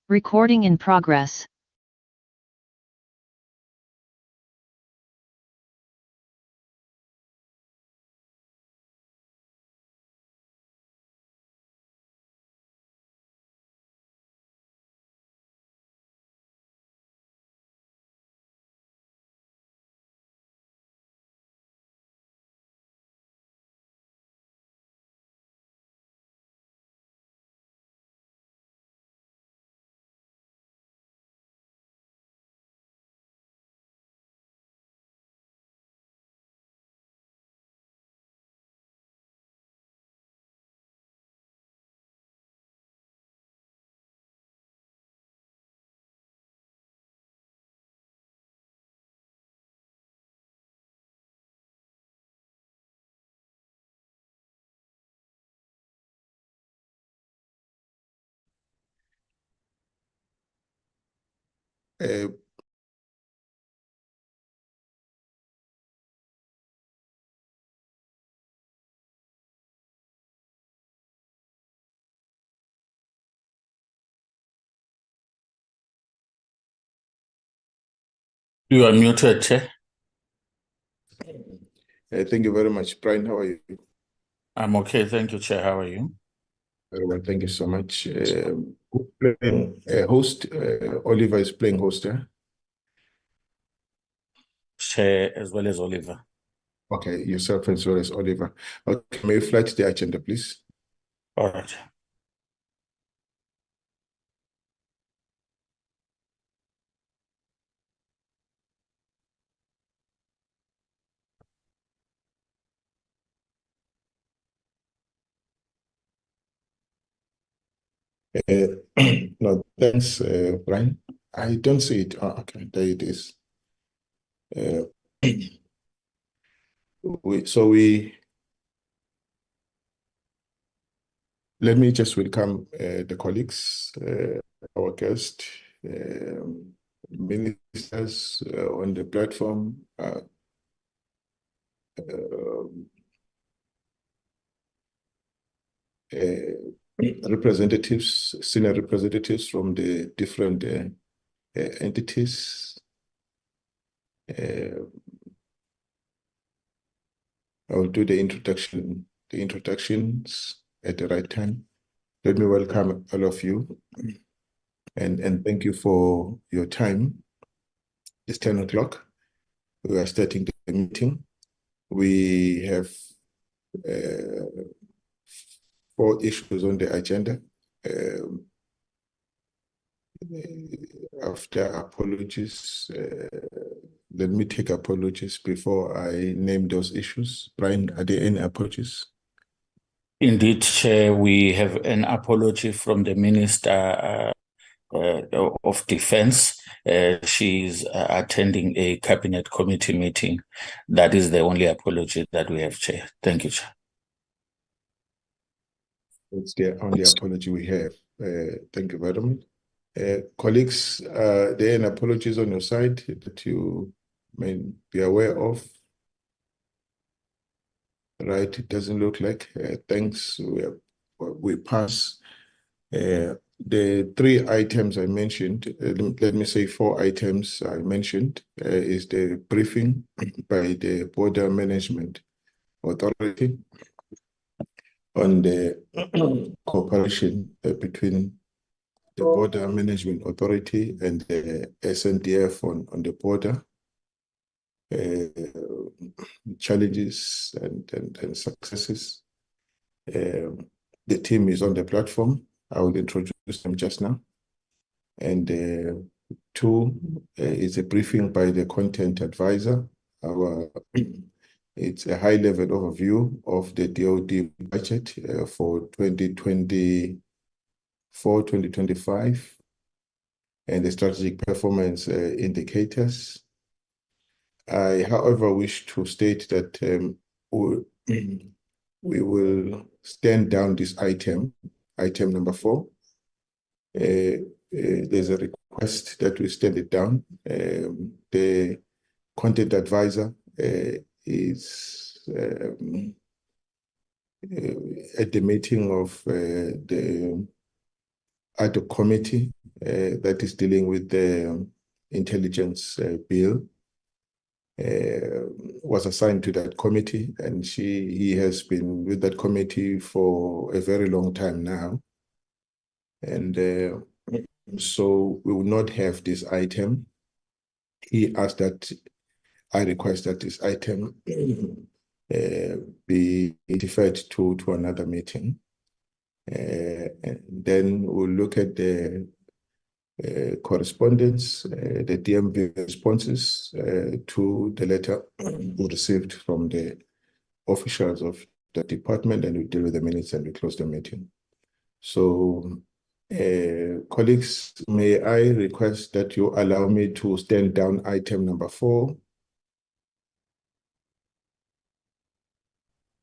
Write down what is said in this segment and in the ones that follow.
Recording in progress. You are muted, Chair. Thank you very much. Brian, how are you? I'm okay. Thank you, Chair. How are you? Very well. Thank you so much. Host, Oliver is playing host, eh? Chair as well as Oliver. Okay, yourself as well as Oliver. Okay, may you fly to the agenda, please? All right. No, thanks, Brian. I don't see it. Oh, okay, there it is. Let me just welcome the colleagues, our guests, ministers on the platform, representatives, senior representatives from the different entities. I will do the introductions at the right time. Let me welcome all of you and thank you for your time. It's 10 o'clock. We are starting the meeting. We have 4 issues on the agenda. After apologies, let me take apologies before I name those issues. Brian, are there any apologies? Indeed, Chair, we have an apology from the Minister of Defense. She's attending a cabinet committee meeting. That is the only apology that we have, Chair. Thank you, Chair. It's the only apology we have. Thank you very much. Colleagues, are there any apologies on your side that you may be aware of? Right, it doesn't look like. Thanks, we pass. The 3 items I mentioned, let me say 4 items I mentioned, is the briefing by the Border Management Authority on the cooperation between the Border Management Authority and the SANDF on the border, challenges and successes. The team is on the platform. I will introduce them just now. And 2 is a briefing by the content advisor. It's a high-level overview of the DoD budget for 2024-2025 and the strategic performance indicators. I, however, wish to state that we will stand down this item number 4. There's a request that we stand it down. The content advisor is at the meeting of the ad hoc committee that is dealing with the intelligence bill. Was assigned to that committee, and he has been with that committee for a very long time now. And so we will not have this item. He asked that I request that this item be deferred to another meeting. And then we'll look at the correspondence, the DMV responses to the letter we received from the officials of the department, and we deal with the minutes and we close the meeting. So, colleagues, may I request that you allow me to stand down item number 4?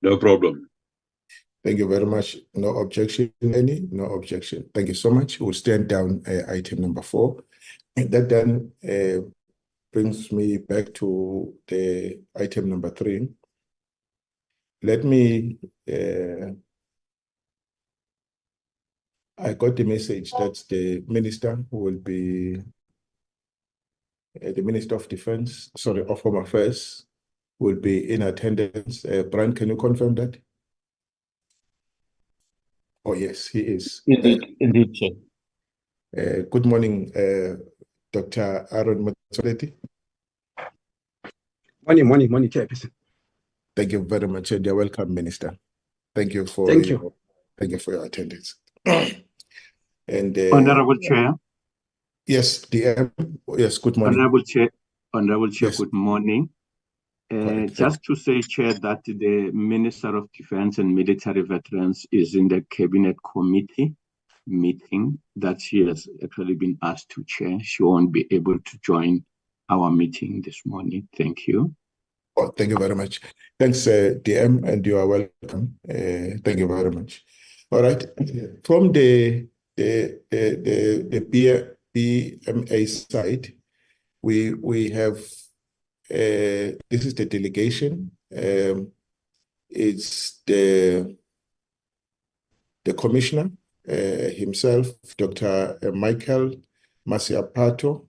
No problem. Thank you very much. No objection, any? No objection. Thank you so much. We'll stand down item number 4. And that then brings me back to the item number 3. Let me, I got the message that the minister will be, the Minister of Defense, sorry, of Home Affairs, will be in attendance. Brian, can you confirm that? Oh, yes, he is. Indeed, Chair. Good morning, Dr. Aaron Matsoleti. Morning, Chairperson. Thank you very much, and you're welcome, Minister. Thank you for Thank you. Thank you for your attendance. And Honorable Chair. yes, DM. Yes, good morning. Honorable Chair, Yes. good morning. Just to say, Chair, that the Minister of Defense and Military Veterans is in the Cabinet Committee meeting that she has actually been asked to chair. She won't be able to join our meeting this morning. Thank you. Oh, thank you very much. Thanks, DM, and you are welcome. Thank you very much. All right. From the BMA side, we have this is the delegation. It's the commissioner himself, Dr. Michael Masiapato,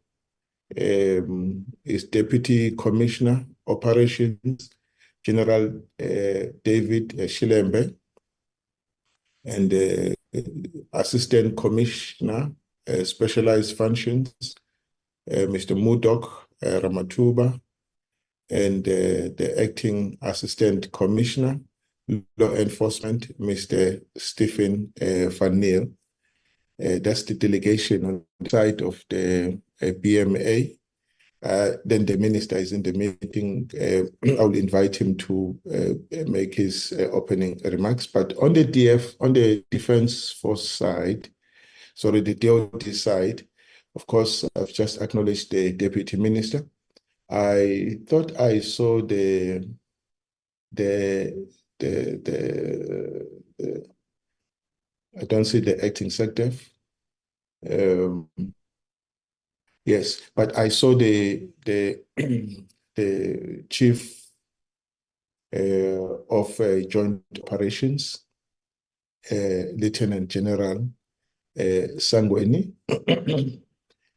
is Deputy Commissioner Operations, General David Shilembe, and Assistant Commissioner Specialized Functions, Mr. Mudok Ramatuba, and the Acting Assistant Commissioner, Law Enforcement, Mr. Stephen Van Neal. That's the delegation on the side of the BMA. Then the minister is in the meeting. I'll invite him to make his opening remarks. But on the Defense Force side, sorry, the DOD side, of course, I've just acknowledged the deputy minister. I thought I saw I don't see the acting SANDF. Yes, but I saw the chief of joint operations, Lieutenant General Sangweni,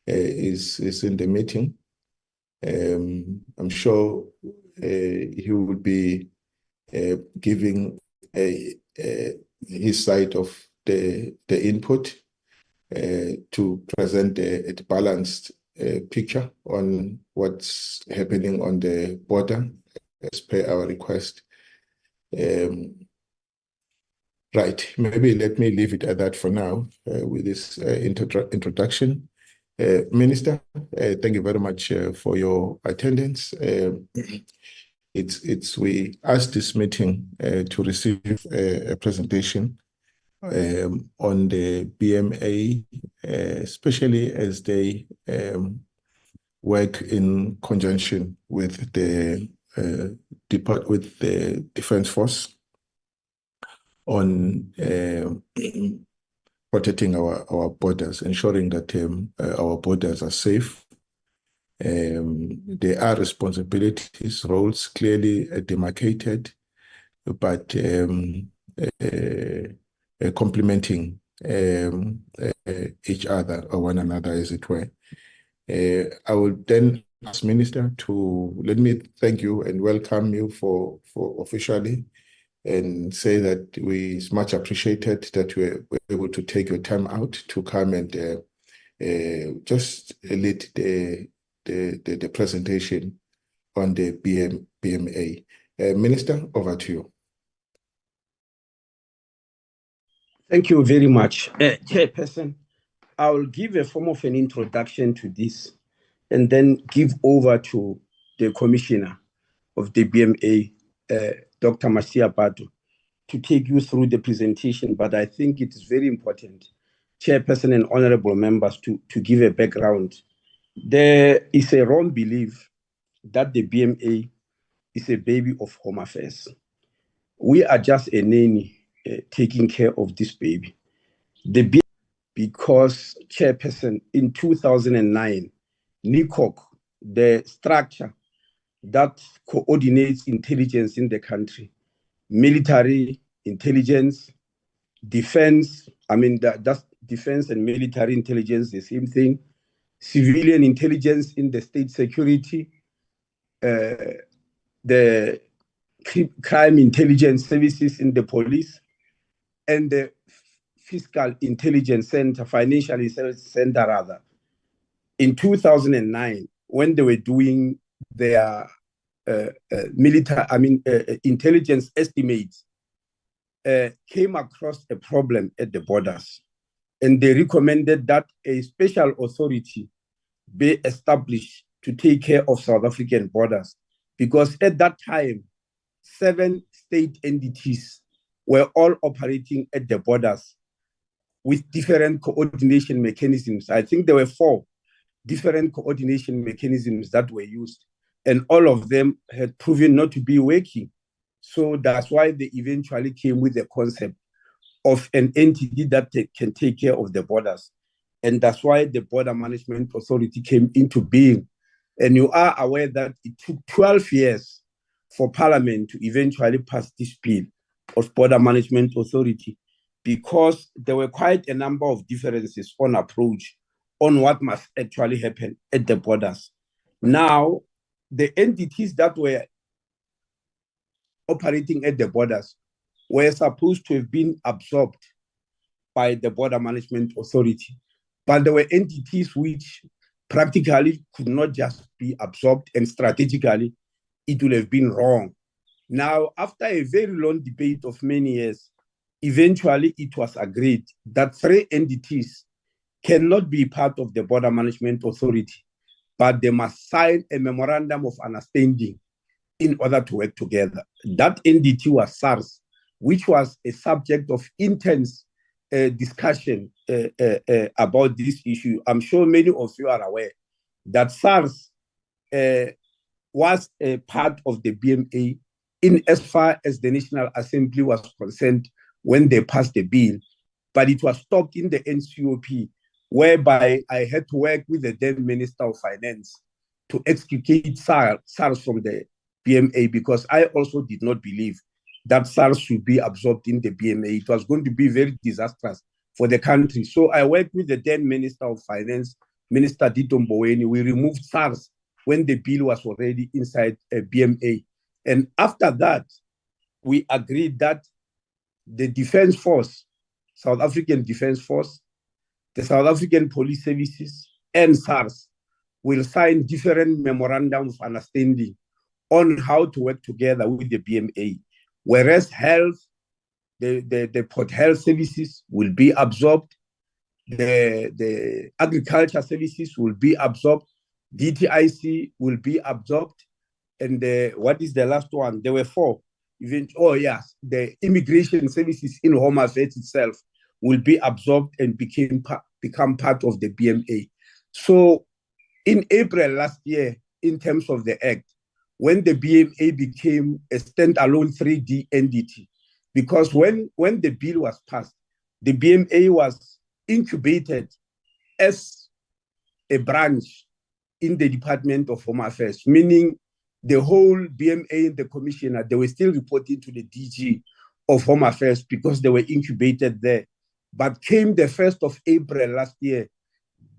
is in the meeting. I'm sure he will be giving his side of the input to present a balanced picture on what's happening on the border as per our request. Right, maybe let me leave it at that for now with this introduction. Minister, thank you very much for your attendance. We asked this meeting to receive a presentation on the BMA, especially as they work in conjunction with the Defense Force on protecting our borders, ensuring that our borders are safe. There are responsibilities, roles clearly demarcated, but complementing each other or one another, as it were. I will then ask Minister to let me thank you and welcome you for officially, and say that it's much appreciated that we were able to take your time out to come and just lead the presentation on the BMA. Minister, over to you. Thank you very much. Chairperson, I will give a form of an introduction to this and then give over to the Commissioner of the BMA, Dr. Masia Badu, to take you through the presentation. But I think it is very important, Chairperson and honorable members, to give a background. There is a wrong belief that the BMA is a baby of Home Affairs. We are just a nanny taking care of this baby. Because, Chairperson, in 2009, NICOC, the structure that coordinates intelligence in the country, military intelligence, defense, that's defense and military intelligence, the same thing, civilian intelligence in the state security, the crime intelligence services in the police, and the fiscal intelligence center, financial intelligence center rather. In 2009, when they were doing their intelligence estimates, came across a problem at the borders, and they recommended that a special authority be established to take care of South African borders, because at that time, 7 state entities were all operating at the borders with different coordination mechanisms. I think there were 4 different coordination mechanisms that were used, and all of them had proven not to be working. So that's why they eventually came with the concept of an entity that can take care of the borders. And that's why the Border Management Authority came into being. And you are aware that it took 12 years for Parliament to eventually pass this bill of Border Management Authority, because there were quite a number of differences on approach on what must actually happen at the borders. Now, the entities that were operating at the borders were supposed to have been absorbed by the Border Management Authority, but there were entities which practically could not just be absorbed, and strategically, it would have been wrong. Now, after a very long debate of many years, eventually it was agreed that 3 entities cannot be part of the Border Management Authority, but they must sign a memorandum of understanding in order to work together. That entity was SARS, which was a subject of intense discussion about this issue. I'm sure many of you are aware that SARS was a part of the BMA in as far as the National Assembly was concerned when they passed the bill, but it was stopped in the NCOP, whereby I had to work with the then Minister of Finance to extricate SARS from the BMA, because I also did not believe that SARS should be absorbed in the BMA. It was going to be very disastrous for the country. So I worked with the then Minister of Finance, Minister Dito Mboweni. We removed SARS when the bill was already inside a BMA. And after that, we agreed that the Defence Force, South African Defence Force, the South African Police Services, and SARS will sign different memorandums of understanding on how to work together with the BMA. Whereas health, the Port Health Services will be absorbed, the Agriculture Services will be absorbed, DTIC will be absorbed, and what is the last one? There were 4. The Immigration Services in Home Affairs itself will be absorbed and become part of the BMA. So in April last year, in terms of the Act, when the BMA became a standalone 3D entity, because when the bill was passed, the BMA was incubated as a branch in the Department of Home Affairs, meaning the whole BMA and the commissioner, they were still reporting to the DG of Home Affairs because they were incubated there. But came the 1st of April last year,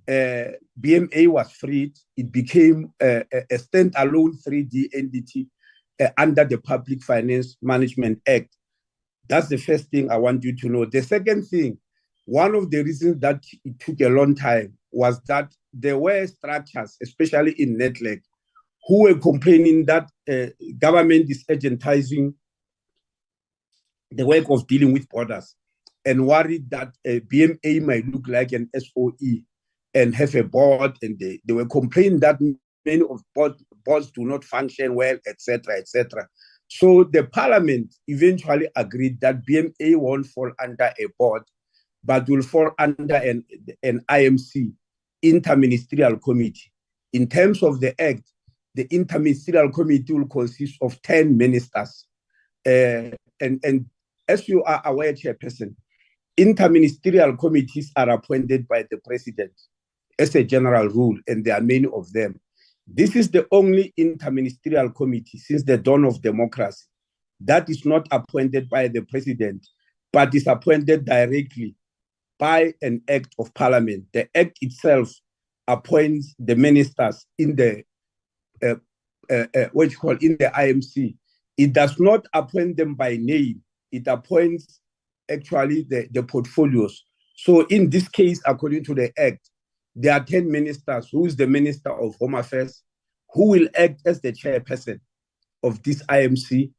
BMA was freed. It became a standalone 3D entity under the Public Finance Management Act. That's the first thing I want you to know. The second thing, one of the reasons that it took a long time was that there were structures, especially in Network, who were complaining that government is agentizing the work of dealing with borders and worried that BMA might look like an SOE and have a board, and they were complaining that many of boards do not function well, etc., etc. So the parliament eventually agreed that BMA won't fall under a board, but will fall under an IMC, interministerial committee. In terms of the act, the interministerial committee will consist of 10 ministers. And as you are aware, Chairperson, interministerial committees are appointed by the president as a general rule, and there are many of them. This is the only interministerial committee since the dawn of democracy that is not appointed by the president, but is appointed directly by an act of parliament. The act itself appoints the ministers in the in the IMC. It does not appoint them by name. It appoints actually the portfolios. So in this case, according to the act, there are 10 ministers. Who is the Minister of Home Affairs? Who will act as the chairperson of this IMC?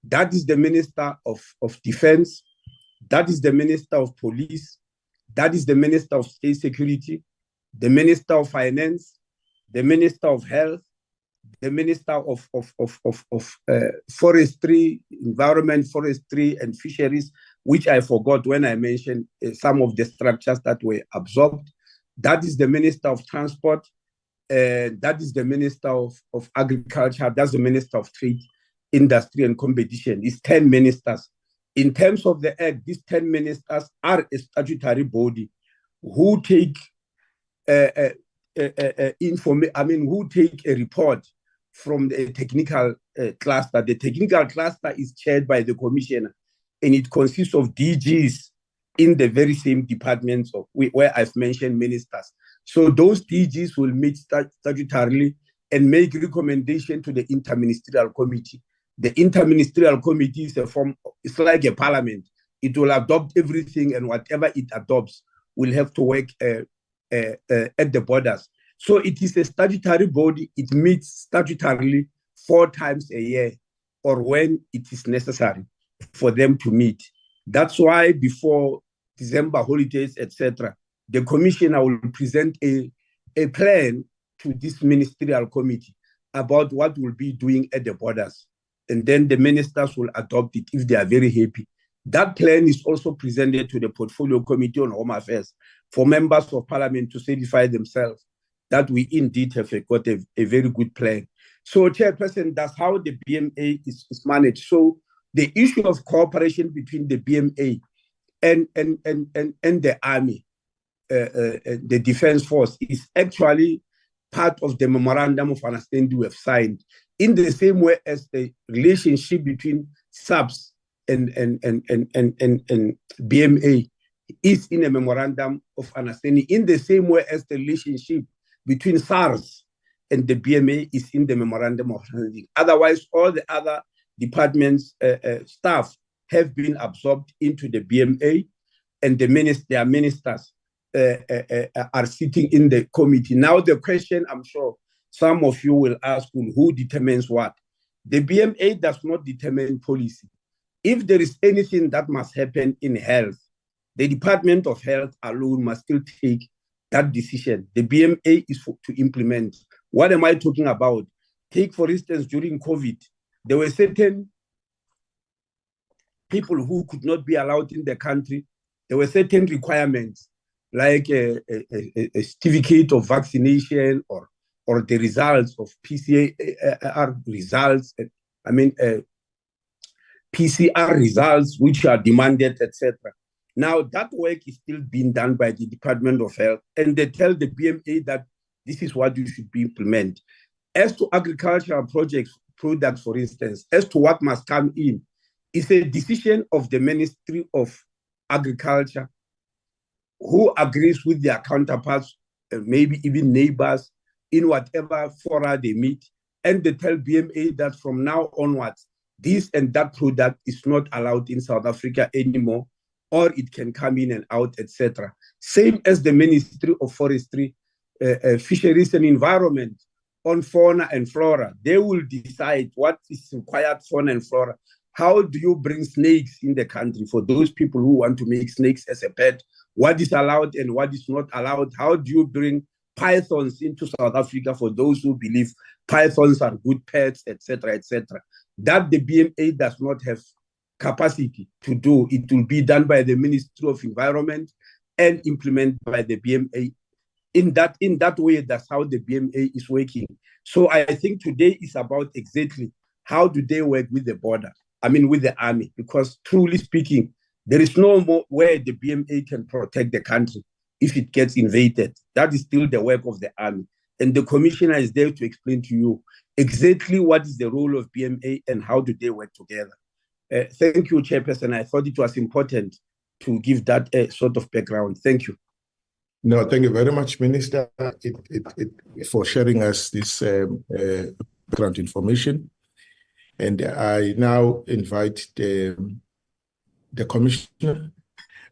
That is the Minister of Defense. That is the Minister of Police. That is the Minister of State Security, the Minister of Finance, the Minister of Health, the Minister of Forestry, Environment, Forestry, and Fisheries, which I forgot when I mentioned some of the structures that were absorbed. That is the Minister of Transport. That is the Minister of Agriculture. That's the Minister of Trade, Industry, and Competition. It's 10 ministers. In terms of the act, these 10 ministers are a statutory body who take who take a report from the technical cluster. The technical cluster is chaired by the commissioner, and it consists of DGs in the very same departments where I've mentioned ministers. So those DGs will meet statutorily and make recommendation to the interministerial committee. The interministerial committee is a form, it's like a parliament. It will adopt everything, and whatever it adopts will have to work at the borders. So it is a statutory body. It meets statutorily 4 times a year, or when it is necessary for them to meet. That's why before December holidays, etc., the commissioner will present a plan to this ministerial committee about what we'll be doing at the borders. And then the ministers will adopt it if they are very happy. That plan is also presented to the Portfolio Committee on Home Affairs for members of parliament to certify themselves that we indeed have got a very good plan. So, Chairperson, that's how the BMA is managed. So the issue of cooperation between the BMA and the Army, the Defense Force, is actually part of the Memorandum of Understanding we have signed, in the same way as the relationship between SAPS and BMA is in a Memorandum of Understanding, in the same way as the relationship between SARS and the BMA is in the Memorandum of Understanding. Otherwise, all the other departments' staff have been absorbed into the BMA, and their ministers are sitting in the committee. Now, the question I'm sure some of you will ask, who determines what? The BMA does not determine policy. If there is anything that must happen in health, the Department of Health alone must still take that decision. The BMA is to implement. What am I talking about? Take, for instance, during COVID, there were certain people who could not be allowed in the country. There were certain requirements, like a certificate of vaccination or the results of PCR results, PCR results, which are demanded, etc. Now, that work is still being done by the Department of Health, and they tell the BMA that this is what you should be implemented. As to agricultural products, for instance, as to what must come in, it's a decision of the Ministry of Agriculture who agrees with their counterparts, maybe even neighbors, in whatever fora they meet, and they tell BMA that from now onwards, this and that product is not allowed in South Africa anymore, or it can come in and out, etc. Same as the Ministry of Forestry, Fisheries and Environment on fauna and flora. They will decide what is required fauna and flora. How do you bring snakes in the country for those people who want to make snakes as a pet? What is allowed and what is not allowed? How do you bring pythons into South Africa for those who believe pythons are good pets, etc., etc.? That the BMA does not have capacity to do. It will be done by the Ministry of Environment and implemented by the BMA. In that way, that's how the BMA is working. So I think today is about exactly how do they work with the border, with the army, because truly speaking, there is no more where the BMA can protect the country if it gets invaded. That is still the work of the army. And the commissioner is there to explain to you exactly what is the role of BMA and how do they work together. Thank you, Chairperson. I thought it was important to give that sort of background. Thank you. No, thank you very much, Minister, for sharing us this background information. And I now invite the Commissioner,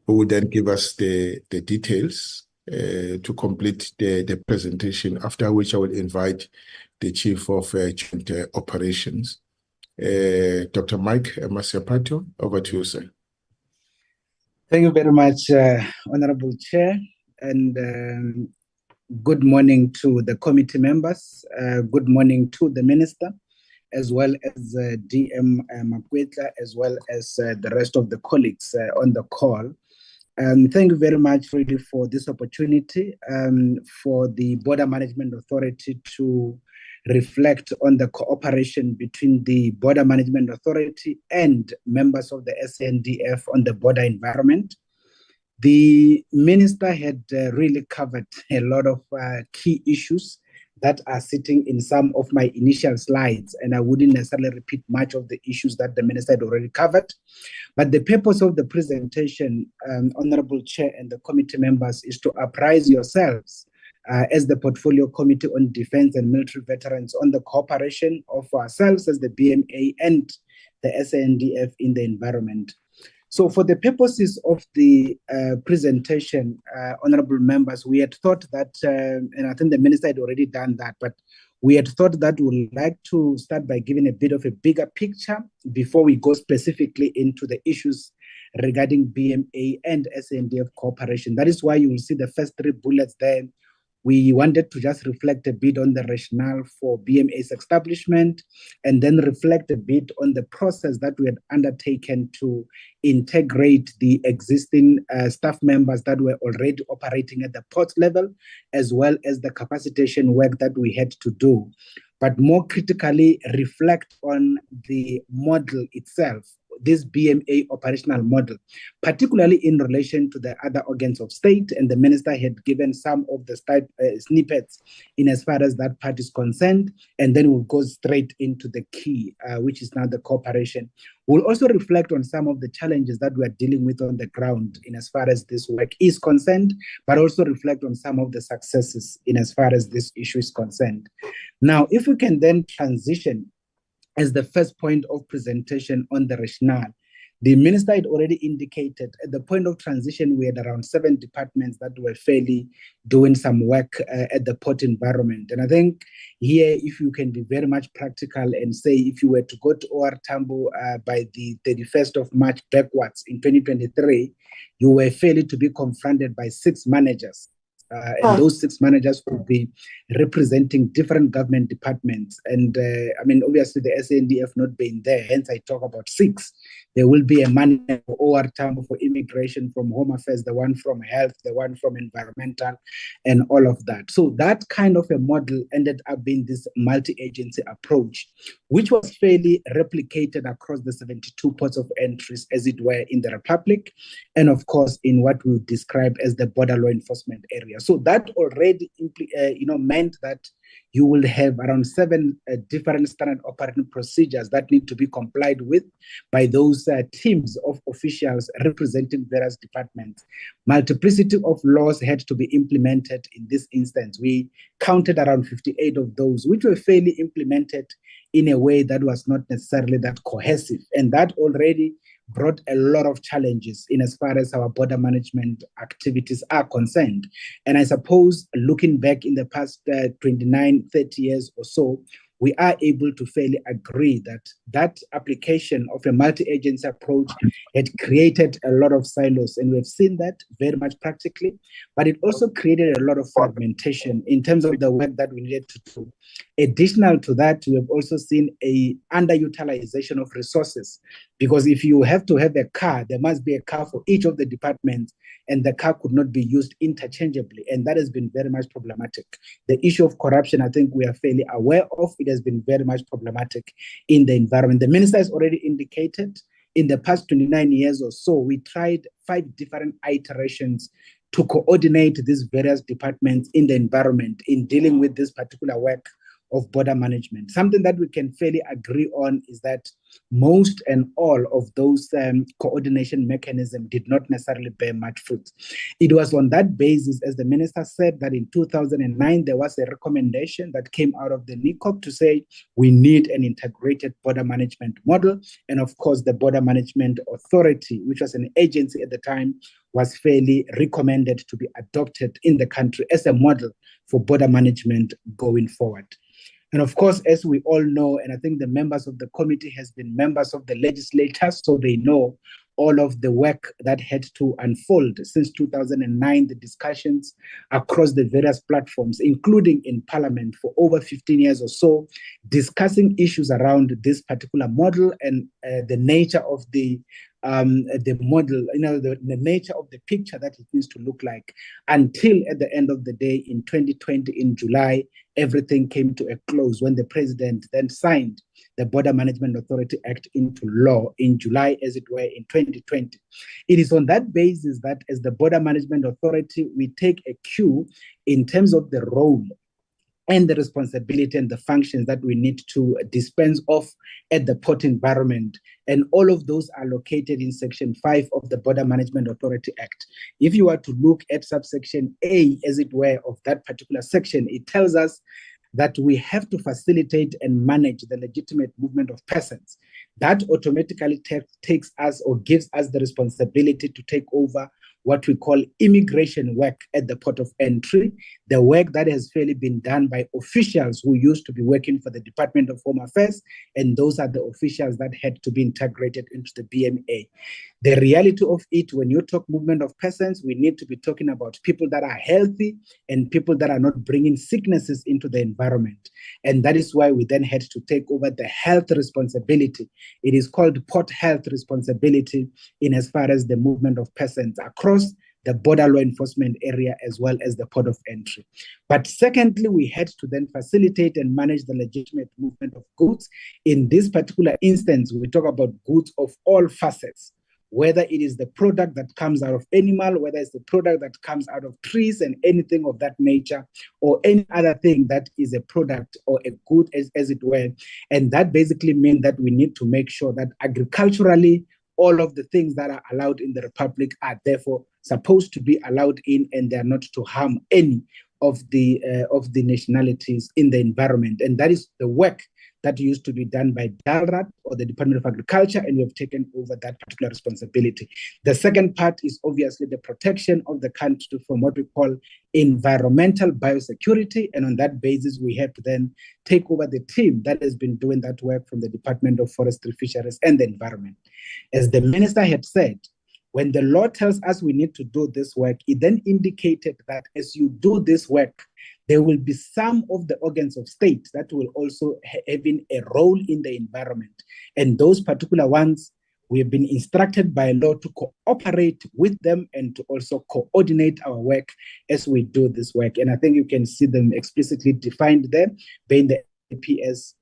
who will then give us the details to complete the presentation, after which I will invite the Chief of Joint Operations. Dr. Mike Masiapato, over to you, sir. Thank you very much, Honorable Chair, and good morning to the committee members. Good morning to the Minister, as well as DM Makwetla, as well as the rest of the colleagues on the call. Thank you very much really for this opportunity for the Border Management Authority to reflect on the cooperation between the Border Management Authority and members of the SANDF on the border environment. The Minister had really covered a lot of key issues that are sitting in some of my initial slides, and I wouldn't necessarily repeat much of the issues that the Minister had already covered. But the purpose of the presentation, Honorable Chair and the committee members, is to apprise yourselves as the Portfolio Committee on Defense and Military Veterans on the cooperation of ourselves as the BMA and the SANDF in the environment. So for the purposes of the presentation, honorable members, we had thought that, and I think the Minister had already done that, but we had thought that we would like to start by giving a bit of a bigger picture before we go specifically into the issues regarding BMA and SANDF cooperation. That is why you will see the first 3 bullets there. We wanted to just reflect a bit on the rationale for BMA's establishment, and then reflect a bit on the process that we had undertaken to integrate the existing staff members that were already operating at the port level, as well as the capacitation work that we had to do. But more critically, reflect on the model itself, this BMA operational model, particularly in relation to the other organs of state. And the Minister had given some of the snippets in as far as that part is concerned. And then we'll go straight into the key, which is now the cooperation. We'll also reflect on some of the challenges that we are dealing with on the ground in as far as this work is concerned, but also reflect on some of the successes in as far as this issue is concerned. Now, if we can then transition as the first point of presentation on the rationale. The Minister had already indicated at the point of transition, we had around 7 departments that were fairly doing some work at the port environment. And I think here, if you can be very much practical and say, if you were to go to OR Tambo by the 31st of March backwards in 2023, you were fairly to be confronted by 6 managers. And those 6 managers will be representing different government departments. And obviously the SANDF not being there, hence I talk about 6. There will be a manager for OR Tambo, for immigration, from Home Affairs, the one from health, the one from environmental, and all of that. So that kind of a model ended up being this multi-agency approach, which was fairly replicated across the 72 ports of entries, as it were, in the Republic, and of course in what we describe as the border law enforcement area. So that already meant that you will have around 7 different standard operating procedures that need to be complied with by those teams of officials representing various departments. Multiplicity of laws had to be implemented in this instance. We counted around 58 of those, which were fairly implemented in a way that was not necessarily that cohesive. And that already brought a lot of challenges in as far as our border management activities are concerned. And I suppose looking back in the past 29, 30 years or so, we are able to fairly agree that that application of a multi-agency approach had created a lot of silos, and we've seen that very much practically, but it also created a lot of fragmentation in terms of the work that we needed to do. Additional to that, we have also seen a underutilization of resources, because if you have to have a car, there must be a car for each of the departments, and the car could not be used interchangeably, and that has been very much problematic. The issue of corruption, I think we are fairly aware of. It has been very much problematic in the environment. The minister has already indicated in the past 29 years or so, we tried 5 different iterations to coordinate these various departments in the environment in dealing with this particular work of border management. Something that we can fairly agree on is that most and all of those coordination mechanisms did not necessarily bear much fruit. It was on that basis, as the minister said, that in 2009, there was a recommendation that came out of the NICOP to say we need an integrated border management model. And of course, the Border Management Authority, which was an agency at the time, was fairly recommended to be adopted in the country as a model for border management going forward. And of course, as we all know, and I think the members of the committee has been members of the legislature, so they know all of the work that had to unfold since 2009, the discussions across the various platforms, including in Parliament for over 15 years or so, discussing issues around this particular model and the nature of the model, the nature of the picture that it needs to look like, until at the end of the day in 2020, in July, everything came to a close when the president then signed the Border Management Authority Act into law in July, as it were, in 2020. It is on that basis that as the Border Management Authority, we take a cue in terms of the role and the responsibility and the functions that we need to dispense of at the port environment. And all of those are located in Section 5 of the Border Management Authority Act. If you are to look at subsection A, as it were, of that particular section, it tells us that we have to facilitate and manage the legitimate movement of persons. That automatically takes us or gives us the responsibility to take over what we call immigration work at the port of entry, the work that has fairly been done by officials who used to be working for the Department of Home Affairs, and those are the officials that had to be integrated into the BMA. The reality of it, when you talk movement of persons, we need to be talking about people that are healthy and people that are not bringing sicknesses into the environment. And that is why we then had to take over the health responsibility. It is called port health responsibility in as far as the movement of persons across the border law enforcement area as well as the port of entry. But secondly, we had to then facilitate and manage the legitimate movement of goods. In this particular instance, we talk about goods of all facets, whether it is the product that comes out of animal, whether it's the product that comes out of trees and anything of that nature, or any other thing that is a product or a good as it were. And that basically means that we need to make sure that agriculturally, all of the things that are allowed in the Republic are therefore supposed to be allowed in, and they are not to harm any of the nationalities in the environment. And that is the work that used to be done by DALRAT or the Department of Agriculture, and we have taken over that particular responsibility. The second part is obviously the protection of the country from what we call environmental biosecurity, and on that basis, we have to then take over the team that has been doing that work from the Department of Forestry, Fisheries, and the Environment. As the minister had said, when the law tells us we need to do this work, it then indicated that as you do this work, there will be some of the organs of state that will also having a role in the environment. And those particular ones, we have been instructed by law to cooperate with them and to also coordinate our work as we do this work. And I think you can see them explicitly defined there, being the APS,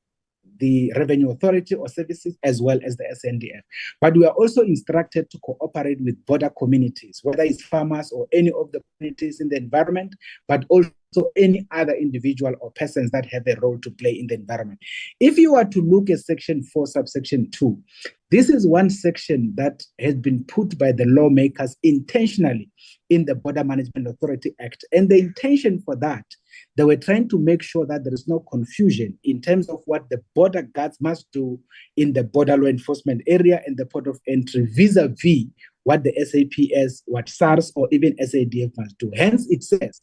the Revenue Authority or services, as well as the SANDF. But we are also instructed to cooperate with border communities, whether it's farmers or any of the communities in the environment, but also any other individual or persons that have a role to play in the environment. If you are to look at Section 4, subsection 2, this is one section that has been put by the lawmakers intentionally in the Border Management Authority Act. And the intention for that, they were trying to make sure that there is no confusion in terms of what the border guards must do in the border law enforcement area and the port of entry vis-a-vis what the SAPS, what SARS, or even SADF must do. Hence, it says,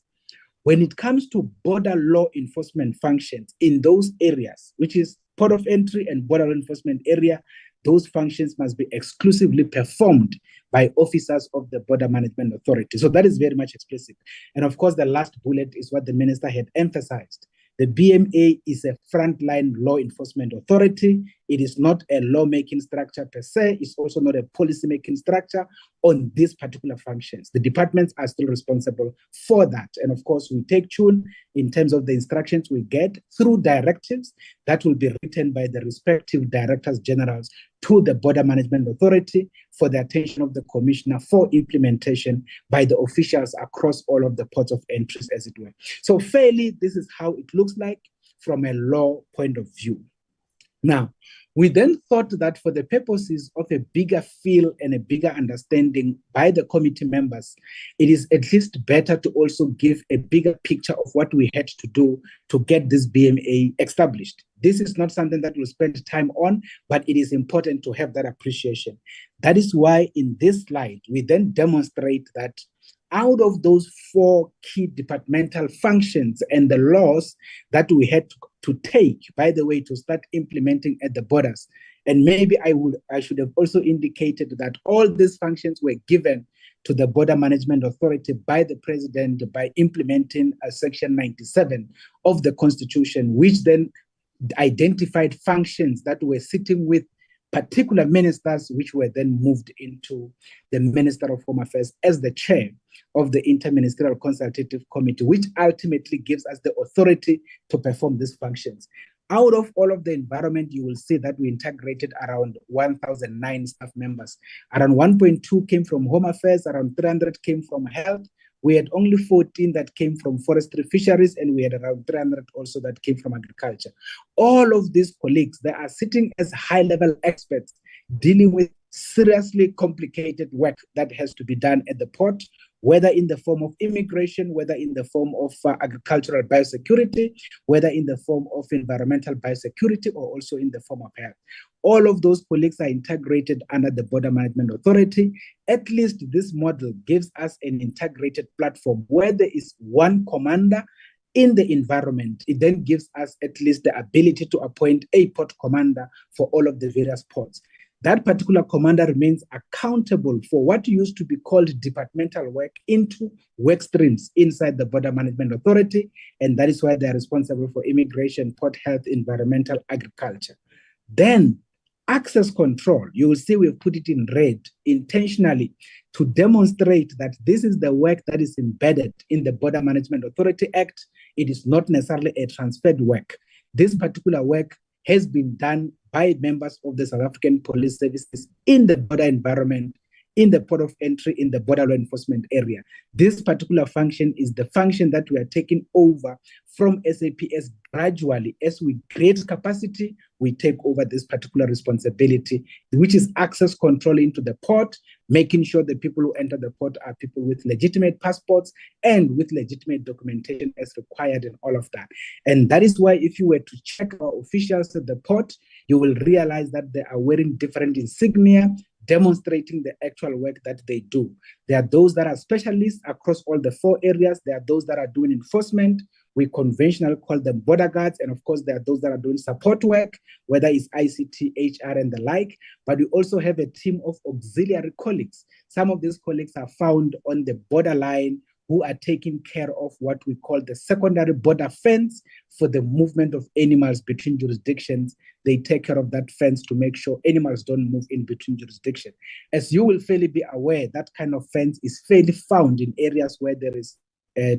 when it comes to border law enforcement functions in those areas, which is port of entry and border law enforcement area, those functions must be exclusively performed by officers of the Border Management Authority. So that is very much explicit. And of course, the last bullet is what the minister had emphasized. The BMA is a frontline law enforcement authority. It is not a lawmaking structure per se. It's also not a policy-making structure on these particular functions. The departments are still responsible for that. And of course, we take tune in terms of the instructions we get through directives that will be written by the respective directors generals to the Border Management Authority for the attention of the commissioner for implementation by the officials across all of the ports of entries, as it were. So fairly, this is how it looks like from a law point of view. Now, we then thought that for the purposes of a bigger feel and a bigger understanding by the committee members, it is at least better to also give a bigger picture of what we had to do to get this BMA established. This is not something that we'll spend time on, but it is important to have that appreciation. That is why in this slide, we then demonstrate that out of those 4 key departmental functions and the laws that we had to take, by the way, to start implementing at the borders. And maybe I should have also indicated that all these functions were given to the Border Management Authority by the President by implementing Section 97 of the Constitution, which then identified functions that were sitting with particular ministers, which were then moved into the Minister of Home Affairs as the chair of the Interministerial Consultative Committee, which ultimately gives us the authority to perform these functions. Out of all of the environment, you will see that we integrated around 1,009 staff members. Around 1.2 came from Home Affairs, around 300 came from Health. We had only 14 that came from Forestry Fisheries, and we had around 300 also that came from Agriculture. All of these colleagues, they are sitting as high-level experts dealing with seriously complicated work that has to be done at the port, whether in the form of immigration, whether in the form of agricultural biosecurity, whether in the form of environmental biosecurity, or also in the form of health. All of those colleagues are integrated under the Border Management Authority. At least this model gives us an integrated platform where there is one commander in the environment. It then gives us at least the ability to appoint a port commander for all of the various ports. That particular commander remains accountable for what used to be called departmental work into work streams inside the Border Management Authority, and that is why they are responsible for immigration, port health, environmental, agriculture. Then access control, you will see we've put it in red intentionally to demonstrate that this is the work that is embedded in the Border Management Authority Act. It is not necessarily a transferred work. This particular work has been done by members of the South African Police Services in the border environment, in the port of entry, in the border law enforcement area. This particular function is the function that we are taking over from SAPS gradually. As we create capacity, we take over this particular responsibility, which is access control into the port, making sure the people who enter the port are people with legitimate passports and with legitimate documentation as required and all of that. And that is why if you were to check our officials at the port, you will realize that they are wearing different insignia, demonstrating the actual work that they do. There are those that are specialists across all the 4 areas. There are those that are doing enforcement. We conventionally call them border guards. And of course, there are those that are doing support work, whether it's ICT, HR, and the like. But we also have a team of auxiliary colleagues. Some of these colleagues are found on the borderline who are taking care of what we call the secondary border fence for the movement of animals between jurisdictions. They take care of that fence to make sure animals don't move in between jurisdictions. As you will fairly be aware, that kind of fence is fairly found in areas where there is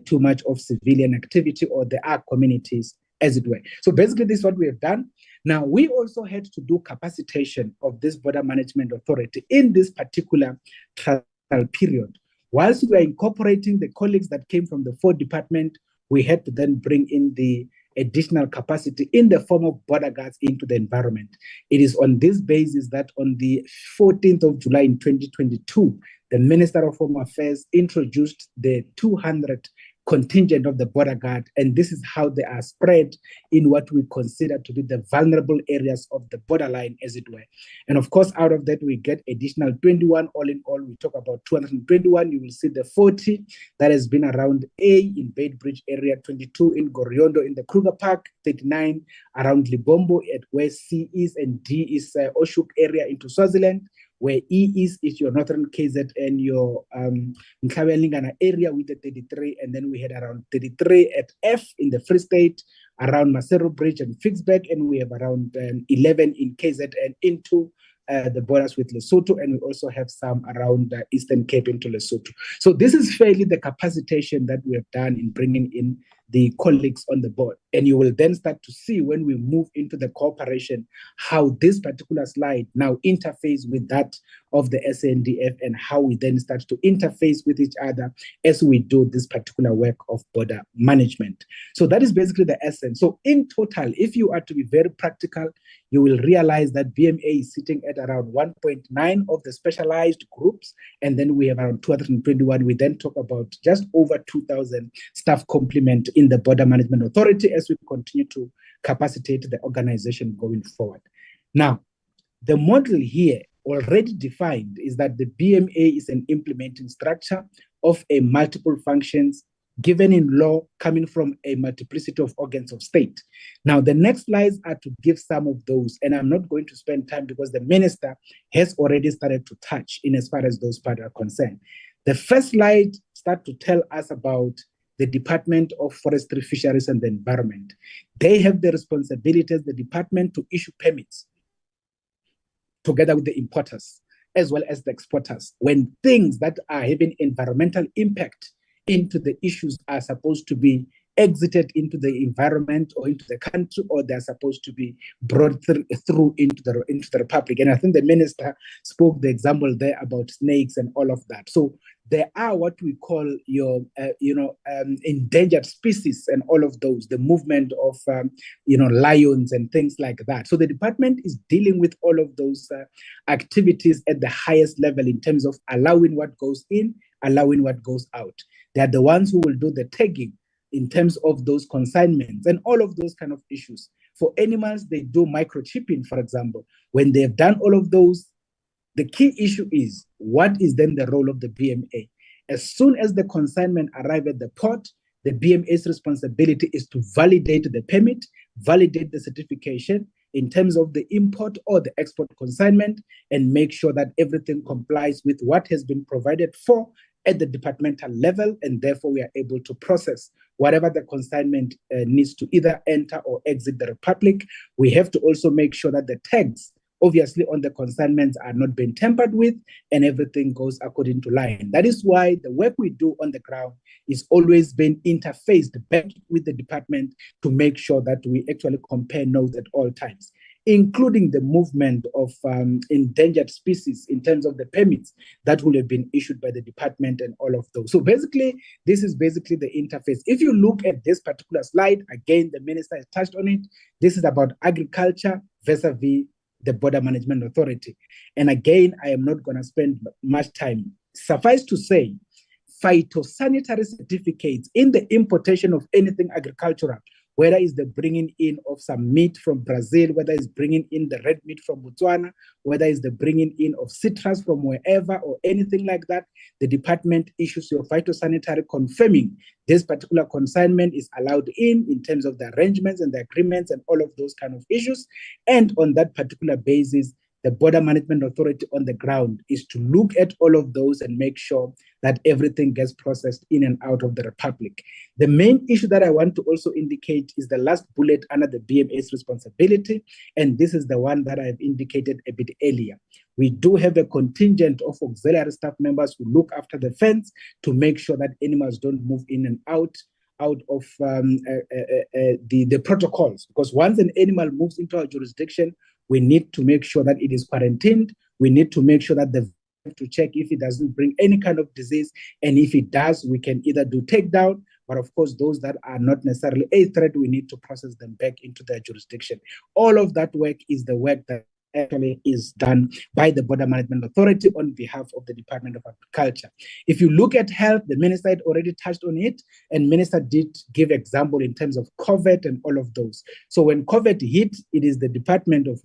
too much of civilian activity or there are communities as it were. So basically, this is what we have done. Now, we also had to do capacitation of this border management authority in this particular trial period. Whilst we are incorporating the colleagues that came from the 4th department, we had to then bring in the additional capacity in the form of border guards into the environment. It is on this basis that on the 14th of July in 2022, the Minister of Home Affairs introduced the 200 contingent of the border guard, and this is how they are spread in what we consider to be the vulnerable areas of the borderline, as it were. And of course, out of that, we get additional 21. All in all, we talk about 221. You will see the 40 that has been around A in Beitbridge area, 22 in Goriondo in the Kruger Park, 39 around Libombo at where C is, and D is Oshuk area into Swaziland, where E is your northern KZ and your Mhlabelingana area with the 33, and then we had around 33 at F in the Free State, around Maseru Bridge and Fixback, and we have around 11 in KZN into the borders with Lesotho, and we also have some around Eastern Cape into Lesotho. So this is fairly the capacitation that we have done in bringing in the colleagues on the board. And you will then start to see when we move into the cooperation, how this particular slide now interface with that of the SANDF and how we then start to interface with each other as we do this particular work of border management. So that is basically the essence. So in total, if you are to be very practical, you will realize that BMA is sitting at around 1.9 of the specialized groups, and then we have around 221. We then talk about just over 2,000 staff complement in the Border Management Authority as we continue to capacitate the organization going forward. Now, the model here already defined is that the BMA is an implementing structure of a multiple functions given in law coming from a multiplicity of organs of state. Now, the next slides are to give some of those, and I'm not going to spend time because the minister has already started to touch in as far as those parts are concerned. The first slide starts to tell us about the Department of Forestry, Fisheries and the Environment. They have the responsibility as the department to issue permits together with the importers as well as the exporters when things that are having environmental impact into the issues are supposed to be exited into the environment or into the country, or they're supposed to be brought through into the Republic. And I think the minister spoke the example there about snakes and all of that. So there are what we call your, endangered species and all of those, the movement of, lions and things like that. So the department is dealing with all of those activities at the highest level in terms of allowing what goes in, allowing what goes out. They are the ones who will do the tagging in terms of those consignments and all of those kind of issues. For animals, they do microchipping, for example. When they have done all of those, the key issue is, what is then the role of the BMA? As soon as the consignment arrives at the port, the BMA's responsibility is to validate the permit, validate the certification in terms of the import or the export consignment, and make sure that everything complies with what has been provided for at the departmental level, and therefore we are able to process whatever the consignment needs to either enter or exit the Republic. We have to also make sure that the tags, obviously, on the consignments are not being tampered with, and everything goes according to line. That is why the work we do on the ground is always being interfaced back with the department to make sure that we actually compare notes at all times, including the movement of endangered species in terms of the permits that will have been issued by the department and all of those. So basically, this is basically the interface. If you look at this particular slide, again, the minister has touched on it. This is about agriculture vis-a-vis the Border Management Authority. And again, I am not going to spend much time. Suffice to say, phytosanitary certificates in the importation of anything agricultural, whether it's the bringing in of some meat from Brazil, whether it's bringing in the red meat from Botswana, whether it's the bringing in of citrus from wherever or anything like that, the department issues your phytosanitary confirming this particular consignment is allowed in terms of the arrangements and the agreements and all of those kind of issues. And on that particular basis, the Border Management Authority on the ground is to look at all of those and make sure that everything gets processed in and out of the Republic. The main issue that I want to also indicate is the last bullet under the BMA's responsibility, and this is the one that I've indicated a bit earlier. We do have a contingent of auxiliary staff members who look after the fence to make sure that animals don't move in and out out of the protocols, because once an animal moves into our jurisdiction, we need to make sure that it is quarantined. We need to make sure that to check if it doesn't bring any kind of disease, and if it does, we can either do takedown, but of course those that are not necessarily a threat, we need to process them back into their jurisdiction. All of that work is the work that actually is done by the Border Management Authority on behalf of the Department of Agriculture. If you look at health, the minister had already touched on it, and minister did give example in terms of COVID and all of those. So when COVID hit, it is the Department of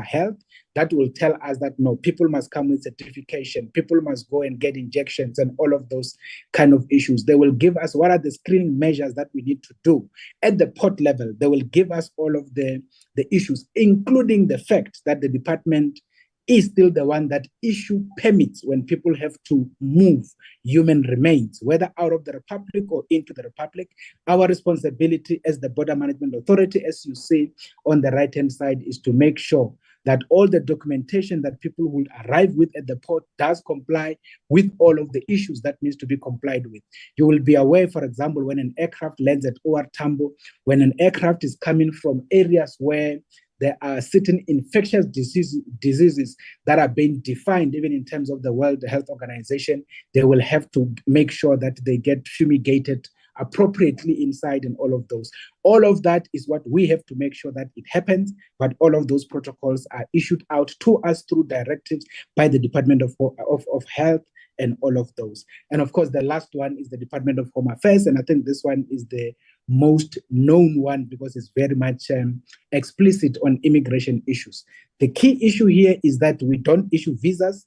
Health that will tell us that no, people must come with certification, people must go and get injections and all of those kind of issues. They will give us what are the screening measures that we need to do. At the port level, they will give us all of the issues, including the fact that the department is still the one that issue permits when people have to move human remains, whether out of the Republic or into the Republic. Our responsibility as the Border Management Authority, as you see on the right-hand side, is to make sure that all the documentation that people will arrive with at the port does comply with all of the issues that needs to be complied with. You will be aware, for example, when an aircraft lands at OR Tambo, when an aircraft is coming from areas where there are certain infectious diseases that are being defined, even in terms of the World Health Organization, they will have to make sure that they get fumigated appropriately inside and all of those. All of that is what we have to make sure that it happens, but all of those protocols are issued out to us through directives by the Department of Health and all of those. And of course, the last one is the Department of Home Affairs, and I think this one is the most known one because it's very much explicit on immigration issues. The key issue here is that we don't issue visas.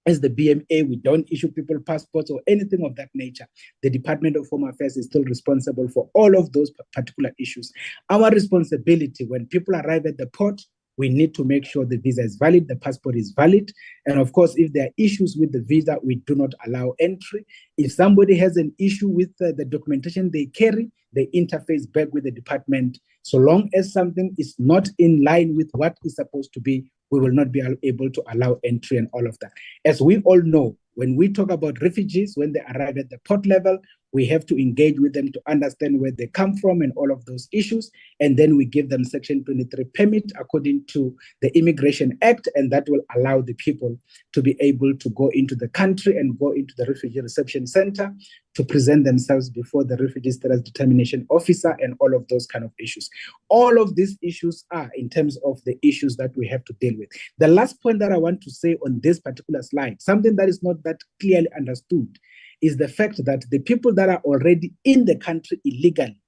As the BMA, we don't issue people passports or anything of that nature. The Department of Home Affairs is still responsible for all of those particular issues. Our responsibility when people arrive at the port, we need to make sure the visa is valid, the passport is valid. And of course, if there are issues with the visa, we do not allow entry. If somebody has an issue with the documentation they carry, they interface back with the department. So long as something is not in line with what is supposed to be, we will not be able to allow entry and all of that. As we all know, when we talk about refugees, when they arrive at the port level, we have to engage with them to understand where they come from and all of those issues. And then we give them Section 23 permit according to the Immigration Act, and that will allow the people to be able to go into the country and go into the Refugee Reception Center to present themselves before the Refugee Status Determination Officer and all of those kind of issues. All of these issues are in terms of the issues that we have to deal with. The last point that I want to say on this particular slide, something that is not that clearly understood, is the fact that the people that are already in the country illegally,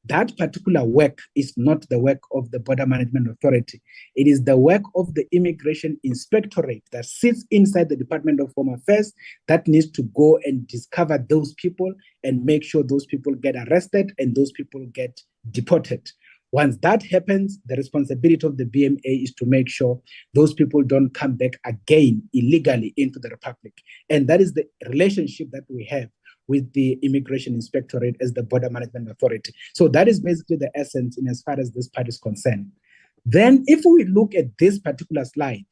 that particular work is not the work of the Border Management Authority. It is the work of the Immigration Inspectorate that sits inside the Department of Home Affairs that needs to go and discover those people and make sure those people get arrested and those people get deported. Once that happens, the responsibility of the BMA is to make sure those people don't come back again illegally into the Republic. And that is the relationship that we have with the Immigration Inspectorate as the Border Management Authority. So that is basically the essence in as far as this part is concerned. Then if we look at this particular slide,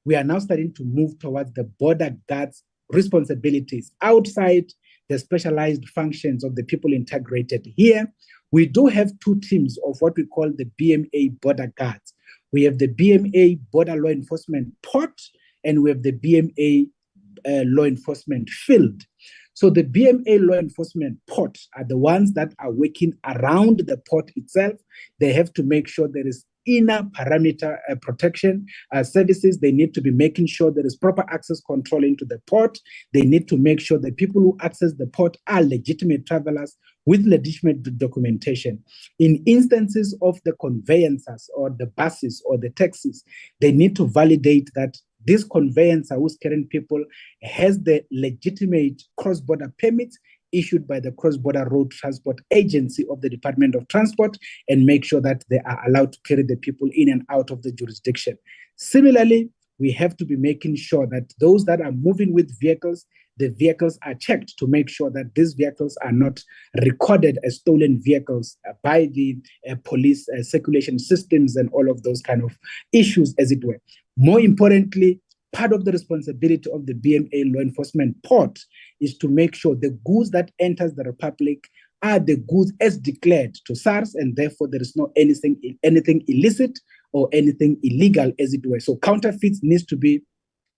we are now starting to move towards the border guards' responsibilities outside the specialized functions of the people integrated. Here, we do have two teams of what we call the BMA border guards. We have the BMA border law enforcement port, and we have the BMA law enforcement field. So the BMA law enforcement port are the ones that are working around the port itself. They have to make sure there is inner perimeter protection services. They need to be making sure there is proper access control into the port. They need to make sure that people who access the port are legitimate travelers with legitimate documentation. In instances of the conveyancers or the buses or the taxis, they need to validate that this conveyancer who's carrying people has the legitimate cross-border permits issued by the Cross-Border Road Transport Agency of the Department of Transport and make sure that they are allowed to carry the people in and out of the jurisdiction. Similarly, we have to be making sure that those that are moving with vehicles, the vehicles are checked to make sure that these vehicles are not recorded as stolen vehicles by the police circulation systems and all of those kind of issues, as it were. More importantly, part of the responsibility of the BMA law enforcement port is to make sure the goods that enters the Republic are the goods as declared to SARS, and therefore there is no anything illicit or anything illegal, as it were. So counterfeits needs to be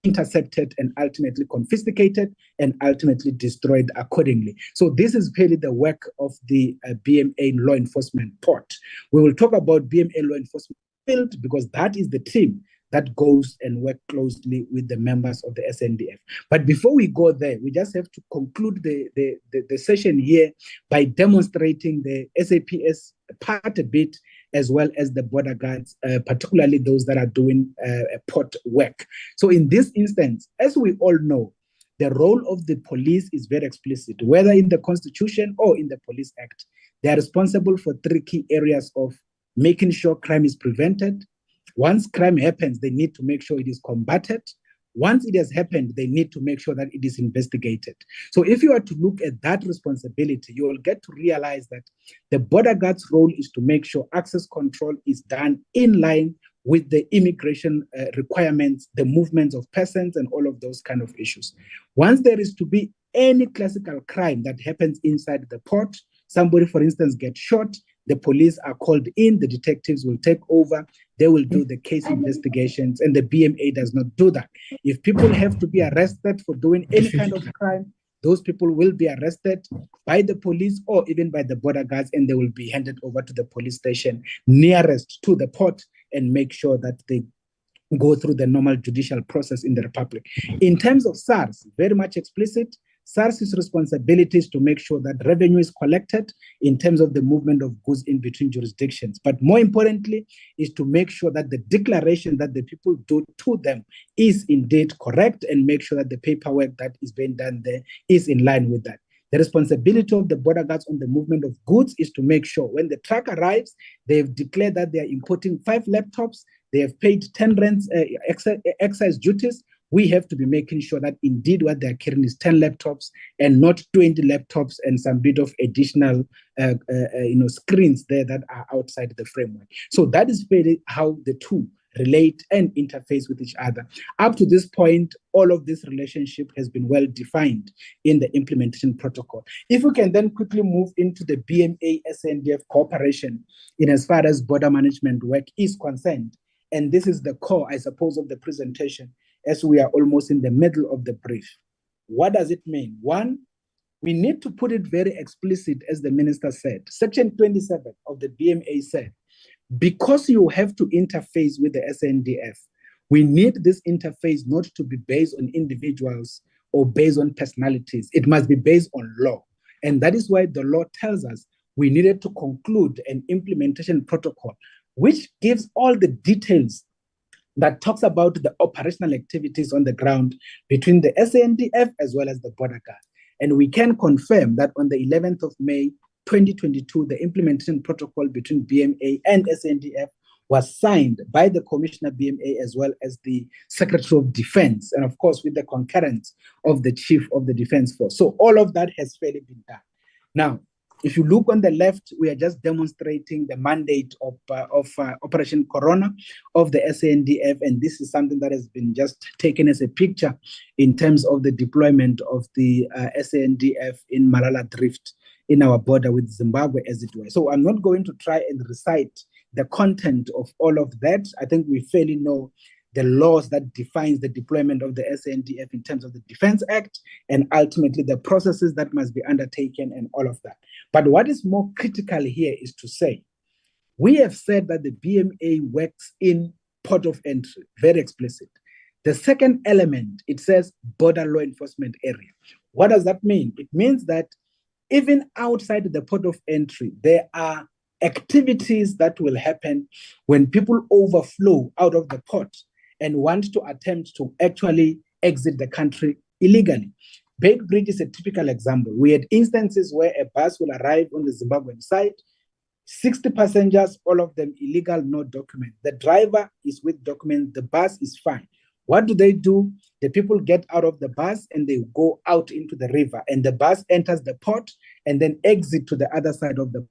intercepted and ultimately confiscated and ultimately destroyed accordingly. So this is really the work of the BMA law enforcement port. We will talk about BMA law enforcement field because that is the team that goes and work closely with the members of the SANDF. But before we go there, we just have to conclude the session here by demonstrating the SAPS part a bit, as well as the border guards, particularly those that are doing port work. So in this instance, as we all know, the role of the police is very explicit, whether in the Constitution or in the Police Act. They are responsible for 3 key areas of making sure crime is prevented. Once crime happens, they need to make sure it is combated. Once it has happened, they need to make sure that it is investigated. So if you are to look at that responsibility, you will get to realize that the border guard's role is to make sure access control is done in line with the immigration requirements, the movements of persons, and all of those kind of issues. Once there is to be any classical crime that happens inside the port, somebody, for instance, gets shot, the police are called in, the detectives will take over, they will do the case investigations, and the BMA does not do that. If people have to be arrested for doing any kind of crime, those people will be arrested by the police or even by the border guards, and they will be handed over to the police station nearest to the port and make sure that they go through the normal judicial process in the Republic. In terms of SARS, very much explicit, SARS's responsibility is to make sure that revenue is collected in terms of the movement of goods in between jurisdictions. But more importantly, is to make sure that the declaration that the people do to them is indeed correct and make sure that the paperwork that is being done there is in line with that. The responsibility of the border guards on the movement of goods is to make sure when the truck arrives, they've declared that they are importing 5 laptops, they have paid 10 rands excise duties. We have to be making sure that indeed what they're carrying is 10 laptops and not 20 laptops and some bit of additional screens there that are outside the framework. So that is really how the two relate and interface with each other. Up to this point, all of this relationship has been well defined in the implementation protocol. If we can then quickly move into the BMA SANDF cooperation in as far as border management work is concerned, and this is the core, I suppose, of the presentation, as we are almost in the middle of the brief. What does it mean? One, we need to put it very explicit, as the minister said. Section 27 of the BMA said, because you have to interface with the SANDF, we need this interface not to be based on individuals or based on personalities. It must be based on law. And that is why the law tells us we needed to conclude an implementation protocol, which gives all the details that talks about the operational activities on the ground between the SANDF as well as the border guard. And we can confirm that on the 11th of May, 2022, the implementation protocol between BMA and SANDF was signed by the Commissioner BMA as well as the Secretary of Defense, and of course with the concurrence of the Chief of the Defense Force. So all of that has fairly been done. Now, if you look on the left, we are just demonstrating the mandate of Operation Corona of the SANDF, and this is something that has been just taken as a picture in terms of the deployment of the SANDF in Malala Drift in our border with Zimbabwe, as it were. So I'm not going to try and recite the content of all of that. I think we fairly know the laws that defines the deployment of the SANDF in terms of the Defense Act and ultimately the processes that must be undertaken and all of that. But what is more critical here is to say, we have said that the BMA works in port of entry, very explicit. The second element, it says border law enforcement area. What does that mean? It means that even outside the port of entry, there are activities that will happen when people overflow out of the port and want to attempt to actually exit the country illegally. Beitbridge is a typical example. We had instances where a bus will arrive on the Zimbabwean side, 60 passengers, all of them illegal, no document. The driver is with documents, the bus is fine. What do? The people get out of the bus and they go out into the river, and the bus enters the port and then exit to the other side of the port.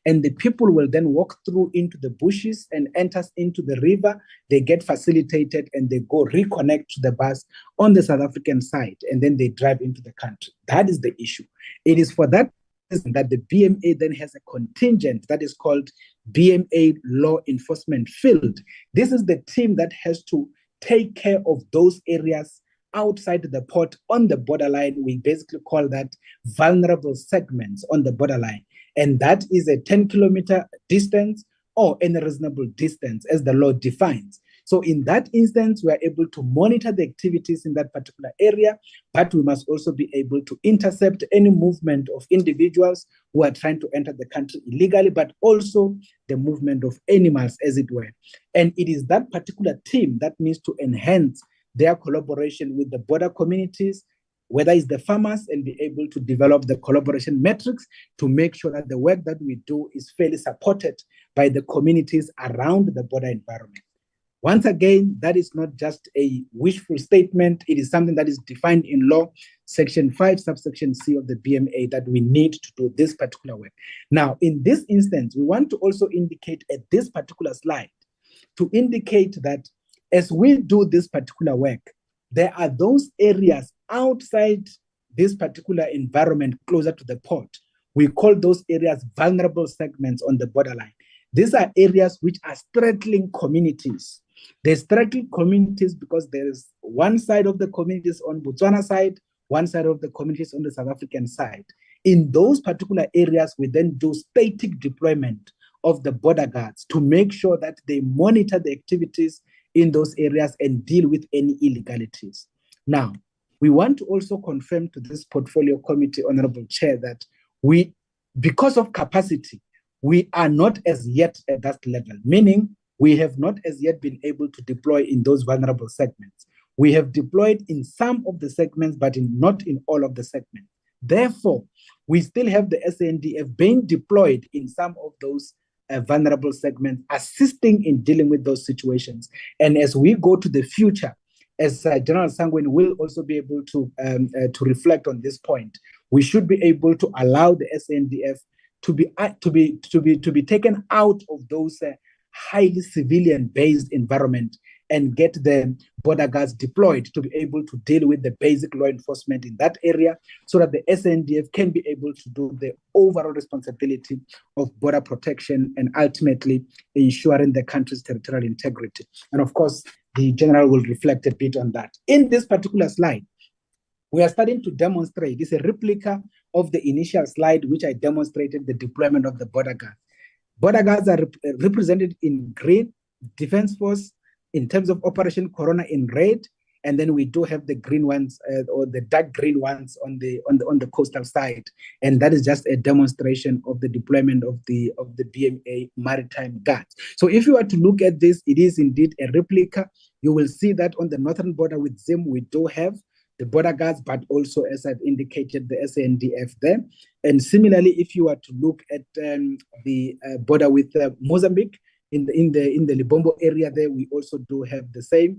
And the people will then walk through into the bushes and enters into the river. They get facilitated and they go reconnect to the bus on the South African side, and then they drive into the country. That is the issue. It is for that that the BMA then has a contingent that is called BMA Law Enforcement Field. This is the team that has to take care of those areas outside the port on the borderline. We basically call that vulnerable segments on the borderline. And that is a 10-kilometer distance or any reasonable distance as the law defines. So in that instance, we are able to monitor the activities in that particular area, but we must also be able to intercept any movement of individuals who are trying to enter the country illegally, but also the movement of animals, as it were. And it is that particular team that needs to enhance their collaboration with the border communities, whether it's the farmers, and be able to develop the collaboration metrics to make sure that the work that we do is fairly supported by the communities around the border environment. Once again, that is not just a wishful statement. It is something that is defined in law, Section 5, subsection C of the BMA, that we need to do this particular work. Now, in this instance, we want to also indicate at this particular slide, to indicate that as we do this particular work, there are those areas outside this particular environment closer to the port. We call those areas vulnerable segments on the borderline. These are areas which are straddling communities. They're straddling communities because there is one side of the communities on Botswana side, one side of the communities on the South African side. In those particular areas, we then do static deployment of the border guards to make sure that they monitor the activities in those areas and deal with any illegalities. Now, we want to also confirm to this portfolio committee, Honorable Chair, that we, because of capacity, we are not as yet at that level, meaning we have not as yet been able to deploy in those vulnerable segments. We have deployed in some of the segments, but not in all of the segments. Therefore, we still have the SANDF being deployed in some of those vulnerable segments, assisting in dealing with those situations. And as we go to the future, as General Sangweni will also be able to reflect on this point, we should be able to allow the SANDF to be taken out of those highly civilian-based environment and get the border guards deployed to be able to deal with the basic law enforcement in that area, so that the SANDF can be able to do the overall responsibility of border protection and ultimately ensuring the country's territorial integrity. And of course, the General will reflect a bit on that. In this particular slide, we are starting to demonstrate, it's a replica of the initial slide, which I demonstrated the deployment of the border guards. Border guards are represented in green, Defense Force in terms of Operation Corona in red, and then we do have the green ones or the dark green ones on the coastal side, and that is just a demonstration of the deployment of the BMA Maritime Guards. So if you were to look at this, it is indeed a replica. You will see that on the northern border with Zim, we do have the border guards, but also, as I've indicated, the SANDF there. And similarly, if you were to look at the border with Mozambique, in the Libombo area there, we also do have the same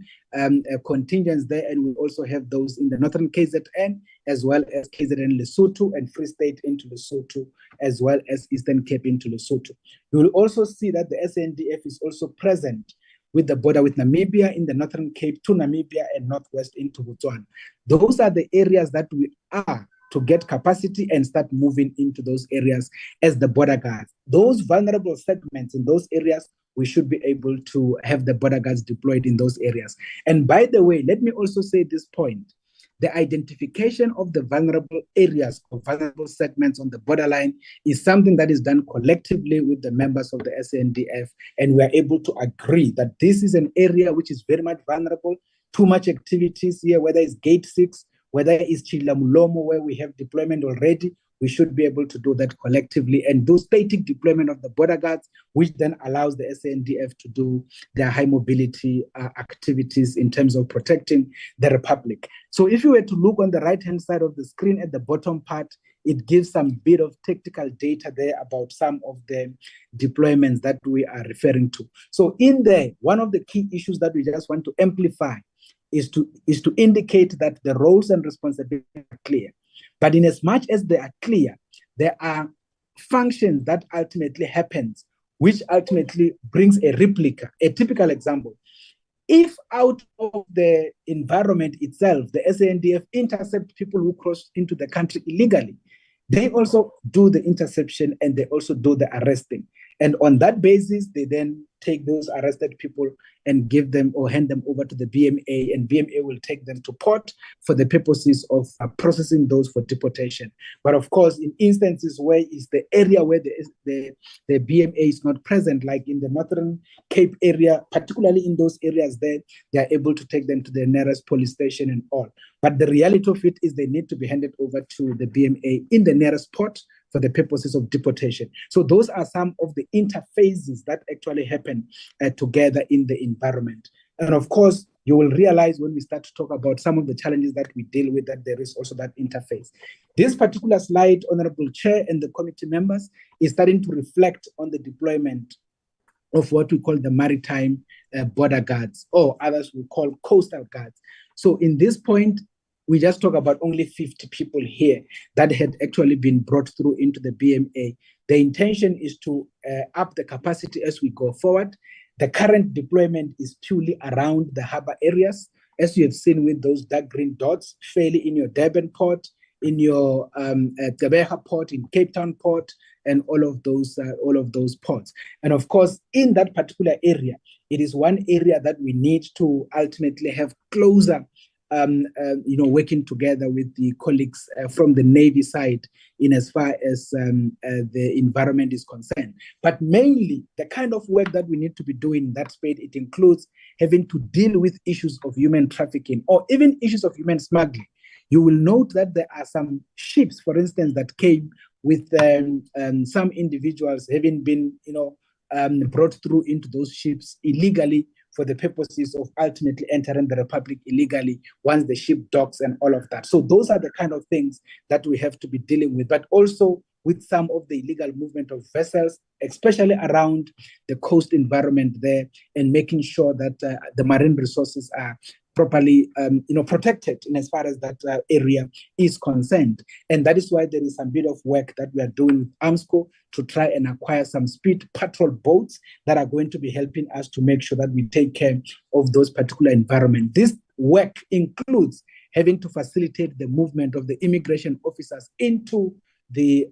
contingents there, and we also have those in the northern KZN, as well as KZN Lesotho and Free State into Lesotho, as well as Eastern Cape into Lesotho. You will also see that the SANDF is also present with the border with Namibia in the Northern Cape to Namibia and northwest into Botswana. Those are the areas that we are to get capacity and start moving into those areas as the border guards. Those vulnerable segments in those areas, we should be able to have the border guards deployed in those areas. And by the way, let me also say this point. The identification of the vulnerable areas or vulnerable segments on the borderline is something that is done collectively with the members of the SANDF, and we are able to agree that this is an area which is very much vulnerable, too much activities here, whether it's Gate 6, whether it's Chilamulomo, where we have deployment already. We should be able to do that collectively and do static deployment of the border guards, which then allows the SANDF to do their high mobility activities in terms of protecting the Republic. So if you were to look on the right-hand side of the screen at the bottom part, it gives some bit of technical data there about some of the deployments that we are referring to. So in there, one of the key issues that we just want to amplify is to indicate that the roles and responsibilities are clear. But in as much as they are clear, there are functions that ultimately happens, which ultimately brings a replica. A typical example, if out of the environment itself, the SANDF intercept people who cross into the country illegally, They also do the interception and they also do the arresting. And on that basis, they then take those arrested people and give them or hand them over to the BMA, and BMA will take them to port for the purposes of processing those for deportation. But of course, in instances where it's the area where the BMA is not present, like in the Northern Cape area, particularly in those areas there, they are able to take them to the nearest police station and all. But the reality of it is they need to be handed over to the BMA in the nearest port for the purposes of deportation. So those are some of the interfaces that actually happen together in the environment. And of course, you will realize when we start to talk about some of the challenges that we deal with, that there is also that interface. This particular slide, Honorable Chair and the committee members, is starting to reflect on the deployment of what we call the maritime border guards, or others we call coastal guards. So in this point, we just talk about only 50 people here that had actually been brought through into the BMA. The intention is to up the capacity as we go forward. The current deployment is purely around the harbour areas, as you have seen with those dark green dots, fairly in your Durban port, in your Gqeberha port, in Cape Town port, and all of those ports. And of course, in that particular area, it is one area that we need to ultimately have closer working together with the colleagues from the Navy side in as far as the environment is concerned. But mainly, the kind of work that we need to be doing in that space, it includes having to deal with issues of human trafficking or even issues of human smuggling. You will note that there are some ships, for instance, that came with some individuals having been, brought through into those ships illegally for the purposes of ultimately entering the Republic illegally once the ship docks and all of that. So those are the kind of things that we have to be dealing with, but also with some of the illegal movement of vessels, especially around the coast environment there, and making sure that the marine resources are properly protected in as far as that area is concerned. And that is why there is some bit of work that we are doing with AMSCO to try and acquire some speed patrol boats that are going to be helping us to make sure that we take care of those particular environments. This work includes having to facilitate the movement of the immigration officers into the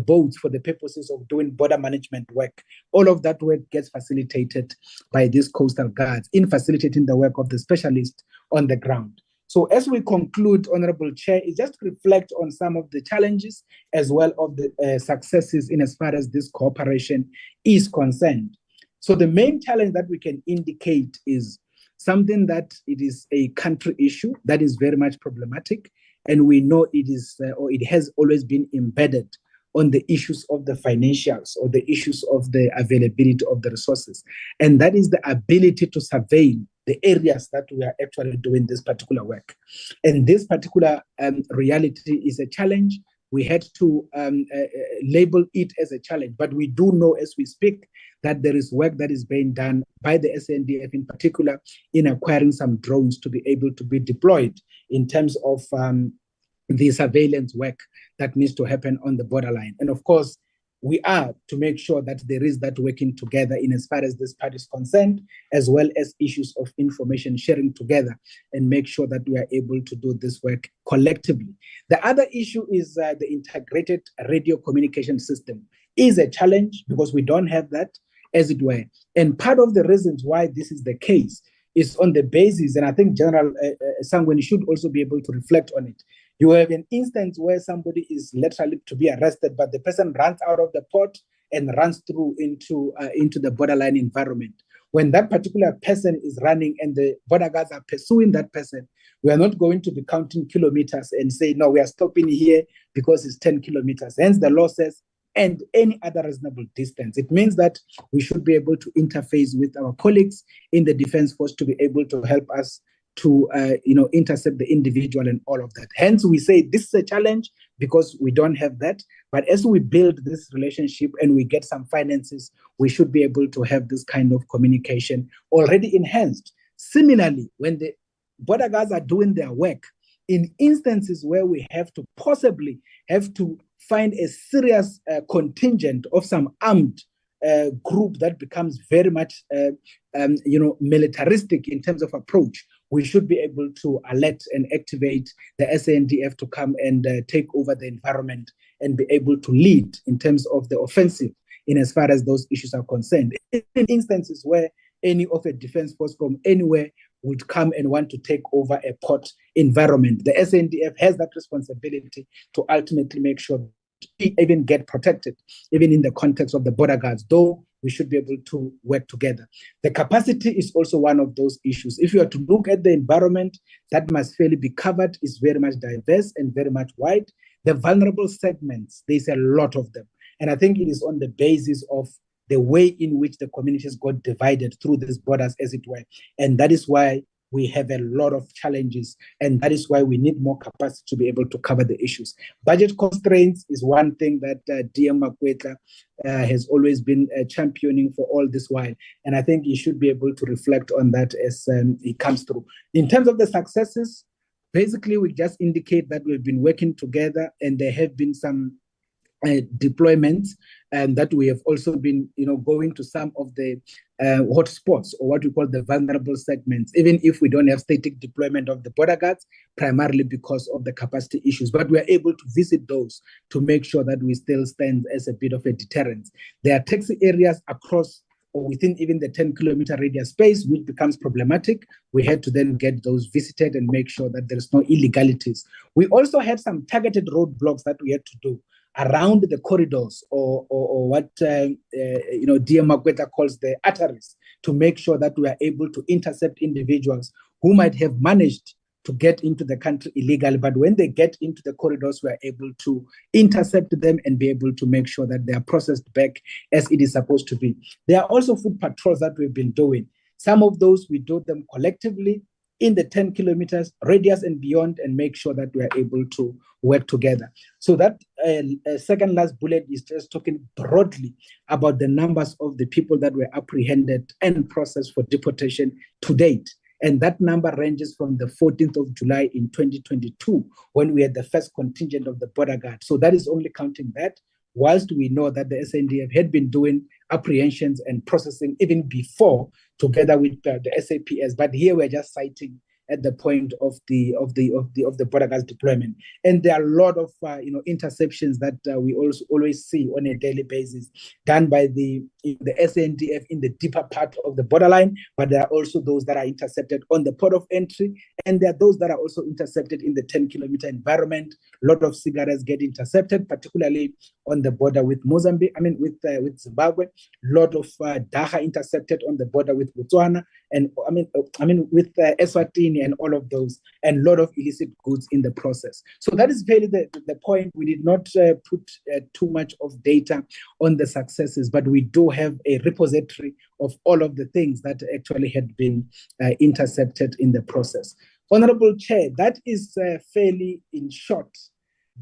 boats for the purposes of doing border management work. All of that work gets facilitated by these coastal guards in facilitating the work of the specialists on the ground. So as we conclude, Honorable Chair, is just to reflect on some of the challenges as well of the successes in as far as this cooperation is concerned. So the main challenge that we can indicate is something that it is a country issue that is very much problematic. And we know it is, or it has always been embedded on the issues of the financials or the issues of the availability of the resources. And that is the ability to survey the areas that we are actually doing this particular work. And this particular reality is a challenge. We had to label it as a challenge, but we do know as we speak that there is work that is being done by the SANDF in particular in acquiring some drones to be able to be deployed in terms of the surveillance work that needs to happen on the borderline. And of course, we are to make sure that there is that working together in as far as this part is concerned, as well as issues of information sharing together and make sure that we are able to do this work collectively. The other issue is the integrated radio communication system is a challenge because we don't have that, as it were. And part of the reasons why this is the case is on the basis, and I think General Sangweni should also be able to reflect on it. You have an instance where somebody is literally to be arrested, but the person runs out of the port and runs through into the borderline environment. When that particular person is running and the border guards are pursuing that person, we are not going to be counting kilometers and say, no, we are stopping here because it's 10 kilometers. Hence the law says, and any other reasonable distance. It means that we should be able to interface with our colleagues in the Defence Force to be able to help us to intercept the individual and all of that. Hence, we say this is a challenge because we don't have that. But as we build this relationship and we get some finances, we should be able to have this kind of communication already enhanced. Similarly, when the border guards are doing their work, in instances where we have to possibly have to find a serious contingent of some armed group that becomes very much militaristic in terms of approach, we should be able to alert and activate the SANDF to come and take over the environment and be able to lead in terms of the offensive in as far as those issues are concerned. In instances where any of a defense force from anywhere would come and want to take over a port environment, the SANDF has that responsibility to ultimately make sure we even get protected, even in the context of the border guards, though we should be able to work together. The capacity is also one of those issues. If you are to look at the environment that must fairly be covered, is very much diverse and very much wide. The vulnerable segments, there's a lot of them. And I think it is on the basis of the way in which the communities got divided through these borders, as it were. And that is why we have a lot of challenges, and that is why we need more capacity to be able to cover the issues. Budget constraints is one thing that DM Makwetla has always been championing for all this while, and I think he should be able to reflect on that as it comes through. In terms of the successes, basically we just indicate that we've been working together, and there have been some deployments, and that we have also been, going to some of the hotspots, or what we call the vulnerable segments, even if we don't have static deployment of the border guards, primarily because of the capacity issues. But we are able to visit those to make sure that we still stand as a bit of a deterrent. There are taxi areas across or within even the 10-kilometer radius space, which becomes problematic. We had to then get those visited and make sure that there's no illegalities. We also had some targeted roadblocks that we had to do around the corridors, or what DM Makwetla calls the arteries, to make sure that we are able to intercept individuals who might have managed to get into the country illegally, but when they get into the corridors, we are able to intercept them and be able to make sure that they are processed back as it is supposed to be. There are also food patrols that we've been doing. Some of those we do them collectively in the 10 kilometers radius and beyond, and make sure that we are able to work together. So that second last bullet is just talking broadly about the numbers of the people that were apprehended and processed for deportation to date. And that number ranges from the 14th of July in 2022, when we had the first contingent of the border guard. So that is only counting that, whilst we know that the SANDF had been doing apprehensions and processing even before, together with the SAPS. But here we're just citing at the point of the border guards deployment. And there are a lot of interceptions that we also always see on a daily basis, done by the SANDF in the deeper part of the borderline, but there are also those that are intercepted on the port of entry, and there are those that are also intercepted in the 10-kilometer environment. A lot of cigarettes get intercepted, particularly on the border with Mozambique, with Zimbabwe. A lot of Daha intercepted on the border with Botswana, and with Eswatini and all of those, and a lot of illicit goods in the process. So that is really the point. We did not put too much of data on the successes, but we do have a repository of all of the things that actually had been intercepted in the process. Honorable Chair, that is fairly in short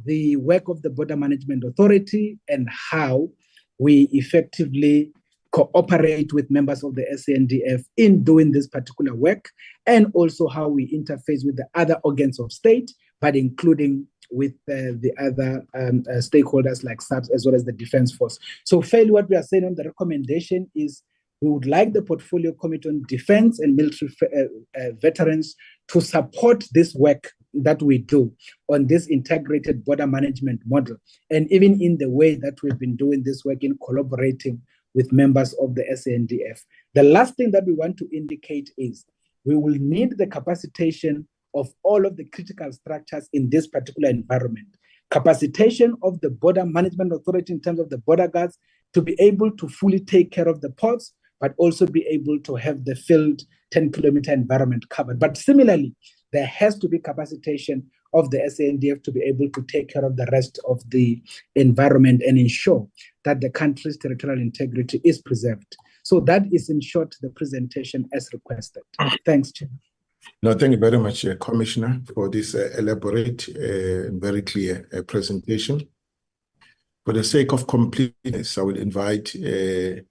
the work of the Border Management Authority and how we effectively cooperate with members of the SANDF in doing this particular work, and also how we interface with the other organs of state, but including with the other stakeholders like SAPS as well as the Defense Force. So fairly what we are saying on the recommendation is we would like the Portfolio Committee on Defense and Military Veterans to support this work that we do on this integrated border management model, and even in the way that we've been doing this work in collaborating with members of the SANDF. The last thing that we want to indicate is we will need the capacitation of all of the critical structures in this particular environment. Capacitation of the Border Management Authority in terms of the border guards to be able to fully take care of the ports, but also be able to have the filled 10-kilometer environment covered. But similarly, there has to be capacitation of the SANDF to be able to take care of the rest of the environment and ensure that the country's territorial integrity is preserved. So that is, in short, the presentation as requested. Thanks, Chair. No, thank you very much, Commissioner, for this elaborate and very clear presentation. For the sake of completeness, I will invite the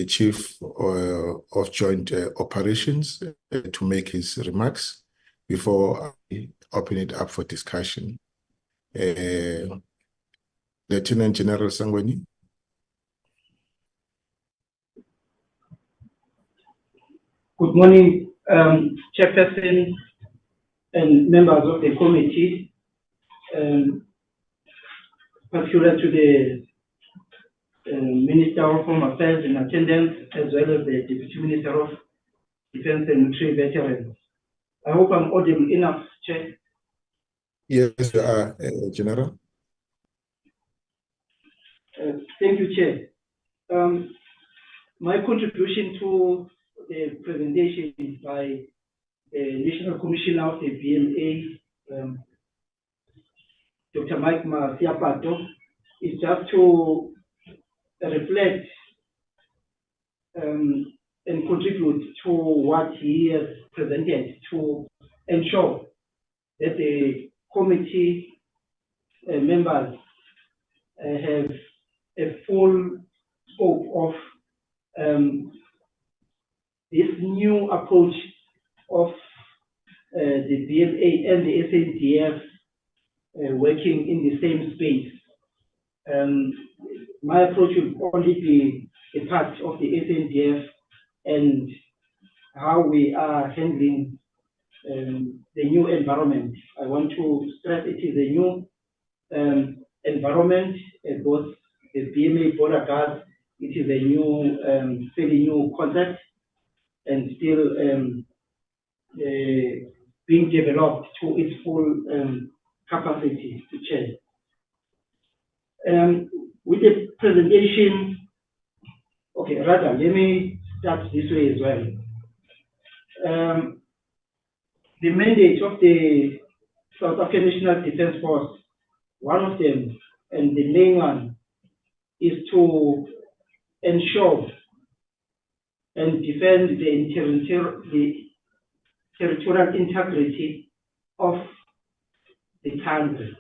Chief of Joint Operations to make his remarks before I open it up for discussion. Lieutenant General Sangweni. Good morning, Chairperson and members of the committee, particular to the Minister of Home Affairs in attendance, as well as the Deputy Minister of Defense and Military Veterans. I hope I'm audible enough, Chair. Yes, General. Thank you, Chair. My contribution to the presentation by the National Commissioner of the BMA, Dr. Mike Masiapato, is just to reflect and contribute to what he has presented to ensure that the committee members have a full scope of this new approach of the BMA and the SANDF working in the same space. My approach will only be a part of the SANDF and how we are handling the new environment. I want to stress it is a new environment, both the BMA border guard, it is a new, fairly new concept and still being developed to its full capacity to change. With the presentation, okay, rather, let me start this way as well. The mandate of the South African National Defence Force, one of them, and the main one, is to ensure and defend the territorial integrity of the country.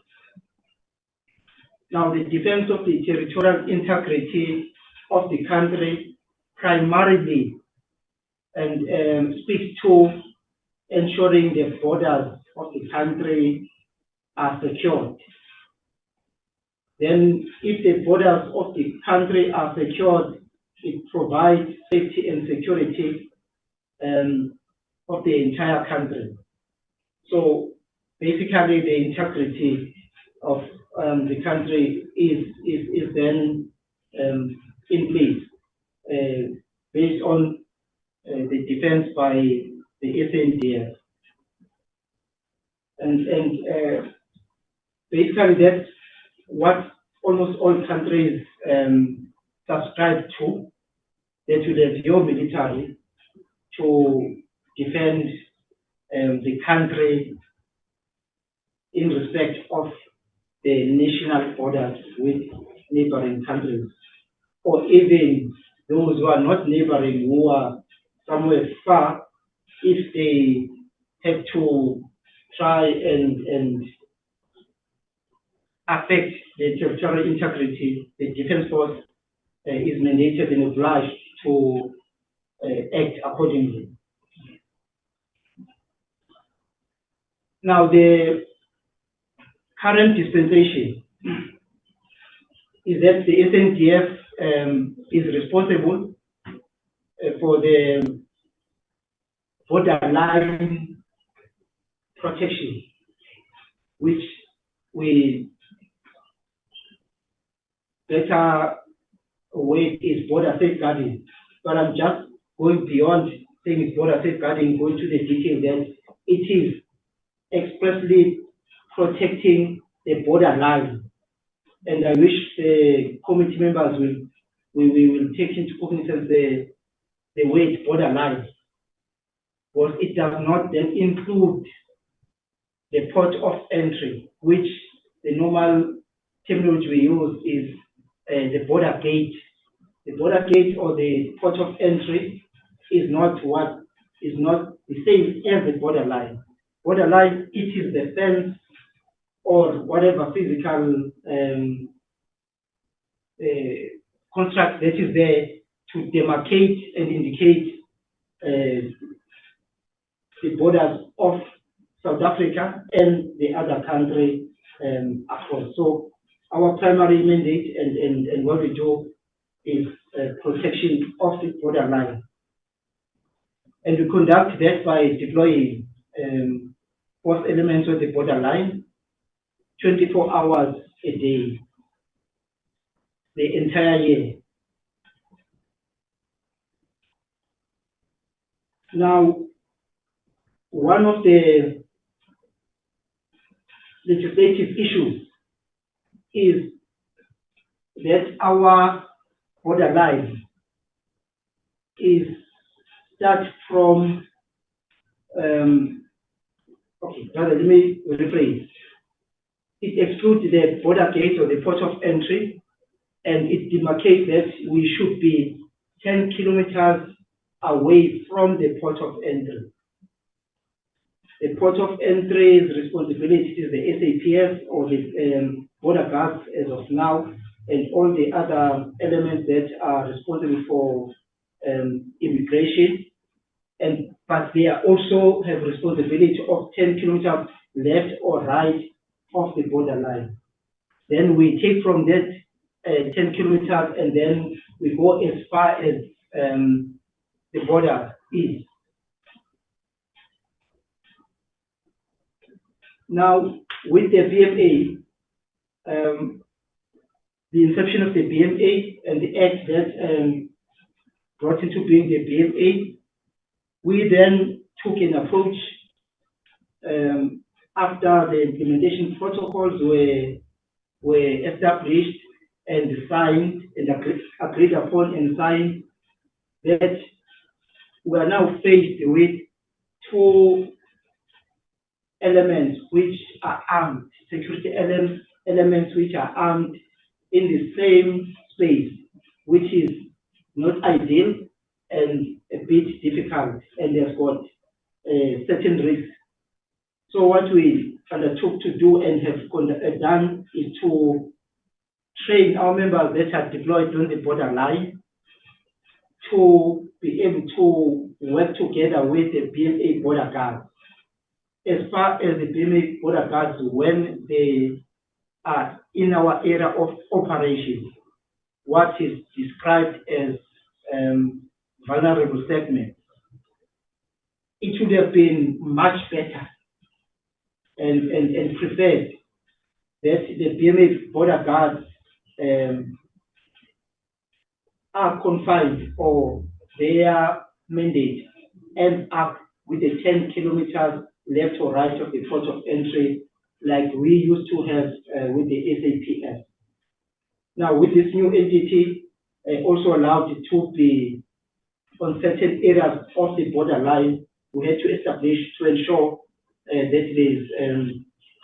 Now, the defense of the territorial integrity of the country primarily and speaks to ensuring the borders of the country are secured. Then, if the borders of the country are secured, it provides safety and security of the entire country. So, basically, the integrity of the country is then in place based on the defense by the SANDF. And basically that's what almost all countries subscribe to, that you have your military to defend the country in respect of the national borders with neighboring countries, or even those who are not neighboring, who are somewhere far, if they have to try and affect the territorial integrity, the defense force is mandated and obliged to act accordingly. Now, the current dispensation is that the SANDF is responsible for the borderline protection, which we better word is border safeguarding. But I'm just going beyond saying it's border safeguarding, going to the detail that it is expressly protecting the borderline. And I wish the committee members will take into cognizance the word borderline, because it does not then include the port of entry, which the normal terminology we use is the border gate. The border gate or the port of entry is not the same as the borderline. Borderline, it is the fence or whatever physical construct that is there to demarcate and indicate the borders of South Africa and the other country across. So our primary mandate and what we do is protection of the borderline. And we conduct that by deploying force elements on the borderline 24 hours a day, the entire year. Now, one of the legislative issues is that our borderline is start from, okay, rather, let me rephrase. It excludes the border gate or the port of entry, and it demarcates that we should be 10 kilometers away from the port of entry. The port of entry's responsibility is the SAPS or the border guards as of now, and all the other elements that are responsible for immigration. But they also have responsibility of 10 kilometers left or right of the borderline. Then we take from that 10 kilometers and then we go as far as the border is. Now, with the BMA, the inception of the BMA and the act that brought into being the BMA, we then took an approach after the implementation protocols were established and signed and agreed upon and signed, that we are now faced with two elements which are armed, security elements which are armed in the same space, which is not ideal and a bit difficult, and has got certain risks. So what we undertook to do and have done is to train our members that are deployed on the borderline to be able to work together with the BMA border guards. As far as the BMA border guards, when they are in our area of operation, what is described as vulnerable segments, it would have been much better and preferred that the BMA border guards are confined, or their mandate ends up with the 10 kilometers left or right of the port of entry, like we used to have with the SAPS. Now, with this new entity, also allowed to be on certain areas of the borderline, we had to establish to ensure that there is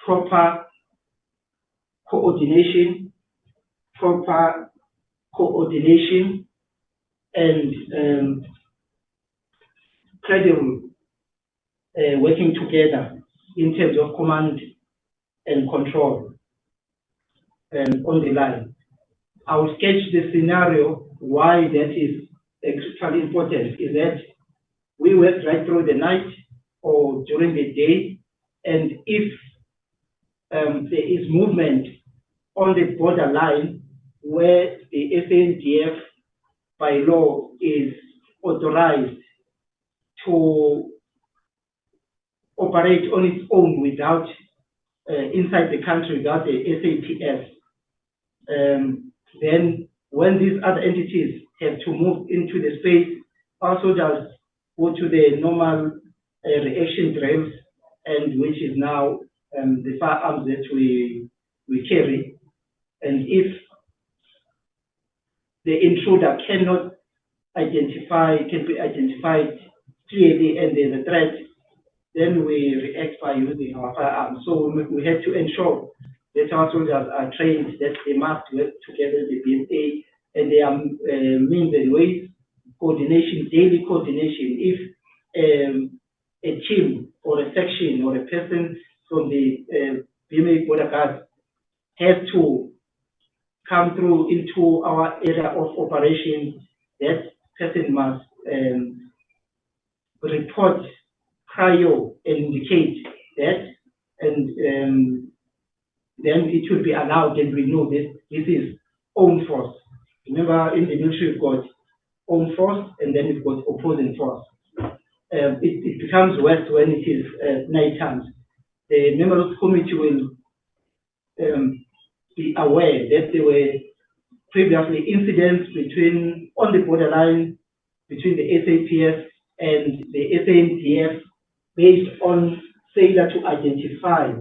proper coordination, and credible working together in terms of command and control on the line. I will sketch the scenario why that is critically important, is that we work right through the night or during the day, and if there is movement on the borderline where the SANDF by law is authorized to operate on its own without inside the country without the SAPS, then when these other entities have to move into the space, our soldiers go to the normal reaction drills, and which is now the firearms that we carry. And if the intruder can be identified clearly and there's a threat, then we react by using our firearms. So we had to ensure that our soldiers are trained, that they must work together with the BMA, and there are means and ways, coordination, daily coordination. If a team or a section or a person from the BMA border guard has to come through into our area of operation, that person must report prior and indicate that, and then it will be allowed, and we know that this is own force. Remember, in the military, we've got own force, and then we've got opposing force. it becomes worse when it is night times. The members of the committee will be aware that there were previously incidents on the borderline between the SAPS and the SANDF based on failure to identify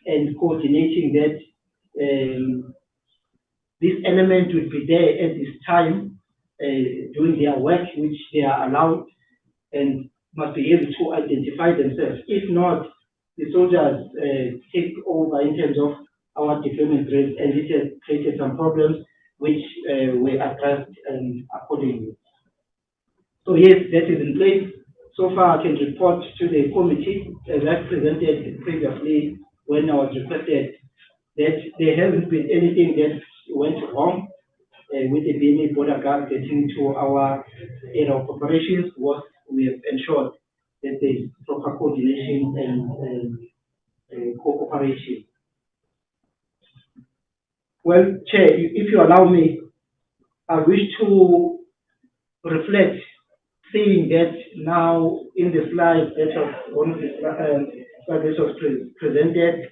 and coordinating that this element would be there at this time doing their work, which they are allowed and must be able to identify themselves. If not, the soldiers take over in terms of our deployment rates, and this has created some problems which were addressed accordingly. So yes, that is in place. So far I can report to the committee, as I presented previously when I was requested, that there hasn't been anything that went wrong with the BMA border guard getting to our area of operations. What we have ensured that there is proper coordination and cooperation. Well, Chair, if you allow me, I wish to reflect, seeing that now in the slide that one of the slides was presented,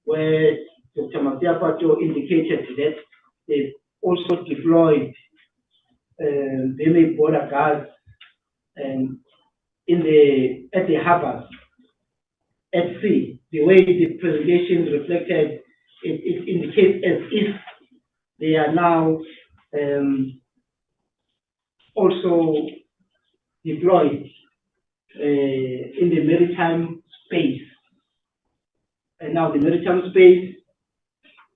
where Dr. Masiapato indicated that they've also deployed BMA border guards at the harbors at sea. The way the presentation reflected, it indicates as if they are now also deployed in the maritime space. And now the maritime space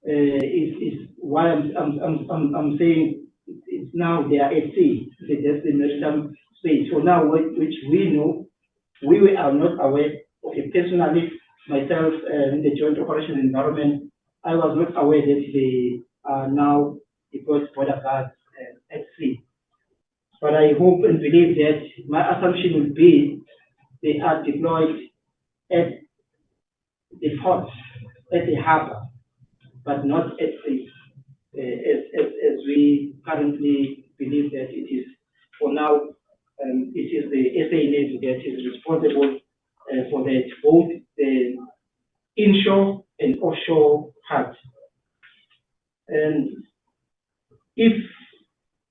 is why I'm saying it's now they are at sea. That's the maritime space. So now, which we know, we are not aware. Okay, personally, myself in the joint operation environment, I was not aware that they are now deployed border guards at sea. But I hope and believe that my assumption would be they are deployed at the port, at the harbor, but not at sea, as we currently believe that it is. For now, it is the SANF that is responsible for that, both the inshore and offshore part. And if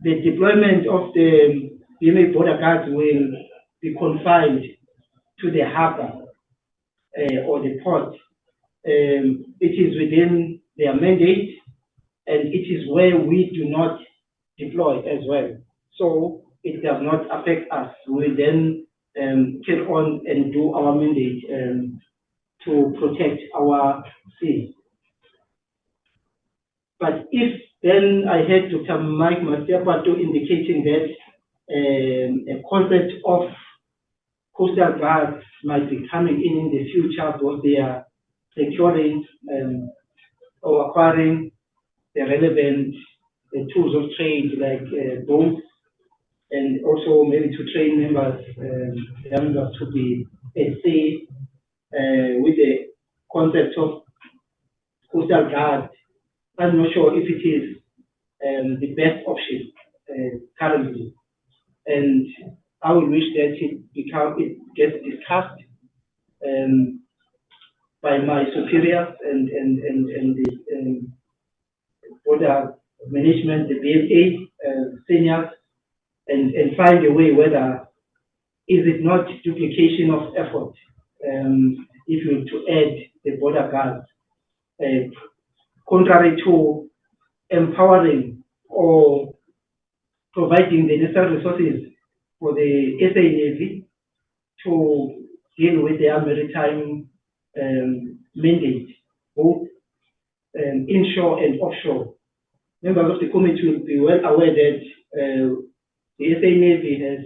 the deployment of the BMA border guards will be confined to the harbor or the port, it is within their mandate, and it is where we do not deploy as well. So it does not affect us. We then carry on and do our mandate to protect our sea. But if then I heard Dr. Mike Masiapato indicating that a concept of coastal guards might be coming in the future, because they are securing or acquiring the relevant tools of trade like boats, and also maybe to train members to be at sea with the concept of coastal guard. I'm not sure if it is the best option currently, and I would wish that it gets discussed by my superiors and the border management, the BMA seniors, and find a way whether is it not duplication of effort if you were to add the border guards, contrary to empowering or providing the necessary resources for the SA Navy to deal with their maritime mandate, both inshore and offshore. Members of the committee will be well aware that the SA Navy has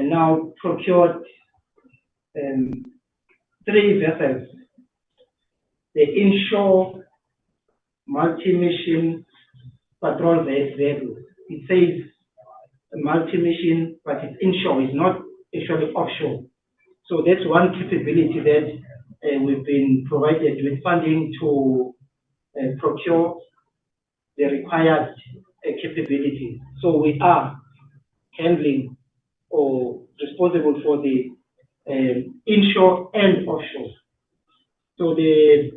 now procured 3 vessels. The inshore multi-mission patrol vehicle. It says multi-mission, but it's inshore, it's not actually offshore. So that's one capability that we've been provided with funding to procure the required capability. So we are handling or responsible for the inshore and offshore. So the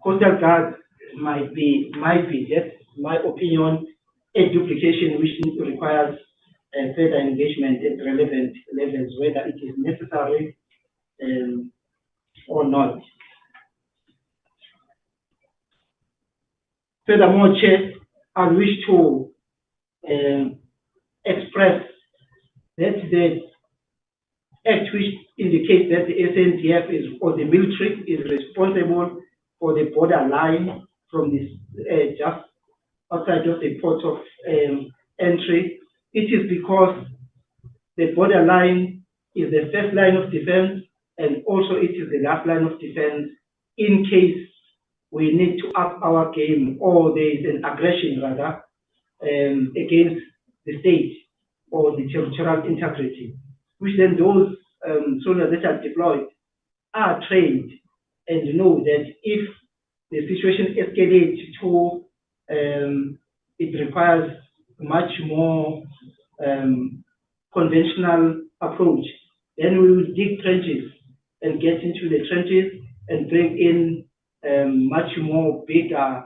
coastal guard might be, that's my opinion, a duplication which requires further engagement at relevant levels, whether it is necessary or not. Furthermore, Chair, I wish to express that the act which indicates that the SANDF is, or the military is responsible for the border line from this just outside of the port of entry. It is because the border line is the first line of defense, and also it is the last line of defense in case we need to up our game, or there is an aggression rather against the state or the territorial integrity, which then those soldiers that are deployed are trained and know that if the situation escalates to it requires much more conventional approach, then we will dig trenches and get into the trenches and bring in much more bigger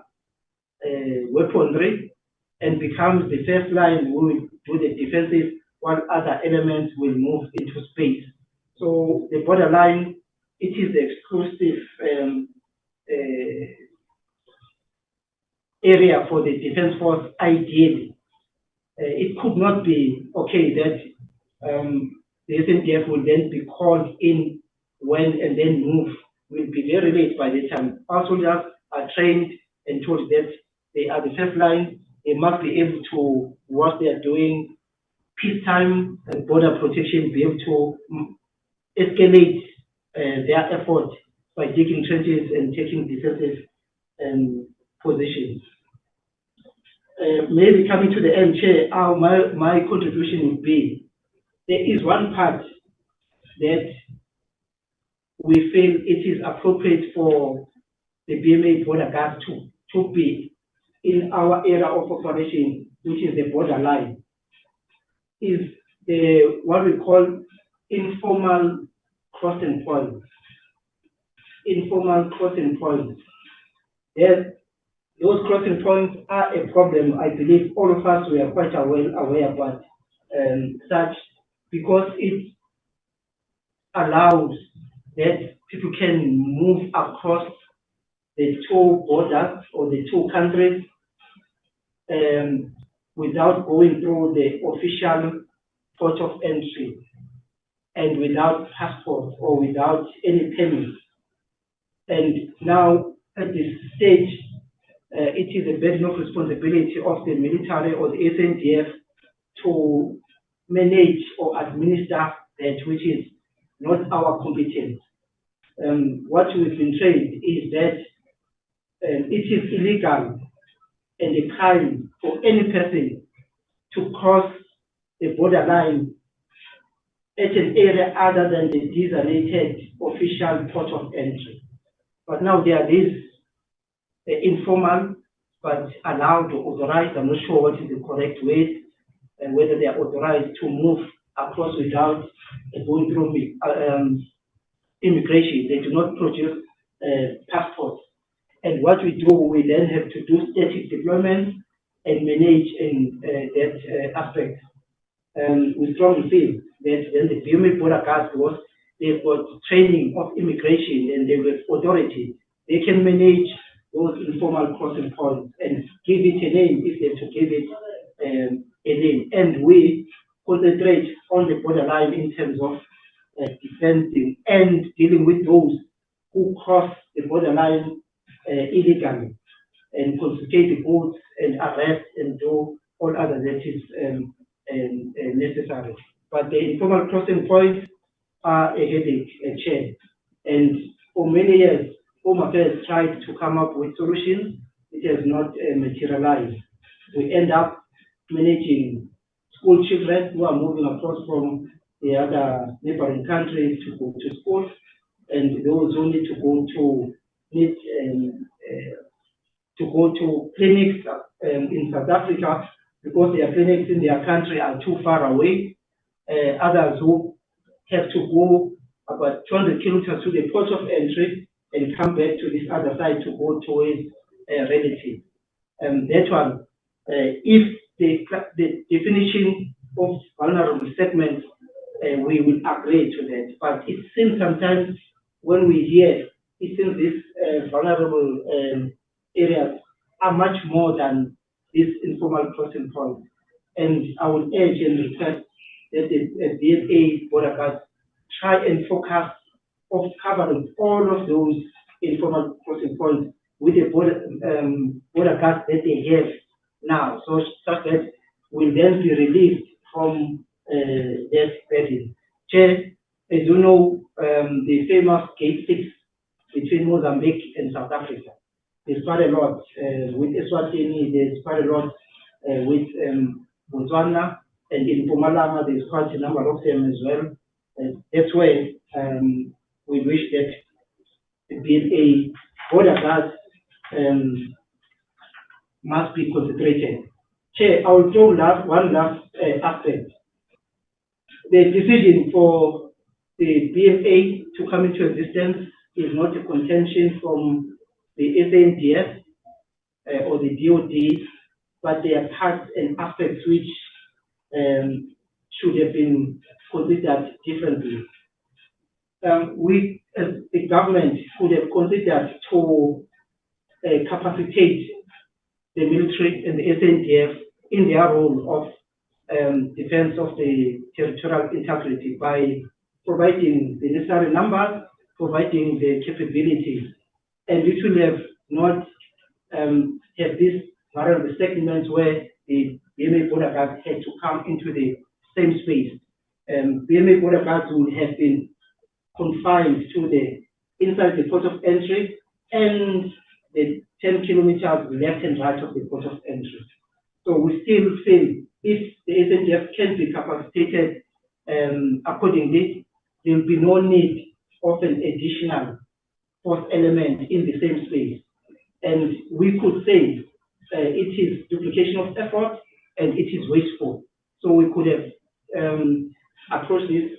weaponry, and becomes the first line. We will do the defensive while other elements will move into space. So the borderline, it is the exclusive area for the defense force ideally. It could not be okay that the SANDF will then be called in when and then move. Will be very late by the time. Our soldiers are trained and told that they are the first line. They must be able to, what they are doing, peacetime and border protection, be able to escalate their effort by digging trenches and taking defensive positions. Maybe coming to the end, Chair, my contribution would be, there is one part that we feel it is appropriate for the BMA border guard to be in our area of operation, which is the borderline, is the what we call informal crossing points. Informal crossing points. Yes, those crossing points are a problem. I believe all of us were quite aware about such, because it allows that people can move across the two borders or the two countries without going through the official port of entry and without passport or without any permit. And now at this stage, it is a burden of responsibility of the military or the SANDF to manage or administer that which is not our competence. What we've been trained is that it is illegal and a crime for any person to cross the borderline at an area other than the designated official port of entry. But now there are these informal but allowed or authorized, I'm not sure what is the correct way, and whether they are authorized to move across without going through immigration. They do not produce passports. And what we do, we then have to do static deployment and manage in that aspect. We strongly feel that then the BMA border guards, because they've got training of immigration and they have authority, they can manage those informal crossing points and give it a name if they have to give it a name. And we concentrate on the borderline in terms of defending and dealing with those who cross the borderline illegally, and confiscate the boats and arrest and do all other that is necessary. But the informal crossing points are a headache, Chair. And for many years, Home Affairs tried to come up with solutions. It has not materialized. We end up managing school children who are moving across from the other neighboring countries to go to school, and those who need to go to clinics in South Africa because their clinics in their country are too far away. Others who have to go about 200 kilometers to the port of entry and come back to this other side to go towards relative. That one, if the definition of vulnerable segments, we will agree to that. But it seems sometimes when we hear, it seems these vulnerable areas are much more than these informal crossing points. And I would urge and request that the BMA border guards try and focus of covering all of those informal crossing points with the border guards that they have now, so such that will then be released from that burden. Chair, as you know, the famous Gate 6 between Mozambique and South Africa, there's quite a lot with Eswatini, there's quite a lot with Botswana, and in Mpumalanga, there's quite a number of them as well. That's where we wish that the BMA border guards must be concentrated. Chair, I will throw one last aspect. The decision for the BMA to come into existence is not a contention from the SANDF or the DOD, but they are parts and aspects which should have been considered differently. We, as the government, could have considered to capacitate the military and the SANDF in their role of defense of the territorial integrity by providing the necessary numbers, providing the capabilities, and it will have not have these vulnerable segments where the BMA border guards had to come into the same space. BMA border guards would have been confined to the inside the port of entry and the 10 kilometers left and right of the port of entry. So we still feel if the SANDF can be capacitated accordingly, there will be no need of an additional force element in the same space. And we could say it is duplication of effort and it is wasteful. So we could have approached this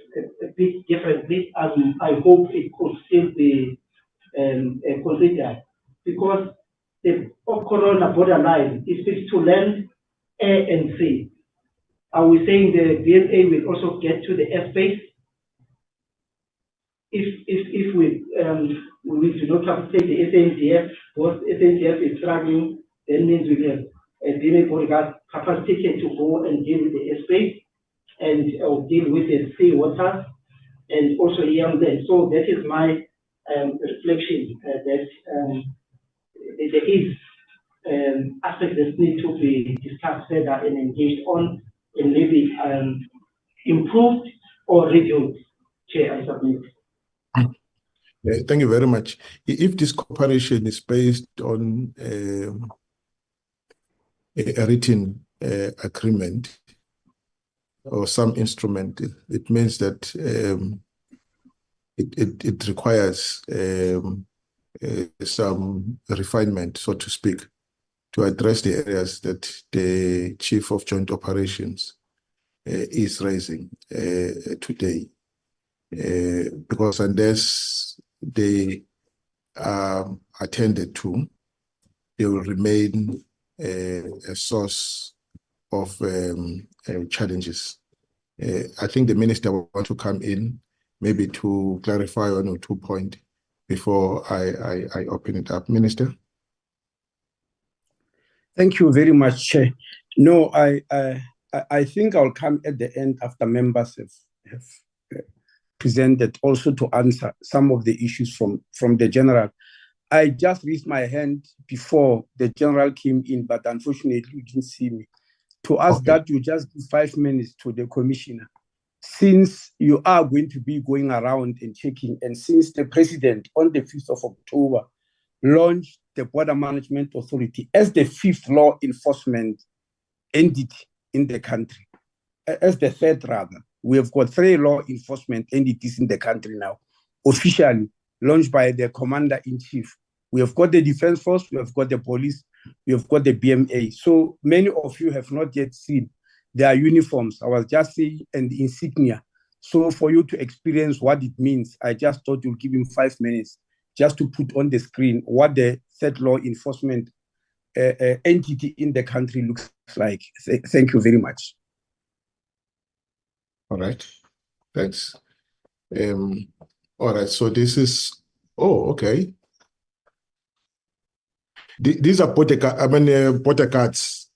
a bit differently, and I hope it could still be considered, because the corona borderline is fixed to land, air, and sea. Are we saying the BMA will also get to the airspace? If we do not capacitate the SANDF, because SANDF is struggling, then means we have a BMA bodyguard capacity to go and deal with the airspace and deal with the sea water and also young land. So that is my reflection that there is aspects that need to be discussed further and engaged on and maybe improved or reviewed. Chair, I submit. Thank you very much. If this cooperation is based on a written agreement or some instrument, it means that it requires some refinement, so to speak, to address the areas that the Chief of Joint Operations is raising today. Because unless they are attended to, they will remain a source of challenges. I think the Minister will want to come in maybe to clarify 1 or 2 points before I open it up. Minister? Thank you very much, Chair. No, I think I'll come at the end after members have presented, also to answer some of the issues from the General. I just raised my hand before the General came in, but unfortunately you didn't see me. To ask that you just give 5 minutes to the Commissioner, since you are going to be going around and checking, and since the President on the 5th of October launched the Border Management Authority as the 5th law enforcement entity in the country, as the 3rd rather. We have got 3 law enforcement entities in the country now, officially launched by the Commander-in-Chief. We have got the Defense Force, we have got the police, we have got the BMA. So many of you have not yet seen their uniforms, I was just saying, and the insignia. So for you to experience what it means, I just thought you'll give him 5 minutes just to put on the screen what the third law enforcement entity in the country looks like. Thank you very much. All right, thanks. All right, so this is, okay. These are voter cards.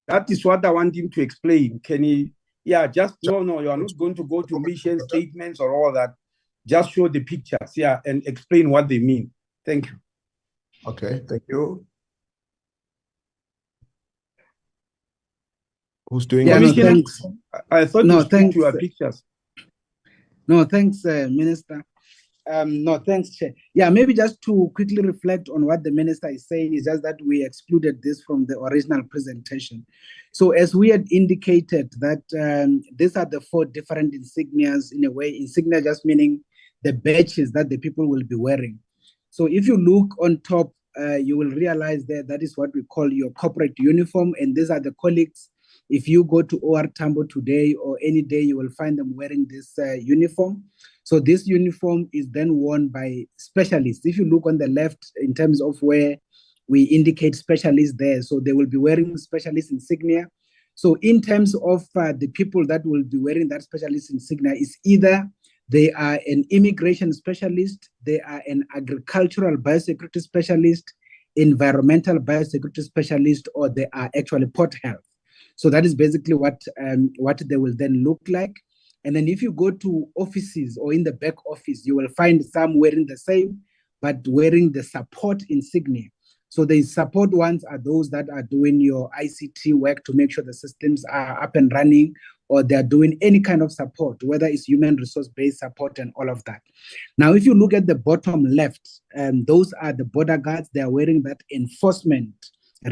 That is what I want him to explain. Can he? Yeah, just no, you are not going to go to mission statements or all that. Just show the pictures, yeah, and explain what they mean. Thank you. Okay, thank you. Who's doing Yeah, it? no, thanks. I thought No, you spoke thanks. to your pictures. No, thanks, Minister. No, thanks, Chair. Yeah, maybe just to quickly reflect on what the Minister is saying is just that we excluded this from the original presentation. So as we had indicated that these are the 4 different insignias in a way, insignia just meaning the badges that the people will be wearing. So if you look on top, you will realize that is what we call your corporate uniform, and these are the colleagues. If you go to OR Tambo today or any day, you will find them wearing this uniform. So this uniform is then worn by specialists. If you look on the left in terms of where we indicate specialists there, so they will be wearing specialist insignia. So in terms of the people that will be wearing that specialist insignia is either they are an immigration specialist, they are an agricultural biosecurity specialist, environmental biosecurity specialist, or they are actually port health. So that is basically what they will then look like. And then if you go to offices or in the back office, you will find some wearing the same, but wearing the support insignia. So the support ones are those that are doing your ICT work to make sure the systems are up and running, or they're doing any kind of support, whether it's human resource-based support and all of that. Now, if you look at the bottom left, those are the border guards. They are wearing that enforcement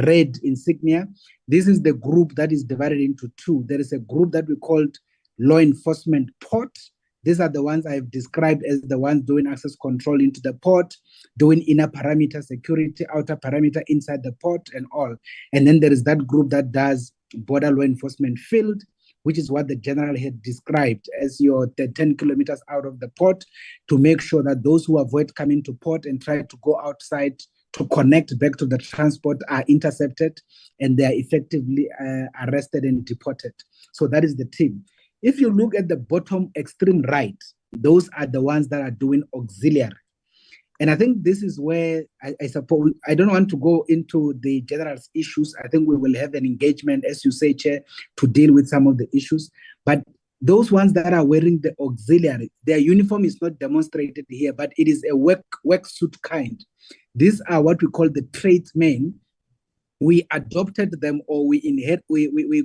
red insignia. This is the group that is divided into 2. There is a group that we called law enforcement port. These are the ones I've described as the ones doing access control into the port, doing inner perimeter security, outer perimeter inside the port and all. And then there is that group that does border law enforcement field, which is what the general had described as your 10 kilometers out of the port, to make sure that those who avoid coming to port and try to go outside to connect back to the transport are intercepted and they are effectively arrested and deported. So that is the team. If you look at the bottom extreme right, those are the ones that are doing auxiliary. And I think this is where I suppose, I don't want to go into the general's issues. I think we will have an engagement, as you say, Chair, to deal with some of the issues. But those ones that are wearing the auxiliary, their uniform is not demonstrated here, but it is a work suit kind. These are what we call the tradesmen. We adopted them, or we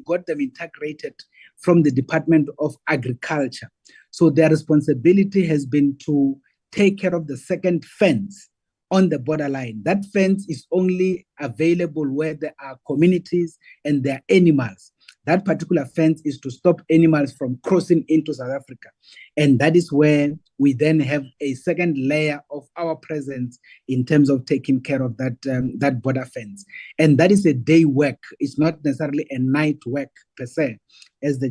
got them integrated from the Department of Agriculture. So their responsibility has been to take care of the second fence on the borderline. That fence is only available where there are communities and there are animals. That particular fence is to stop animals from crossing into South Africa. And that is where we then have a second layer of our presence in terms of taking care of that border fence. And that is a day work. It's not necessarily a night work per se, as the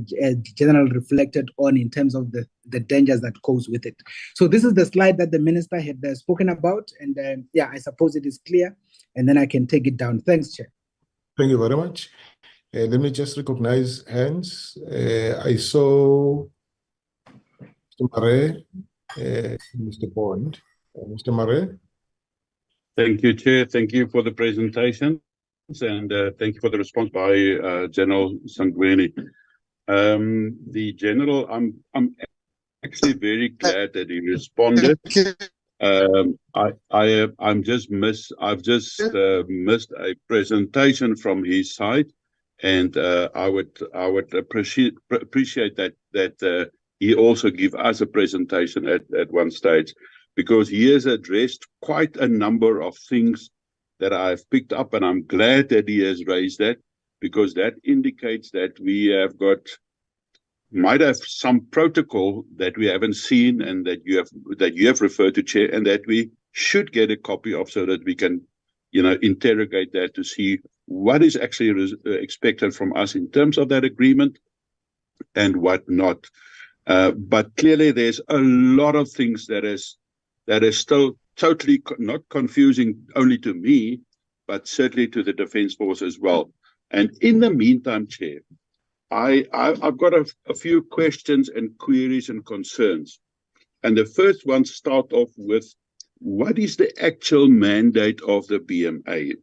general reflected on in terms of the dangers that goes with it. So this is the slide that the minister had spoken about. And yeah, I suppose it is clear. And then I can take it down. Thanks, Chair. Thank you very much. Let me just recognize hands. I saw Mr. Mare, Mr. Bond. Mr. Mare. Thank you, Chair. Thank you for the presentation. And thank you for the response by General Sangweni. The General, I'm actually very glad that he responded. I've just missed a presentation from his side, and I would appreciate that he also give us a presentation at one stage, because he has addressed quite a number of things that I've picked up, and I'm glad that he has raised that, because that indicates that we might have some protocol that we haven't seen, and that you have referred to, Chair, and that we should get a copy of, so that we can, interrogate that to see what is actually expected from us in terms of that agreement, and what not. But clearly there's a lot of things that is still totally not confusing only to me, but certainly to the Defence Force as well. And in the meantime, Chair, I've got a few questions and queries and concerns. And the first one start off with, what is the actual mandate of the BMA?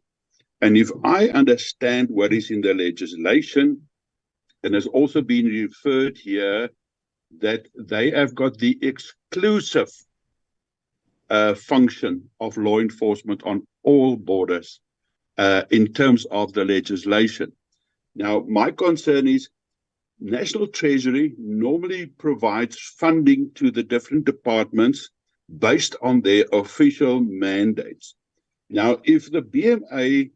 And if I understand what is in the legislation, and has also been referred here, that they have got the exclusive function of law enforcement on all borders in terms of the legislation. Now, my concern is National Treasury normally provides funding to the different departments based on their official mandates. Now, if the BMA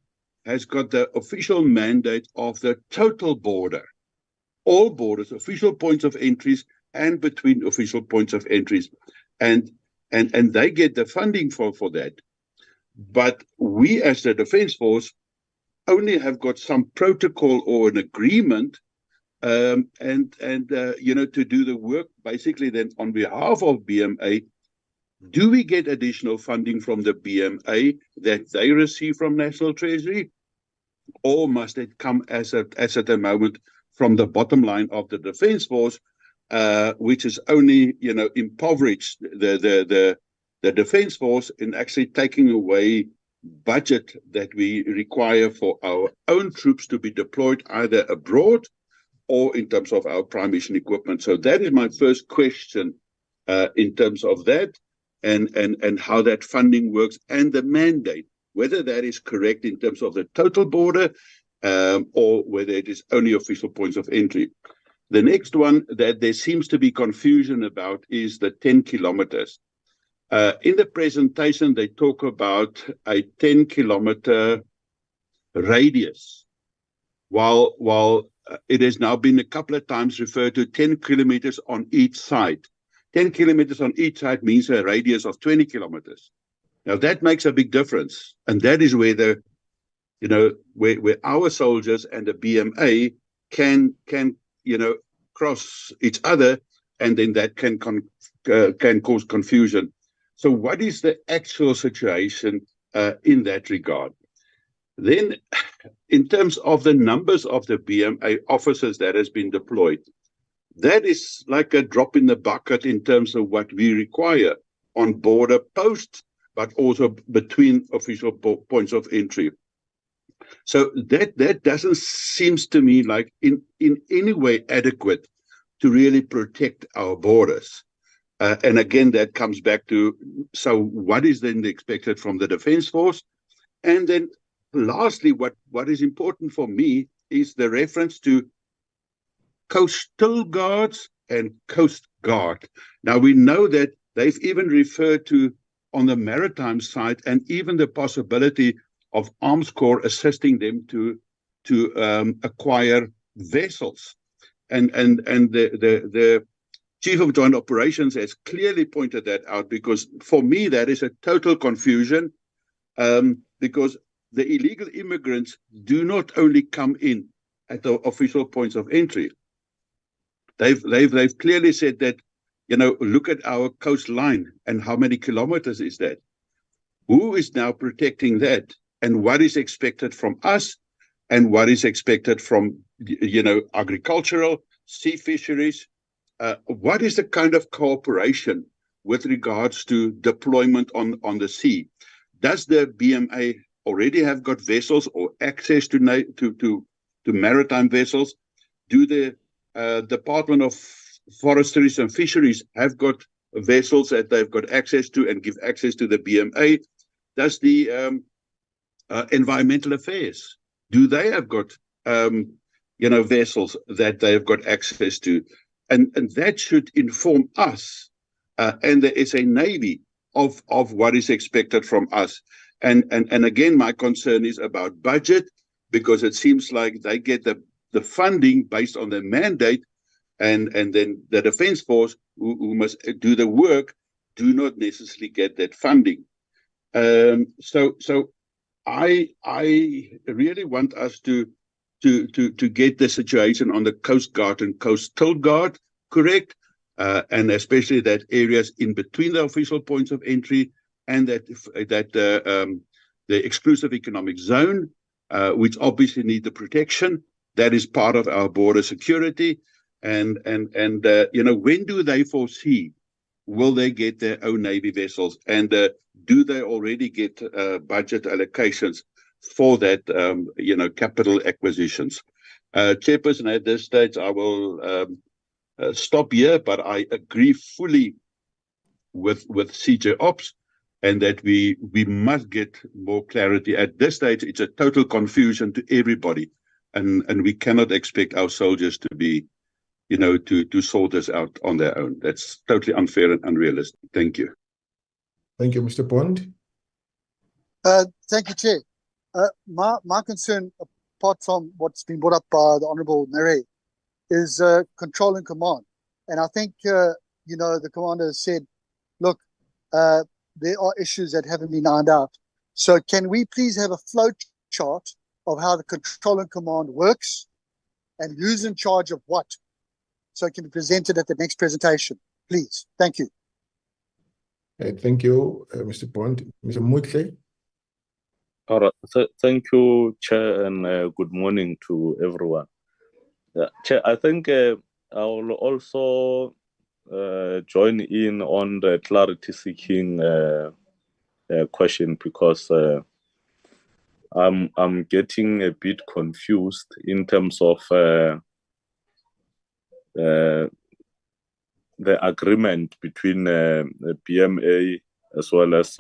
has got the official mandate of the total border, all borders, official points of entries and between official points of entries, and they get the funding for that. But we as the Defence Force only have got some protocol or an agreement to do the work basically then on behalf of BMA. Do we get additional funding from the BMA that they receive from National Treasury, or must it come as at the moment from the bottom line of the Defence Force, which is only impoverished the Defence Force in actually taking away budget that we require for our own troops to be deployed either abroad or in terms of our prime mission equipment. So that is my first question in terms of that and how that funding works and the mandate, whether that is correct in terms of the total border or whether it is only official points of entry. The next one that there seems to be confusion about is the 10 kilometers. In the presentation, they talk about a 10-kilometer radius, while it has now been a couple of times referred to 10 kilometers on each side. 10 kilometers on each side means a radius of 20 kilometers. Now that makes a big difference, and that is where where our soldiers and the BMA can cross each other, and then that can cause confusion. So what is the actual situation in that regard? Then, in terms of the numbers of the BMA officers that has been deployed, that is like a drop in the bucket in terms of what we require on border posts, but also between official points of entry. So that doesn't seem to me like in any way adequate to really protect our borders. And again, that comes back to, so what is then expected from the Defence Force? And then lastly, what is important for me is the reference to coastal guards and coast guard. Now, we know that they've even referred to on the maritime side and even the possibility of Arms Corps assisting them to acquire vessels. And the Chief of Joint Operations has clearly pointed that out, because for me that is a total confusion, because the illegal immigrants do not only come in at the official points of entry. They've clearly said that, look at our coastline and how many kilometers is that? Who is now protecting that? And what is expected from us? And what is expected from, agricultural, sea fisheries? What is the kind of cooperation with regards to deployment on the sea? Does the BMA already have got vessels or access to maritime vessels? Do the Department of Forestries and Fisheries have got vessels that they've got access to and give access to the BMA? Does the Environmental Affairs, do they have got vessels that they've got access to? And that should inform us and the SA Navy of what is expected from us. And again, my concern is about budget, because it seems like they get the funding based on their mandate, and then the Defence Force, who must do the work, do not necessarily get that funding. So I really want us to to get the situation on the Coast Guard and Coastal Guard correct, and especially that areas in between the official points of entry and the exclusive economic zone, which obviously need the protection. That is part of our border security. And when do they foresee? Will they get their own Navy vessels? And do they already get budget allocations for that, capital acquisitions? Chairperson, at this stage, I will stop here, but I agree fully with CJ Ops, and that we must get more clarity. At this stage, it's a total confusion to everybody, and we cannot expect our soldiers to be, to sort this out on their own. That's totally unfair and unrealistic. Thank you. Thank you, Mr. Bond. Thank you, Chair. My concern, apart from what's been brought up by the Honourable Murray, is control and command. And I think, the commander said, look, there are issues that haven't been ironed out. So can we please have a flow chart of how the control and command works and who's in charge of what, so it can be presented at the next presentation, please. Thank you. Thank you, Mr. Bond. Mr. Mutle. All right. Thank you, Chair, and good morning to everyone. Chair, I think I will also join in on the clarity-seeking question, because I'm getting a bit confused in terms of the agreement between the BMA as well as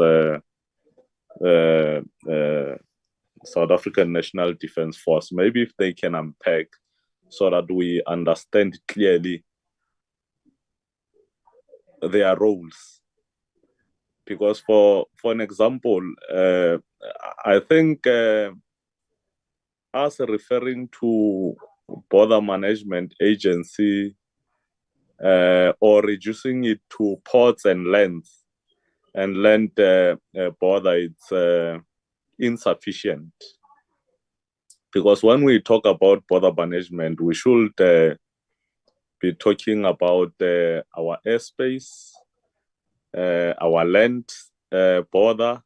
South African National Defence Force. Maybe if they can unpack so that we understand clearly their roles. Because for an example, I think us referring to border management agency or reducing it to ports and land border, it's insufficient. Because when we talk about border management, we should be talking about our airspace, our land border,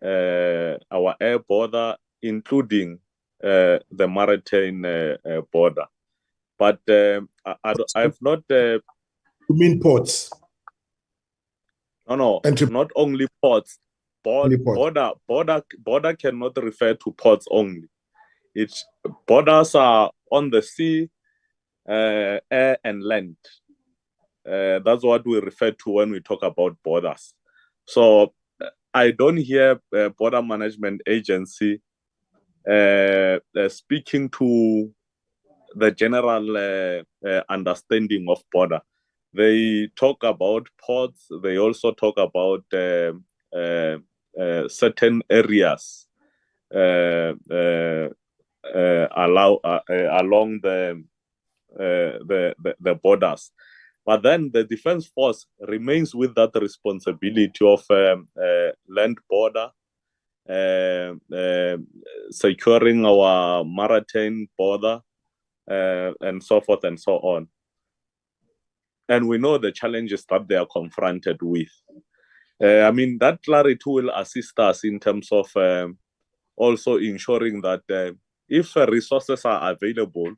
our air border, including the maritime border. But I've not... You mean ports? No, not only ports. Border cannot refer to ports only. Its borders are on the sea, air and land. That's what we refer to when we talk about borders. So I don't hear border management agency speaking to the general understanding of border. They talk about ports. They also talk about certain areas along the borders. But then the Defence Force remains with that responsibility of land border, securing our maritime border, and so forth and so on. And we know the challenges that they are confronted with. That clarity will assist us in terms of also ensuring that if resources are available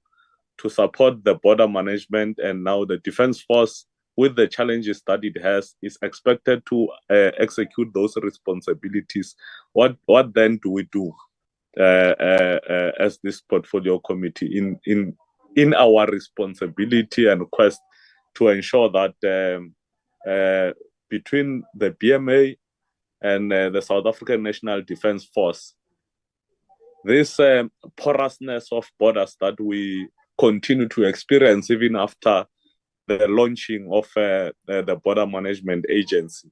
to support the border management, and now the Defence Force, with the challenges that it has, is expected to execute those responsibilities, what then do we do as this portfolio committee in our responsibility and quest to ensure that between the BMA and the South African National Defence Force, this porousness of borders that we continue to experience even after the launching of the Border Management Agency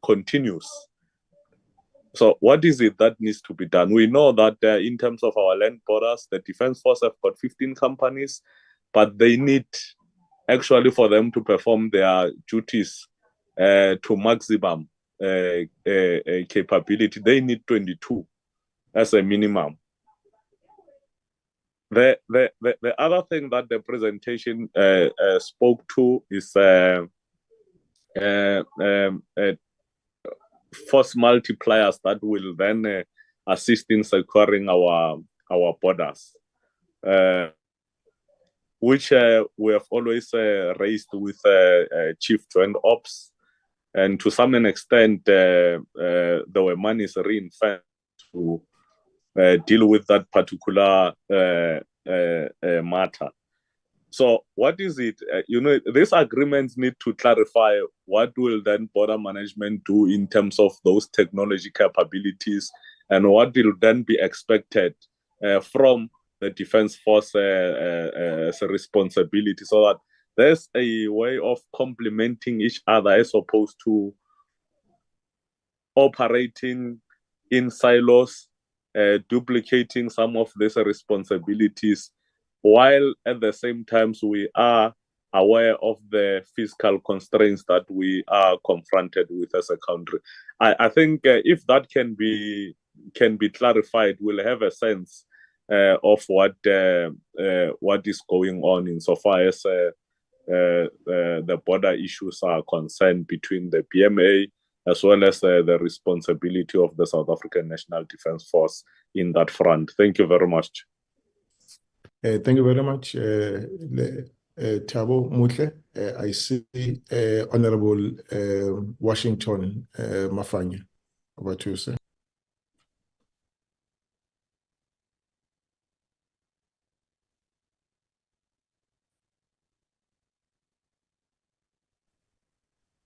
continues. So what is it that needs to be done? We know that in terms of our land borders, the Defence Force have got 15 companies, but they need, actually, for them to perform their duties to maximum capability, they need 22 as a minimum. The other thing that the presentation spoke to is force multipliers that will then assist in securing our borders, which we have always raised with Chief Joint Ops, and to some extent there were monies reinvested to deal with that particular matter. So what is it? These agreements need to clarify what will then border management do in terms of those technology capabilities, and what will then be expected from the Defence Force as a responsibility, so that there's a way of complementing each other as opposed to operating in silos, duplicating some of these responsibilities, while at the same time we are aware of the fiscal constraints that we are confronted with as a country. I think if that can be clarified, we'll have a sense of what is going on insofar as the border issues are concerned between the BMA as well as the responsibility of the South African National Defence Force in that front. Thank you very much. Thank you very much, Thabo Mutle. I see Honorable Washington Mafanya. Over to you, sir.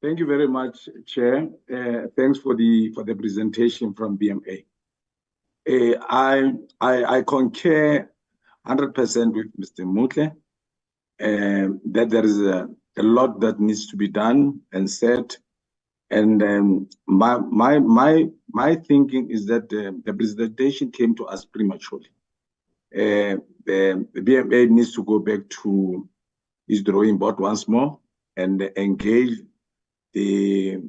Thank you very much, Chair. Thanks for the presentation from BMA. I concur 100% with Mr. Mutle that there is a lot that needs to be done and said. And my thinking is that the presentation came to us prematurely. The BMA needs to go back to its drawing board once more and engage the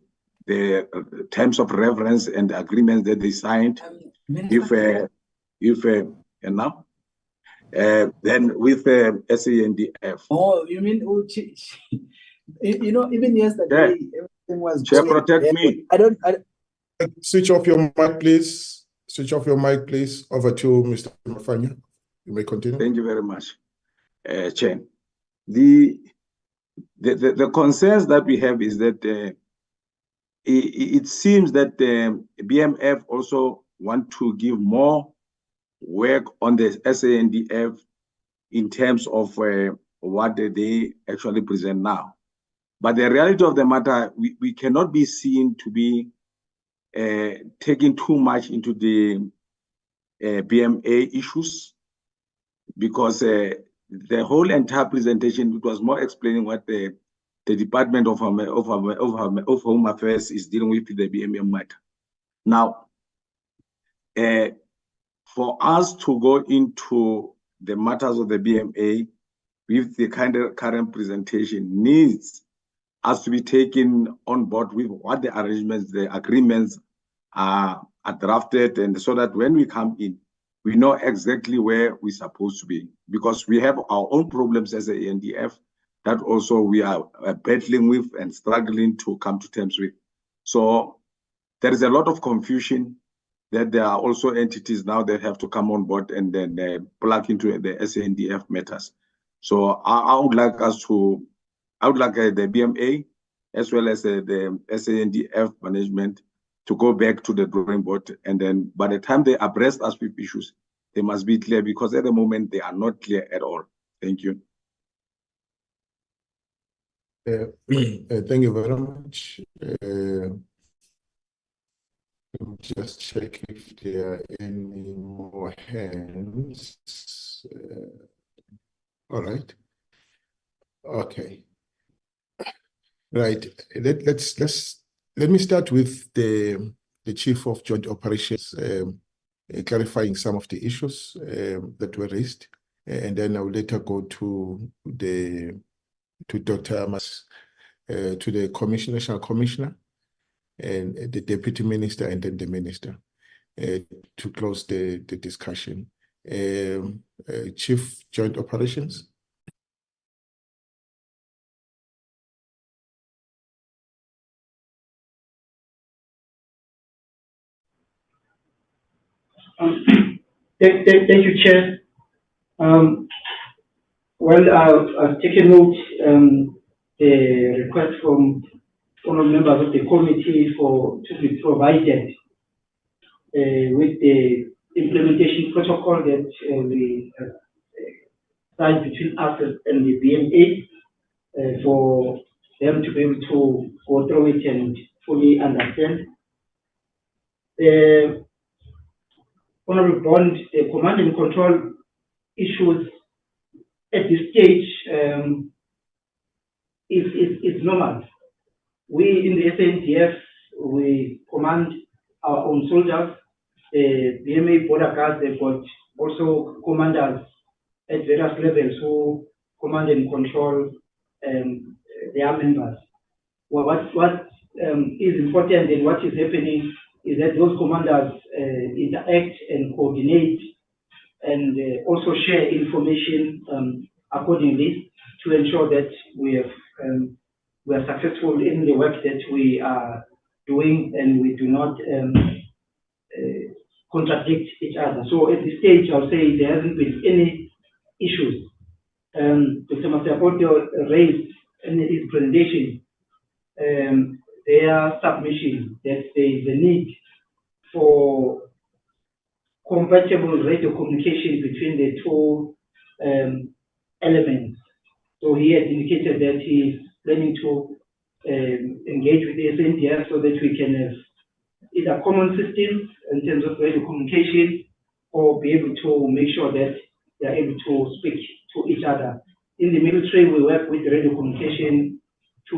terms of reference and the agreements that they signed. And now, then with SANDF. Oh, you mean, even yesterday, everything was Chair, protect me. I don't. Switch off your mic, please. Switch off your mic, please. Over to Mr. Mafanya. You may continue. Thank you very much, Chair. The concerns that we have is that it seems that the BMF also want to give more work on the SANDF in terms of what they actually present now. But the reality of the matter, we cannot be seen to be taking too much into the BMA issues, because the whole entire presentation, it was more explaining what the Department of Home Affairs is dealing with the BMA matter. Now, for us to go into the matters of the BMA with the current presentation needs us to be taken on board with what the arrangements, the agreements are drafted, and so that when we come in, we know exactly where we're supposed to be, because we have our own problems as a ANDF that also we are battling with and struggling to come to terms with. So there is a lot of confusion that there are also entities now that have to come on board and then plug into the SANDF matters. So I would like the BMA as well as the SANDF management to go back to the drawing board, and then by the time they abreast us with issues, they must be clear, because at the moment they are not clear at all. Thank you. Thank you very much. Let me just check if there are any more hands. All right. Okay. Right. Let me start with the Chief of Joint Operations clarifying some of the issues that were raised, and then I'll later go to Dr. Amas, to the National Commissioner, and the Deputy Minister, and then the Minister to close the discussion. Chief Joint Operations. Thank you, Chair. Well, I've taken note the request from honourable members of the committee to be provided with the implementation protocol that we signed between us and the BMA for them to be able to go through it and fully understand. The Honourable Bond, the command and control issues at this stage is normal. We in the SANDF, we command our own soldiers. The BMA border guards, they've got also commanders at various levels who command and control their members. Well, what is important and what is happening is that those commanders interact and coordinate and also share information accordingly to ensure that we are successful in the work that we are doing and we do not contradict each other. So at this stage, I'll say there hasn't been any issues. Dr. Masapoto raised in his presentation their submission that there is a need for compatible radio communication between the two elements. So he had indicated that he is planning to engage with the SANDF so that we can have either common systems in terms of radio communication or be able to make sure that they are able to speak to each other. In the military, we work with radio communication to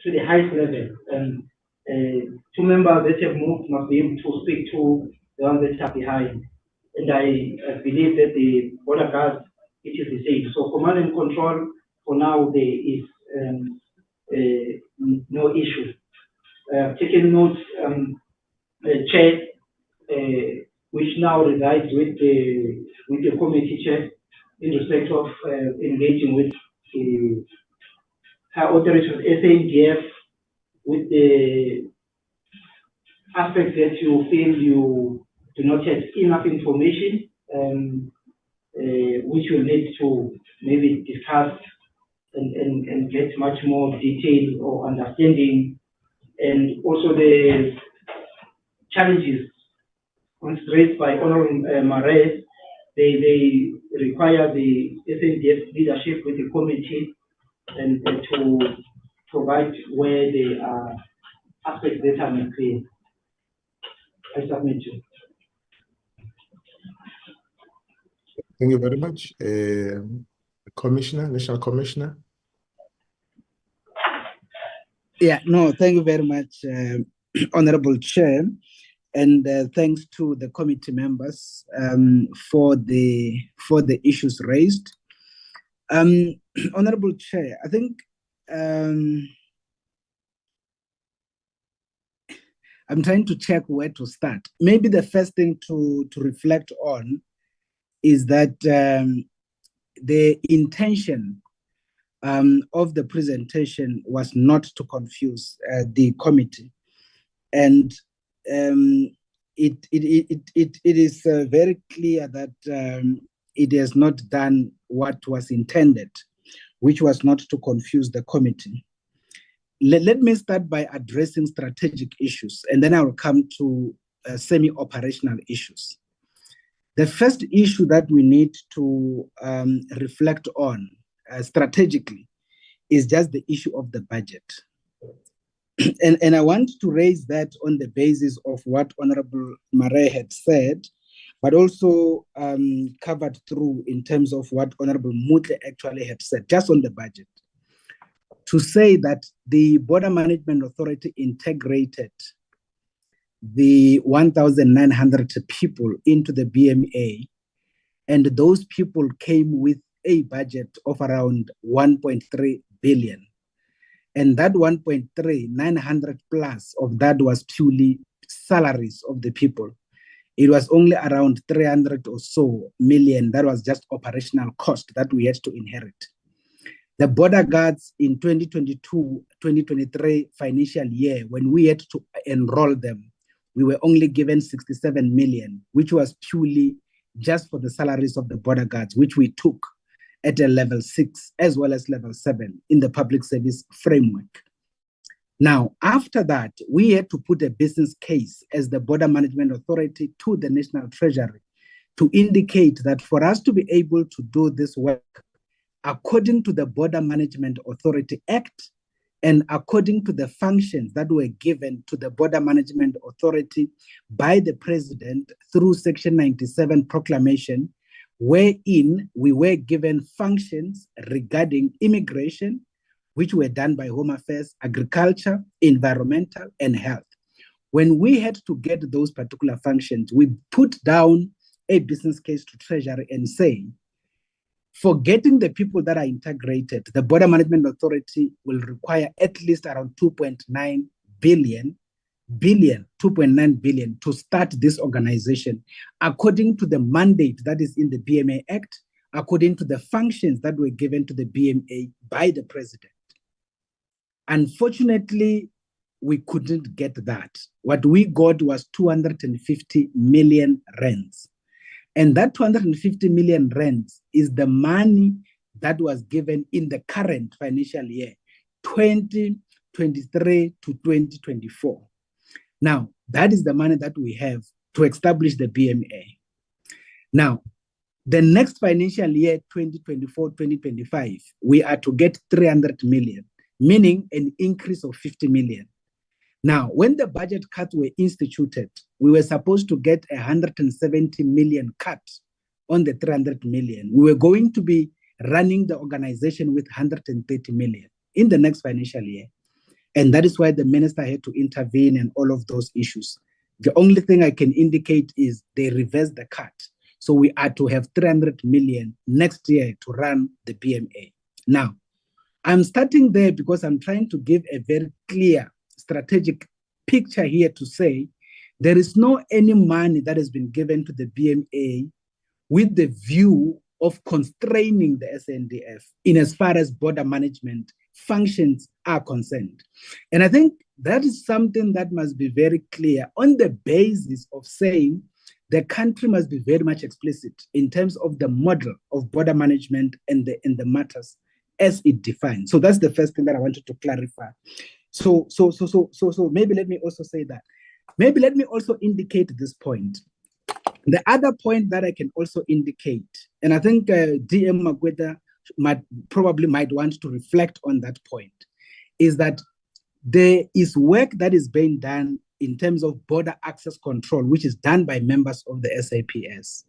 the highest level. Two members that have moved must be able to speak to the ones that are behind. And I believe that the border guards, it is the same. So command and control, for now, there is no issue. Taking note, Chair, which now resides with the committee chair in respect of engaging with the high authorities of SANDF with the aspects that you feel you do not have enough information, which you'll need to maybe discuss and get much more detail or understanding, and also the challenges raised by Honourable Marais. They require the SANDF leadership with the committee and to provide where there are aspects that are not clear. I submit you. Thank you very much. Commissioner, National Commissioner. Yeah, no, thank you very much, Honorable Chair, and thanks to the committee members for the issues raised. Honorable Chair, I think I'm trying to check where to start. Maybe the first thing to reflect on is that the intention of the presentation was not to confuse the committee, and it is very clear that it has not done what was intended, which was not to confuse the committee. Let me start by addressing strategic issues, and then I will come to semi-operational issues. The first issue that we need to reflect on strategically is just the issue of the budget. And I want to raise that on the basis of what Honorable Marais had said, but also covered through in terms of what Honorable Mutle actually had said, just on the budget. To say that the Border Management Authority integrated the 1,900 people into the BMA, and those people came with a budget of around 1.3 billion. And that 1.3, 900 plus of that was purely salaries of the people. it was only around 300 or so million that was just operational cost that we had to inherit. The border guards in 2022-2023 financial year, when we had to enroll them, we were only given 67 million, which was purely just for the salaries of the border guards, which we took at a level 6 as well as level 7 in the public service framework. Now, after that, we had to put a business case as the Border Management Authority to the National Treasury to indicate that for us to be able to do this work according to the Border Management Authority Act and according to the functions that were given to the Border Management Authority by the President through Section 97 proclamation, wherein we were given functions regarding immigration, which were done by Home Affairs, Agriculture, Environmental, and Health. When we had to get those particular functions, we put down a business case to Treasury and say, for getting the people that are integrated, the Border Management Authority will require at least around 2.9 billion to start this organization according to the mandate that is in the BMA Act, according to the functions that were given to the BMA by the President. Unfortunately, we couldn't get that. What we got was 250 million rands. And that 250 million rands is the money that was given in the current financial year, 2023 to 2024. Now, that is the money that we have to establish the BMA. Now, the next financial year, 2024-2025, we are to get 300 million, meaning an increase of 50 million. Now, when the budget cuts were instituted, we were supposed to get 170 million cut on the 300 million. We were going to be running the organization with 130 million in the next financial year. And that is why the minister had to intervene and all of those issues. The only thing I can indicate is they reversed the cut. So we are to have 300 million next year to run the BMA. Now, I'm starting there because I'm trying to give a very clear strategic picture here to say there is no any money that has been given to the BMA with the view of constraining the SANDF in as far as border management functions are concerned. And I think that is something that must be very clear on the basis of saying the country must be very much explicit in terms of the model of border management and the matters as it defines. So that's the first thing that I wanted to clarify. So maybe let me also say that. Maybe let me also indicate this point. The other point that I can also indicate, and I think DM Magweda might want to reflect on that point, is that there is work that is being done in terms of border access control, which is done by members of the SAPS.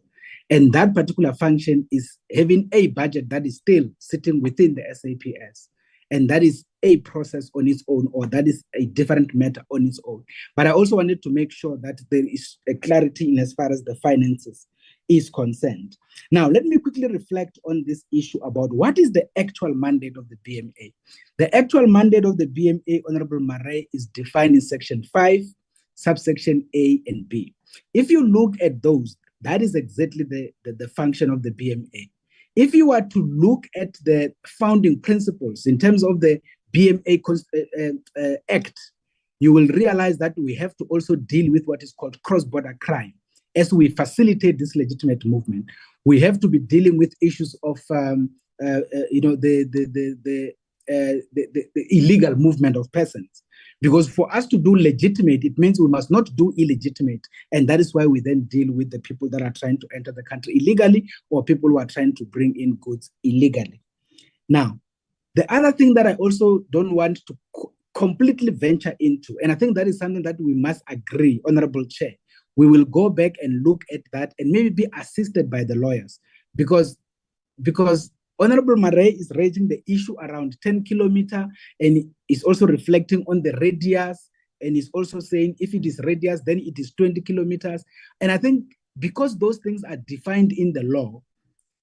And that particular function is having a budget that is still sitting within the SAPS. And that is a process on its own, or that is a different matter on its own. But I also wanted to make sure that there is a clarity in as far as the finances is concerned. Now, let me quickly reflect on this issue about what is the actual mandate of the BMA. The actual mandate of the BMA, Honorable Marais, is defined in Section 5, subsection A and B. If you look at those, that is exactly the function of the BMA. If you are to look at the founding principles in terms of the BMA Act, you will realize that we have to also deal with what is called cross-border crime. As we facilitate this legitimate movement, we have to be dealing with issues of the illegal movement of persons. Because for us to do legitimate, it means we must not do illegitimate. And that is why we then deal with the people that are trying to enter the country illegally or people who are trying to bring in goods illegally. Now, the other thing that I also don't want to completely venture into, and I think that is something that we must agree, Honorable Chair, we will go back and look at that and maybe be assisted by the lawyers because Honorable Marais is raising the issue around 10 kilometer and is also reflecting on the radius and is also saying if it is radius, then it is 20 kilometers. And I think because those things are defined in the law,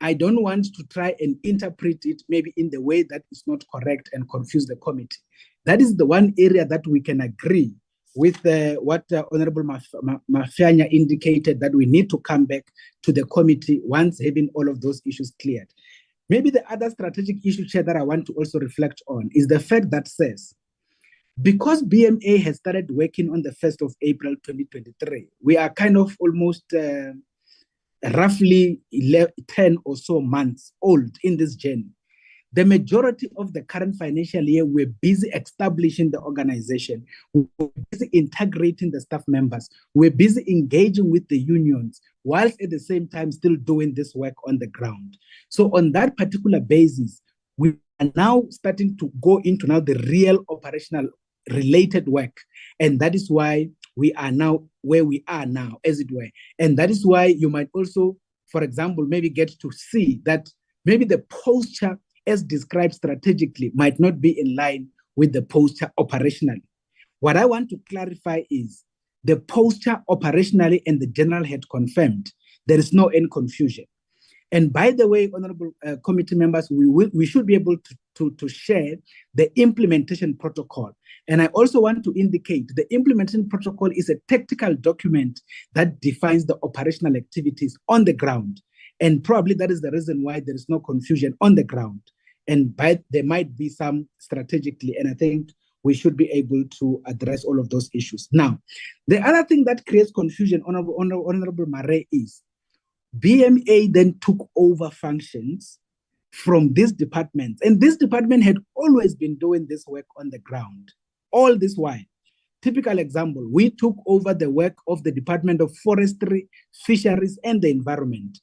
I don't want to try and interpret it maybe in the way that is not correct and confuse the committee. That is the one area that we can agree with what Honorable Mafanya indicated, that we need to come back to the committee once having all of those issues cleared. Maybe the other strategic issue, Chair, that I want to also reflect on is the fact that says, because BMA has started working on the 1st of April 2023, we are kind of almost roughly 10 or so months old in this journey. The majority of the current financial year, we're busy establishing the organization. We're busy integrating the staff members. We're busy engaging with the unions, whilst at the same time still doing this work on the ground. So on that particular basis, we are now starting to go into now the real operational related work. And that is why we are now where we are now, as it were. And that is why you might also, for example, maybe get to see that maybe the posture as described strategically might not be in line with the posture operationally. What I want to clarify is the posture operationally and the general had confirmed. There is no any confusion. And by the way, honorable committee members, we should be able to share the implementation protocol. And I also want to indicate the implementation protocol is a tactical document that defines the operational activities on the ground. And probably that is the reason why there is no confusion on the ground. And there might be some strategically, and I think we should be able to address all of those issues. Now, the other thing that creates confusion, Honorable Mare, is BMA then took over functions from this department. And this department had always been doing this work on the ground, all this while. Typical example, we took over the work of the Department of Forestry, Fisheries, and the Environment.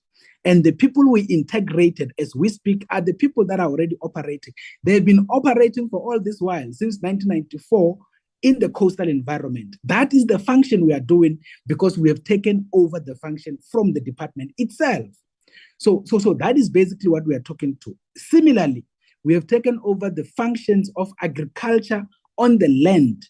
And the people we integrated as we speak are the people that are already operating. They've been operating for all this while, since 1994, in the coastal environment. That is the function we are doing because we have taken over the function from the department itself. So that is basically what we are talking to. Similarly, we have taken over the functions of agriculture on the land,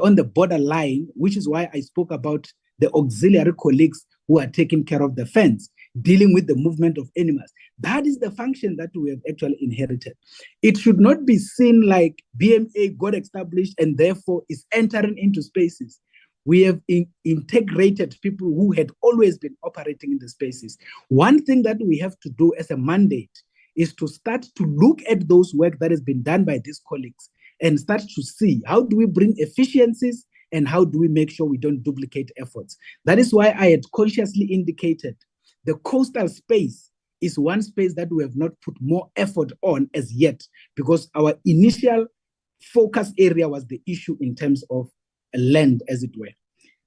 on the borderline, which is why I spoke about the auxiliary colleagues who are taking care of the fence, dealing with the movement of animals. That is the function that we have actually inherited. It should not be seen like BMA got established and therefore is entering into spaces. We have integrated people who had always been operating in the spaces. One thing that we have to do as a mandate is to start to look at those work that has been done by these colleagues and start to see how do we bring efficiencies and how do we make sure we don't duplicate efforts. That is why I had consciously indicated the coastal space is one space that we have not put more effort on as yet, because our initial focus area was the issue in terms of land, as it were.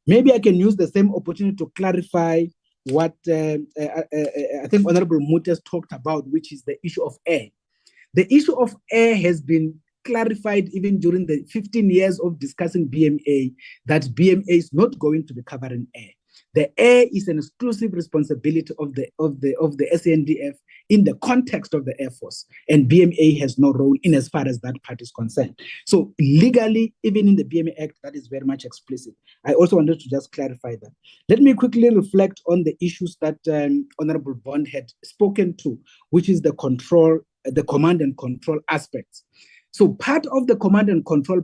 Maybe I can use the same opportunity to clarify what I think Honorable Mutes talked about, which is the issue of air. The issue of air has been clarified even during the 15 years of discussing BMA, that BMA is not going to be covering air. The air is an exclusive responsibility of the SANDF in the context of the Air Force, and BMA has no role in as far as that part is concerned. So legally, even in the BMA Act, that is very much explicit. I also wanted to just clarify that. Let me quickly reflect on the issues that Honorable Bond had spoken to, which is the control, the command and control aspects. So part of the command and control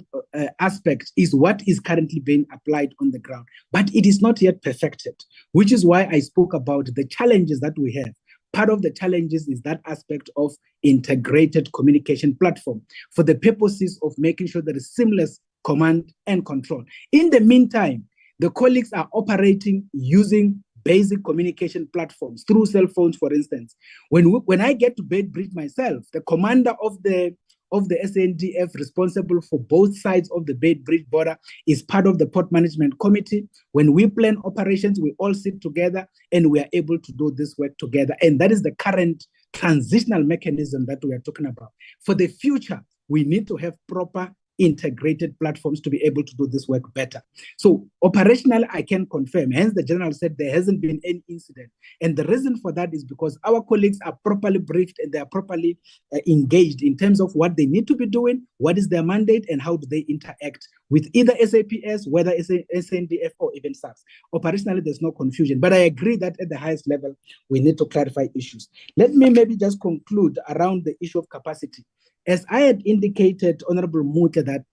aspect is what is currently being applied on the ground, but it is not yet perfected, which is why I spoke about the challenges that we have. Part of the challenges is that aspect of integrated communication platform for the purposes of making sure there is seamless command and control. In the meantime, the colleagues are operating using basic communication platforms through cell phones, for instance. When I get to Beitbridge myself, the commander of the SANDF responsible for both sides of the Beitbridge border is part of the Port Management Committee. When we plan operations, we all sit together and we are able to do this work together. And that is the current transitional mechanism that we are talking about. For the future, we need to have proper integrated platforms to be able to do this work better. So operationally, I can confirm, hence the General said there hasn't been any incident. And the reason for that is because our colleagues are properly briefed and they are properly engaged in terms of what they need to be doing, what is their mandate, and how do they interact with either SAPS, whether it's SANDF or even SAPS. Operationally, there's no confusion, but I agree that at the highest level, we need to clarify issues. Let me maybe just conclude around the issue of capacity. As I had indicated, Honorable Mute, that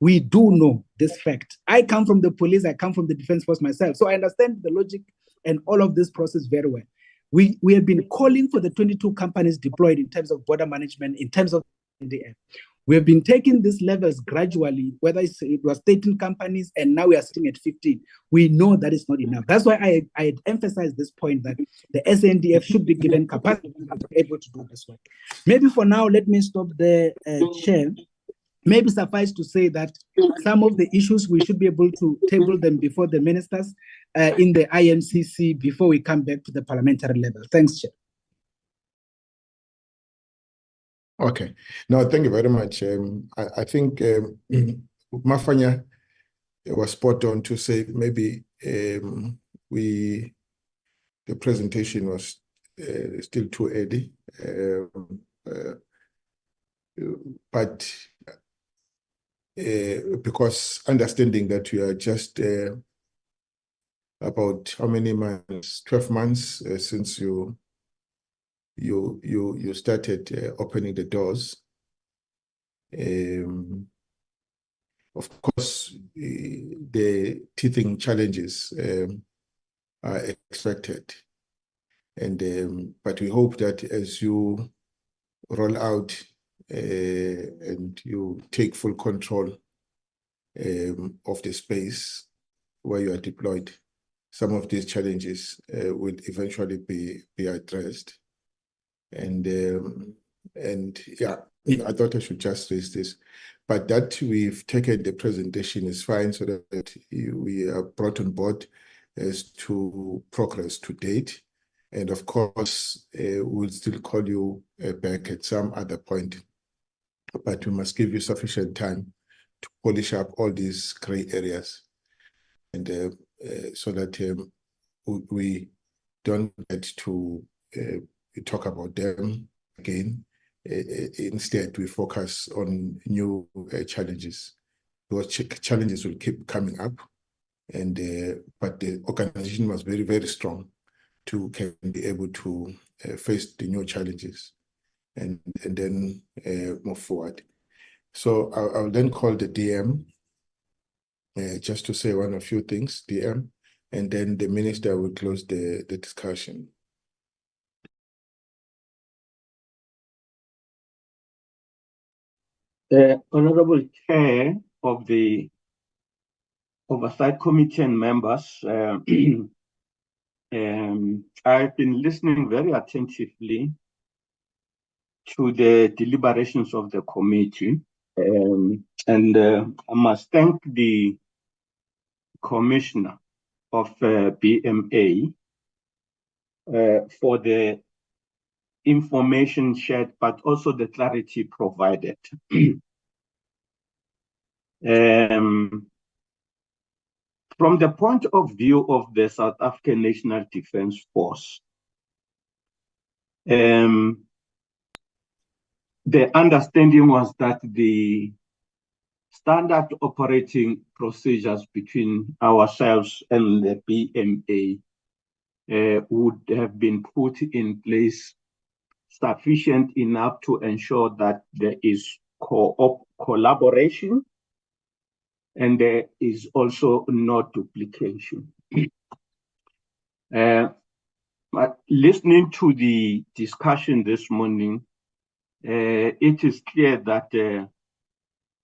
We do know this fact. I come from the police, I come from the Defence Force myself, so I understand the logic and all of this process very well. We have been calling for the 22 companies deployed in terms of border management, in terms of SANDF. We have been taking these levels gradually, whether it was 13 companies and now we are sitting at 15. We know that is not enough. That's why I emphasize this point that the SANDF should be given capacity to be able to do this work. Maybe for now, let me stop there, Chair. Maybe suffice to say that some of the issues we should be able to table them before the ministers in the IMCC before we come back to the parliamentary level. Thanks, Chair. Okay. No, thank you very much. I think Mafanya was spot on to say maybe the presentation was still too early, but because understanding that we are just about how many months, 12 months since you started opening the doors. Of course, the teething challenges are expected, and but we hope that as you roll out and you take full control of the space where you are deployed, some of these challenges will eventually be addressed. And yeah, I thought I should just raise this, but that we've taken the presentation is fine, so that we are brought on board as to progress to date. And of course, we'll still call you back at some other point, but we must give you sufficient time to polish up all these gray areas, and so that we don't get to talk about them again. Instead, we focus on new challenges. Those challenges will keep coming up, and but the organization was very, very strong to can be able to face the new challenges and then move forward. So I'll then call the DM just to say one or few things, DM, and then the minister will close the discussion. Honorable Chair of the Oversight Committee and members, I've been listening very attentively to the deliberations of the committee, and I must thank the Commissioner of BMA for the information shared, but also the clarity provided. From the point of view of the South African National Defence Force, the understanding was that the standard operating procedures between ourselves and the BMA would have been put in place sufficient enough to ensure that there is collaboration and there is also no duplication. But listening to the discussion this morning, it is clear that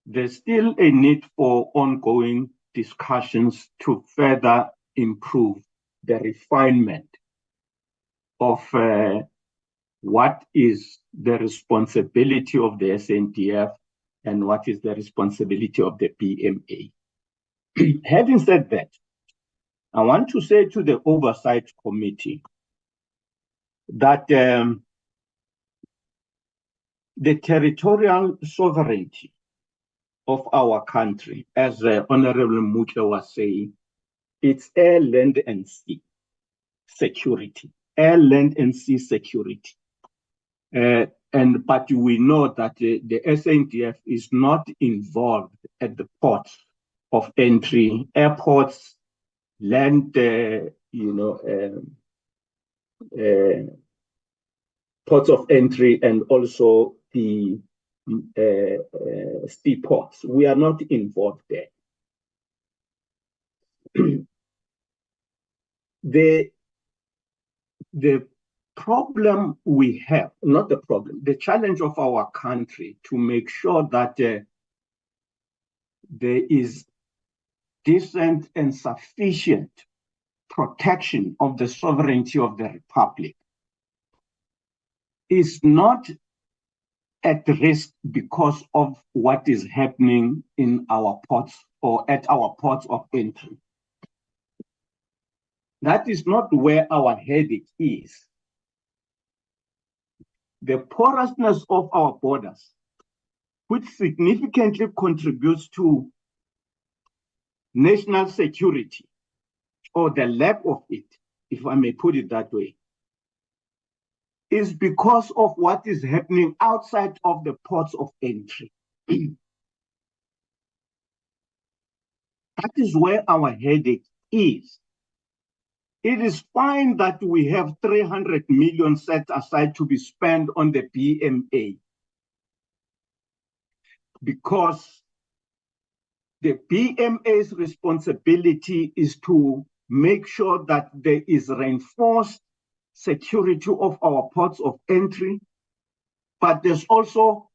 there's still a need for ongoing discussions to further improve the refinement of what is the responsibility of the SANDF and what is the responsibility of the BMA. Having said that, I want to say to the Oversight Committee that the territorial sovereignty of our country, as Honorable Mucha was saying, it's air, land, and sea security. Air, land, and sea security. But we know that the SANDF is not involved at the ports of entry, airports, land, ports of entry, and also the seaports. We are not involved there. The problem we have, not the problem, the challenge of our country to make sure that there is decent and sufficient protection of the sovereignty of the Republic is not at risk because of what is happening in our ports or at our ports of entry. That is not where our headache is. The porousness of our borders, which significantly contributes to national security, or the lack of it, if I may put it that way, is because of what is happening outside of the ports of entry. That is where our headache is. It is fine that we have 300 million set aside to be spent on the BMA, because the BMA's responsibility is to make sure that there is reinforced security of our ports of entry, but there's also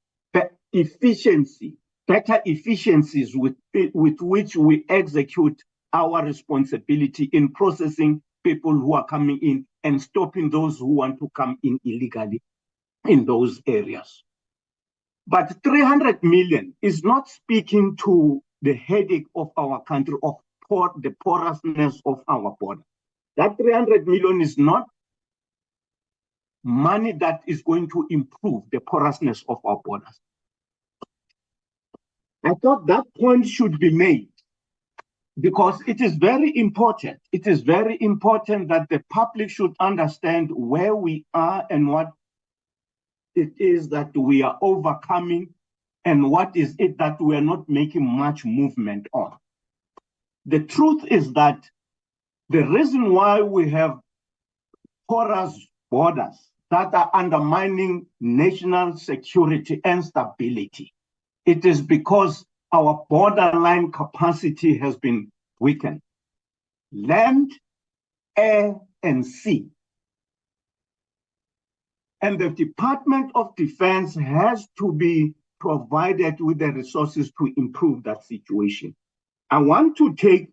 efficiency, better efficiencies with which we execute our responsibility in processing people who are coming in and stopping those who want to come in illegally in those areas. But 300 million is not speaking to the headache of our country, of the porousness of our border. That 300 million is not money that is going to improve the porousness of our borders. I thought that point should be made, because it is very important. It is very important that the public should understand where we are and what it is that we are overcoming and what is it that we are not making much movement on. The truth is that the reason why we have porous borders that are undermining national security and stability, it is because our borderline capacity has been weakened. Land, air, and sea. And the Department of Defense has to be provided with the resources to improve that situation. I want to take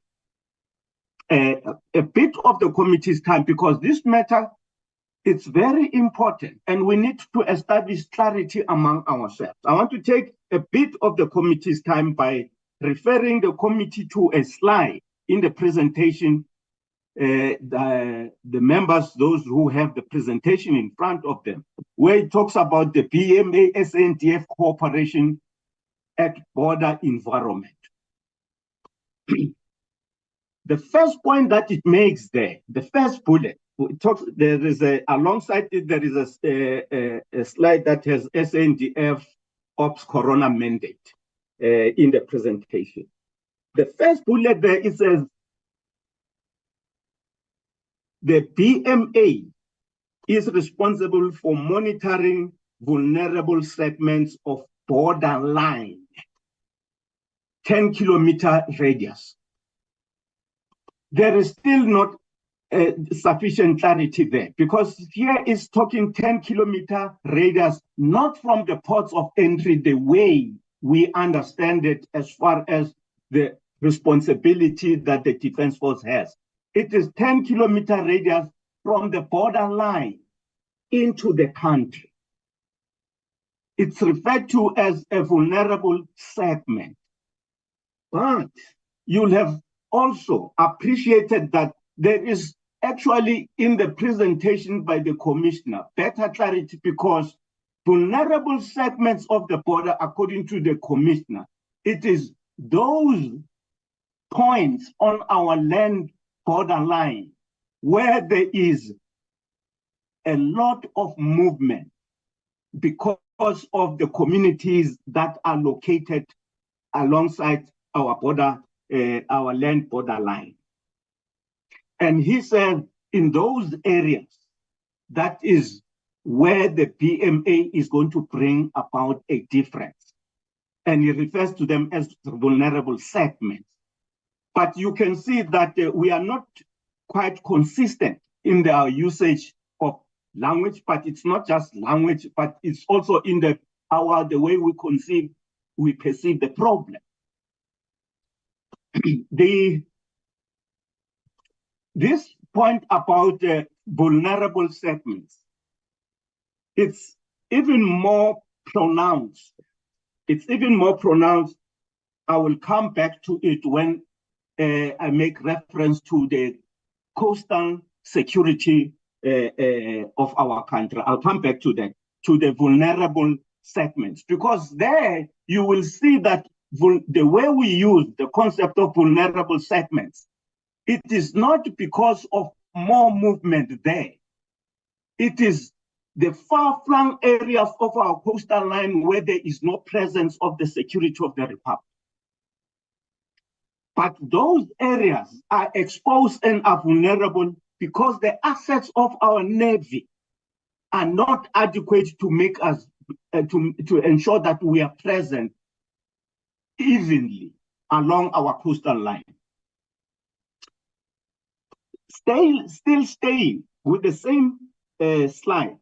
a bit of the committee's time, because this matter, it's very important and we need to establish clarity among ourselves. I want to take a bit of the committee's time by referring the committee to a slide in the presentation. The members, those who have the presentation in front of them, where it talks about the BMA SANDF cooperation at border environment. The first point that it makes there, the first bullet, it talks, there is alongside it, there is a slide that has SANDF Ops Corona mandate in the presentation. The first bullet there, it says, the BMA is responsible for monitoring vulnerable segments of borderline, 10-kilometer radius. There is still not sufficient clarity there, because here is talking 10-kilometer radius, not from the ports of entry the way we understand it as far as the responsibility that the Defense Force has. It is 10-kilometer radius from the borderline into the country. It's referred to as a vulnerable segment. But you'll have also appreciated that there is actually in the presentation by the Commissioner better clarity, because vulnerable segments of the border, according to the Commissioner, it is those points on our land borderline where there is a lot of movement because of the communities that are located alongside our border, our land borderline. And he said in those areas, that is where the BMA is going to bring about a difference. And he refers to them as vulnerable segments. But you can see that we are not quite consistent in our usage of language, but it's not just language, but it's also in the way we perceive the problem. This point about vulnerable segments, it's even more pronounced. It's even more pronounced. I will come back to it when I make reference to the coastal security of our country. I'll come back to that, to the vulnerable segments, because there you will see that the way we use the concept of vulnerable segments, it is not because of more movement there. It is the far-flung areas of our coastal line where there is no presence of the security of the Republic. But those areas are exposed and are vulnerable because the assets of our Navy are not adequate to make us, to ensure that we are present evenly along our coastal line. Still staying with the same slide,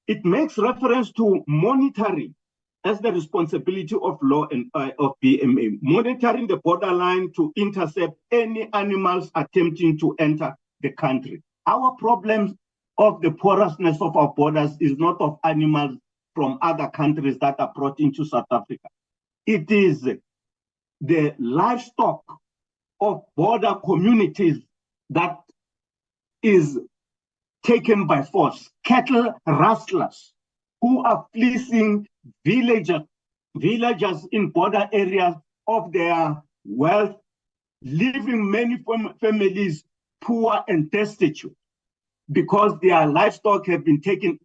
it makes reference to monitoring as the responsibility of law and of BMA, monitoring the borderline to intercept any animals attempting to enter the country. Our problem of the porousness of our borders is not of animals from other countries that are brought into South Africa. It is the livestock of border communities that is taken by force, cattle rustlers who are fleecing villagers in border areas of their wealth, leaving many families poor and destitute because their livestock have been taken,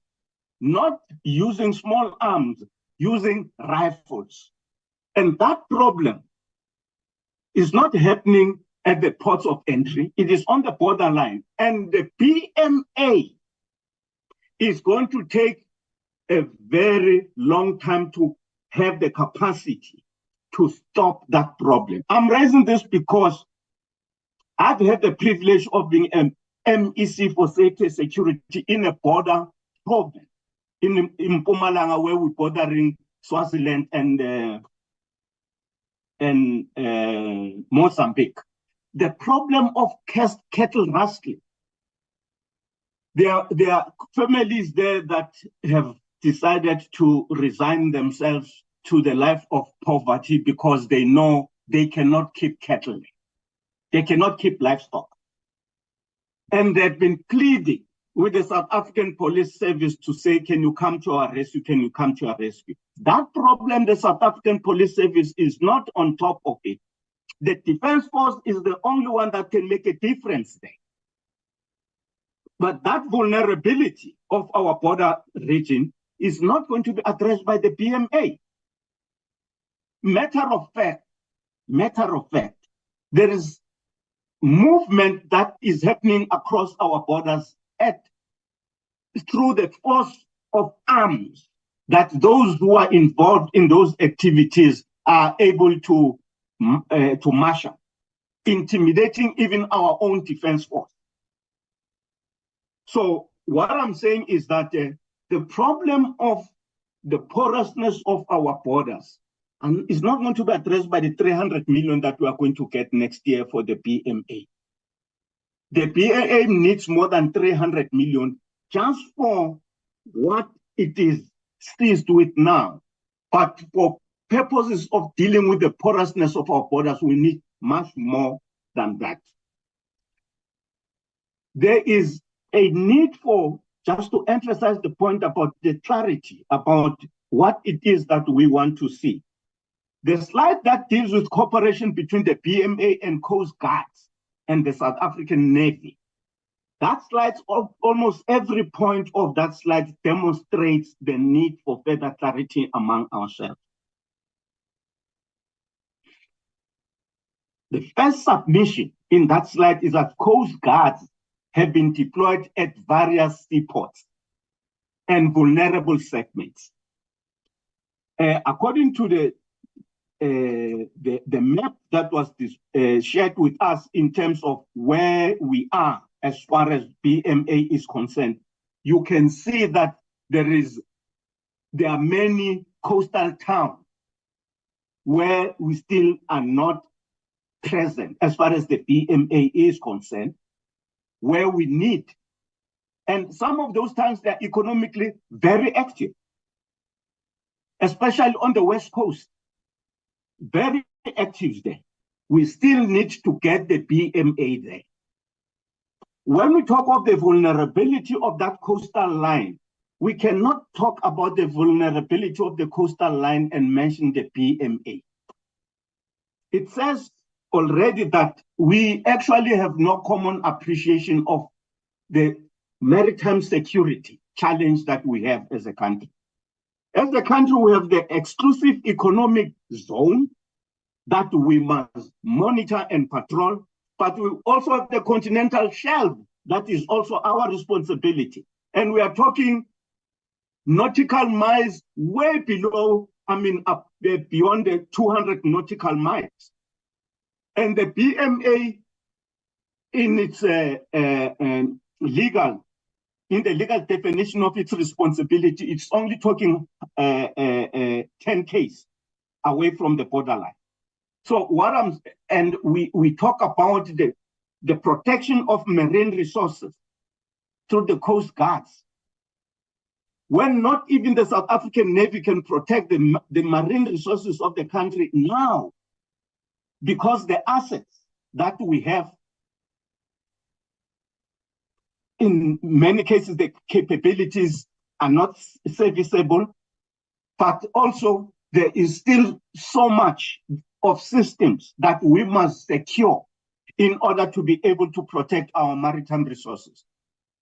not using small arms, using rifles. And that problem is not happening at the ports of entry. It is on the borderline. And the BMA is going to take a very long time to have the capacity to stop that problem. I'm raising this because I've had the privilege of being an MEC for safety and security in a border problem in Mpumalanga, where we're bordering Swaziland and Mozambique. The problem of cattle rustling. There are families there that have decided to resign themselves to the life of poverty because they know they cannot keep cattle. They cannot keep livestock. And they've been pleading with the South African Police Service to say, can you come to our rescue? Can you come to our rescue? That problem, the South African Police Service is not on top of it. The Defense Force is the only one that can make a difference there. But that vulnerability of our border region is not going to be addressed by the BMA. Matter of fact, there is movement that is happening across our borders through the force of arms that those who are involved in those activities are able to marshal, intimidating even our own defense force. So what I'm saying is that the problem of the porousness of our borders is not going to be addressed by the 300 million that we are going to get next year for the BMA. The BMA needs more than 300 million just for what it is seized with now. But for purposes of dealing with the porousness of our borders, we need much more than that. There is a need for, just to emphasize the point about the clarity about what it is that we want to see. The slide that deals with cooperation between the BMA and Coast Guards and the South African Navy. That slide, almost every point of that slide demonstrates the need for further clarity among ourselves. The first submission in that slide is that Coast Guards have been deployed at various seaports. and vulnerable segments. According to the map that was shared with us in terms of where we are as far as BMA is concerned, you can see that there are many coastal towns where we still are not present as far as the BMA is concerned, where we need. And some of those towns, they're economically very active, especially on the West Coast. Very active there. We still need to get the BMA there. When we talk of the vulnerability of that coastal line, we cannot talk about the vulnerability of the coastal line and mention the BMA. It says already that we actually have no common appreciation of the maritime security challenge that we have as a country. As a country, we have the exclusive economic zone that we must monitor and patrol, but we also have the continental shelf that is also our responsibility. And we are talking nautical miles way below, up beyond the 200 nautical miles. And the BMA in its legal definition of its responsibility, it's only talking 10 k's away from the borderline. So we talk about the protection of marine resources through the Coast Guards. When not even the South African Navy can protect the marine resources of the country now, because the assets that we have, in many cases, the capabilities are not serviceable, but also there is still so much of systems that we must secure in order to be able to protect our maritime resources.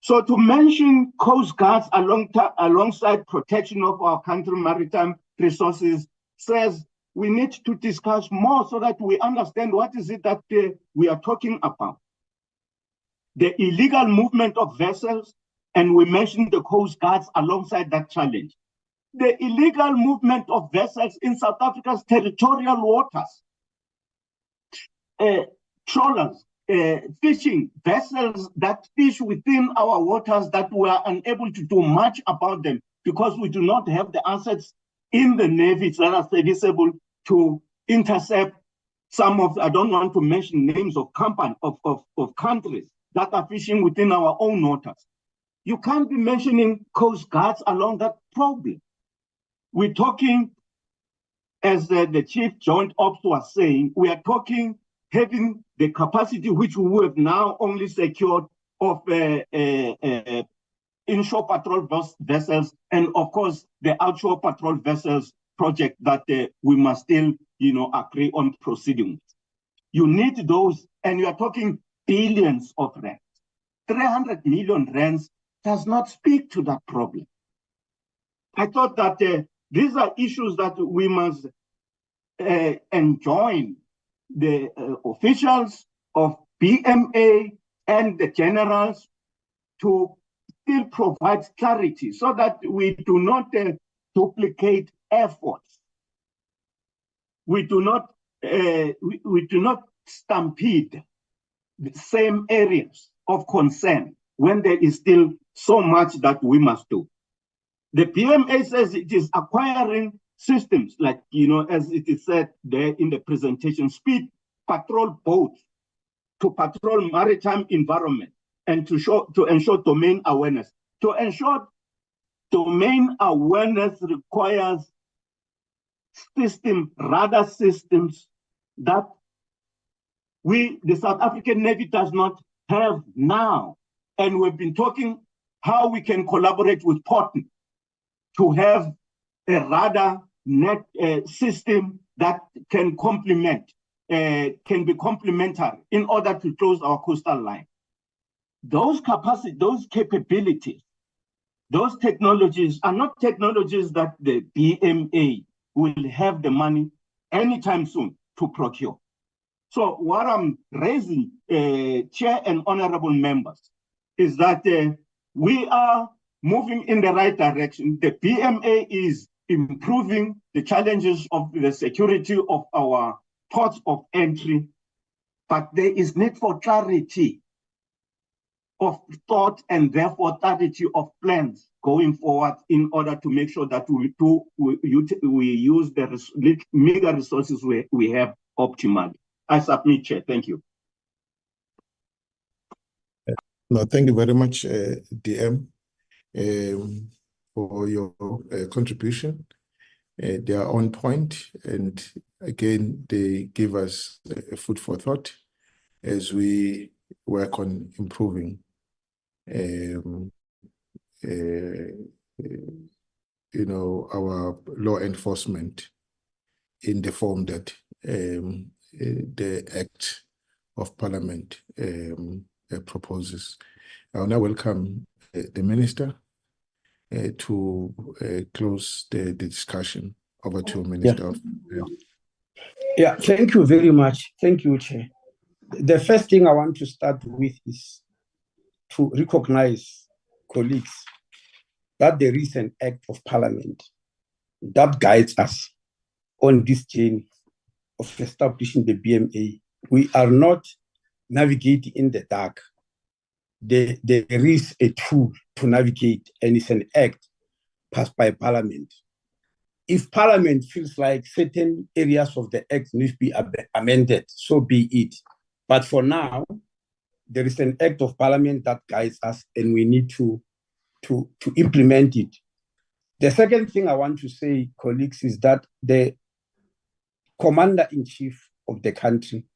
So to mention Coast Guards alongside protection of our country maritime resources says we need to discuss more so that we understand what is it that we are talking about. The illegal movement of vessels, and we mentioned the Coast Guards alongside that challenge. The illegal movement of vessels in South Africa's territorial waters, trawlers, fishing vessels that fish within our waters that we are unable to do much about them because we do not have the assets in the navies that are serviceable to intercept some of, I don't want to mention names of countries that are fishing within our own waters. You can't be mentioning Coast Guards along that problem. We're talking, as the Chief Joint Ops was saying, we are talking having the capacity which we have now only secured of inshore patrol vessels and, of course, the outshore patrol vessels project that we must still, agree on proceeding with. You need those, and you are talking billions of rands. 300 million rands does not speak to that problem. I thought that these are issues that we must enjoin the officials of BMA and the generals to still provide clarity so that we do not duplicate efforts. We do not stampede the same areas of concern when there is still so much that we must do. The BMA says it is acquiring systems like, as it is said there in the presentation, speed patrol boats to patrol maritime environment and to ensure domain awareness. To ensure domain awareness requires radar systems that the South African Navy does not have now. And we've been talking how we can collaborate with Portland to have a radar net system that can be complementary in order to close our coastal line. Those capacity, those capabilities, those technologies are not technologies that the BMA will have the money anytime soon to procure. So what I'm raising, Chair and honorable members, is that we are moving in the right direction. The BMA is improving the challenges of the security of our ports of entry, but there is need for clarity of thought and therefore clarity of plans going forward in order to make sure that we use the meager resources we have optimally. I submit, Chair. Thank you. No, thank you very much, DM, for your contribution. They are on point, and again, they give us food for thought as we work on improving our law enforcement in the form that the Act of Parliament proposes. I'll now welcome the Minister to close the discussion. Over to Minister. Yeah, thank you very much. Thank you, Chair. The first thing I want to start with is to recognize, colleagues, that there is an Act of Parliament that guides us on this journey of establishing the BMA. We are not navigating in the dark. There is a tool to navigate, and it's an act passed by Parliament. If Parliament feels like certain areas of the act need to be amended, so be it. But for now, there is an Act of Parliament that guides us, and we need to implement it. The second thing I want to say, colleagues, is that the Commander-in-Chief of the country,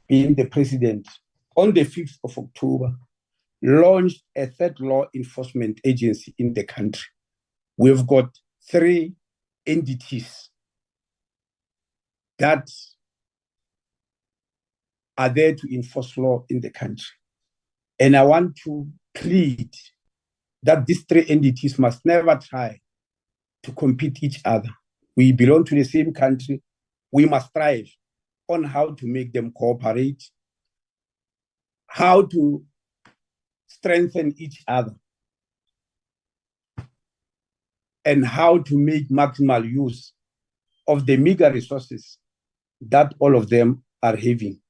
being the President, on the 5th of October, launched a third law enforcement agency in the country. We've got 3 entities that are there to enforce law in the country. And I want to plead that these 3 entities must never try to compete each other. We belong to the same country. We must strive on how to make them cooperate, how to strengthen each other, and how to make maximal use of the meager resources that all of them are having.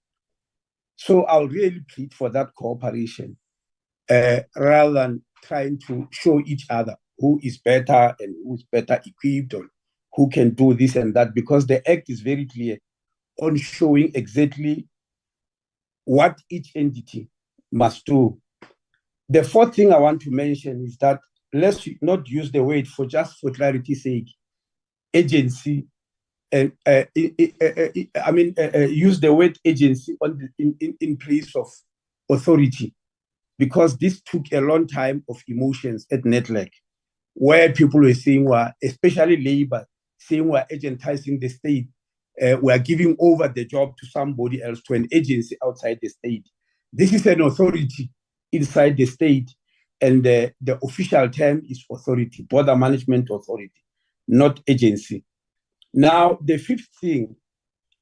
So I'll really plead for that cooperation rather than trying to show each other who is better and who is better equipped or who can do this and that, because the Act is very clear on showing exactly what each entity must do. The fourth thing I want to mention is that let's not use the word for clarity's sake, agency. Use the word agency in place of authority, because this took a long time of emotions at Network, where people were saying, especially Labour, saying we're agentizing the state, we're giving over the job to somebody else, to an agency outside the state. This is an authority inside the state, and the official term is authority, border management authority, not agency. Now, the fifth thing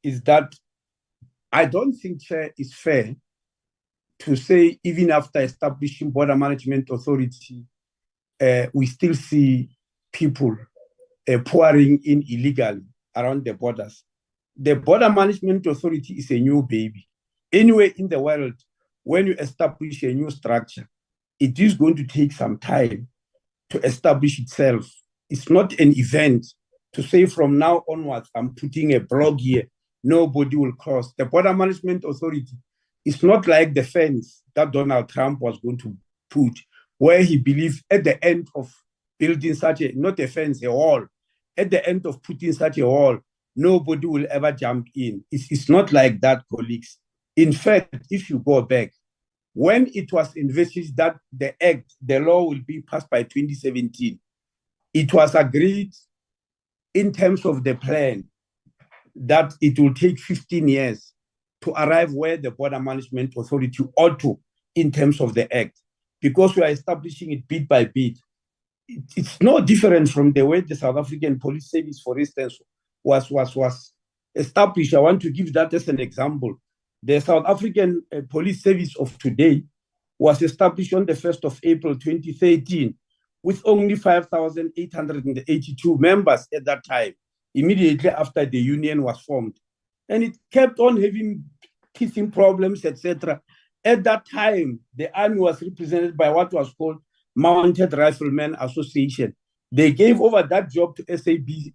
is that I don't think, Chair, it's fair to say even after establishing border management authority, we still see people pouring in illegally around the borders. The border management authority is a new baby. Anywhere in the world, when you establish a new structure, it is going to take some time to establish itself. It's not an event to say from now onwards, I'm putting a block here, nobody will cross. The border management authority is not like the fence that Donald Trump was going to put, where he believed at the end of building such a, not a fence, a wall, at the end of putting such a wall, nobody will ever jump in. It's not like that, colleagues. In fact, if you go back, when it was envisaged that the act, the law will be passed by 2017, it was agreed in terms of the plan that it will take 15 years to arrive where the border management authority ought to in terms of the act, because we are establishing it bit by bit. It's no different from the way the South African Police Service, for instance, was established. I want to give that as an example. The South African Police Service of today was established on the 1st of April 2013 with only 5,882 members at that time, immediately after the union was formed. And it kept on having teething problems, etc. At that time, the army was represented by what was called Mounted Riflemen Association. They gave over that job to SAPS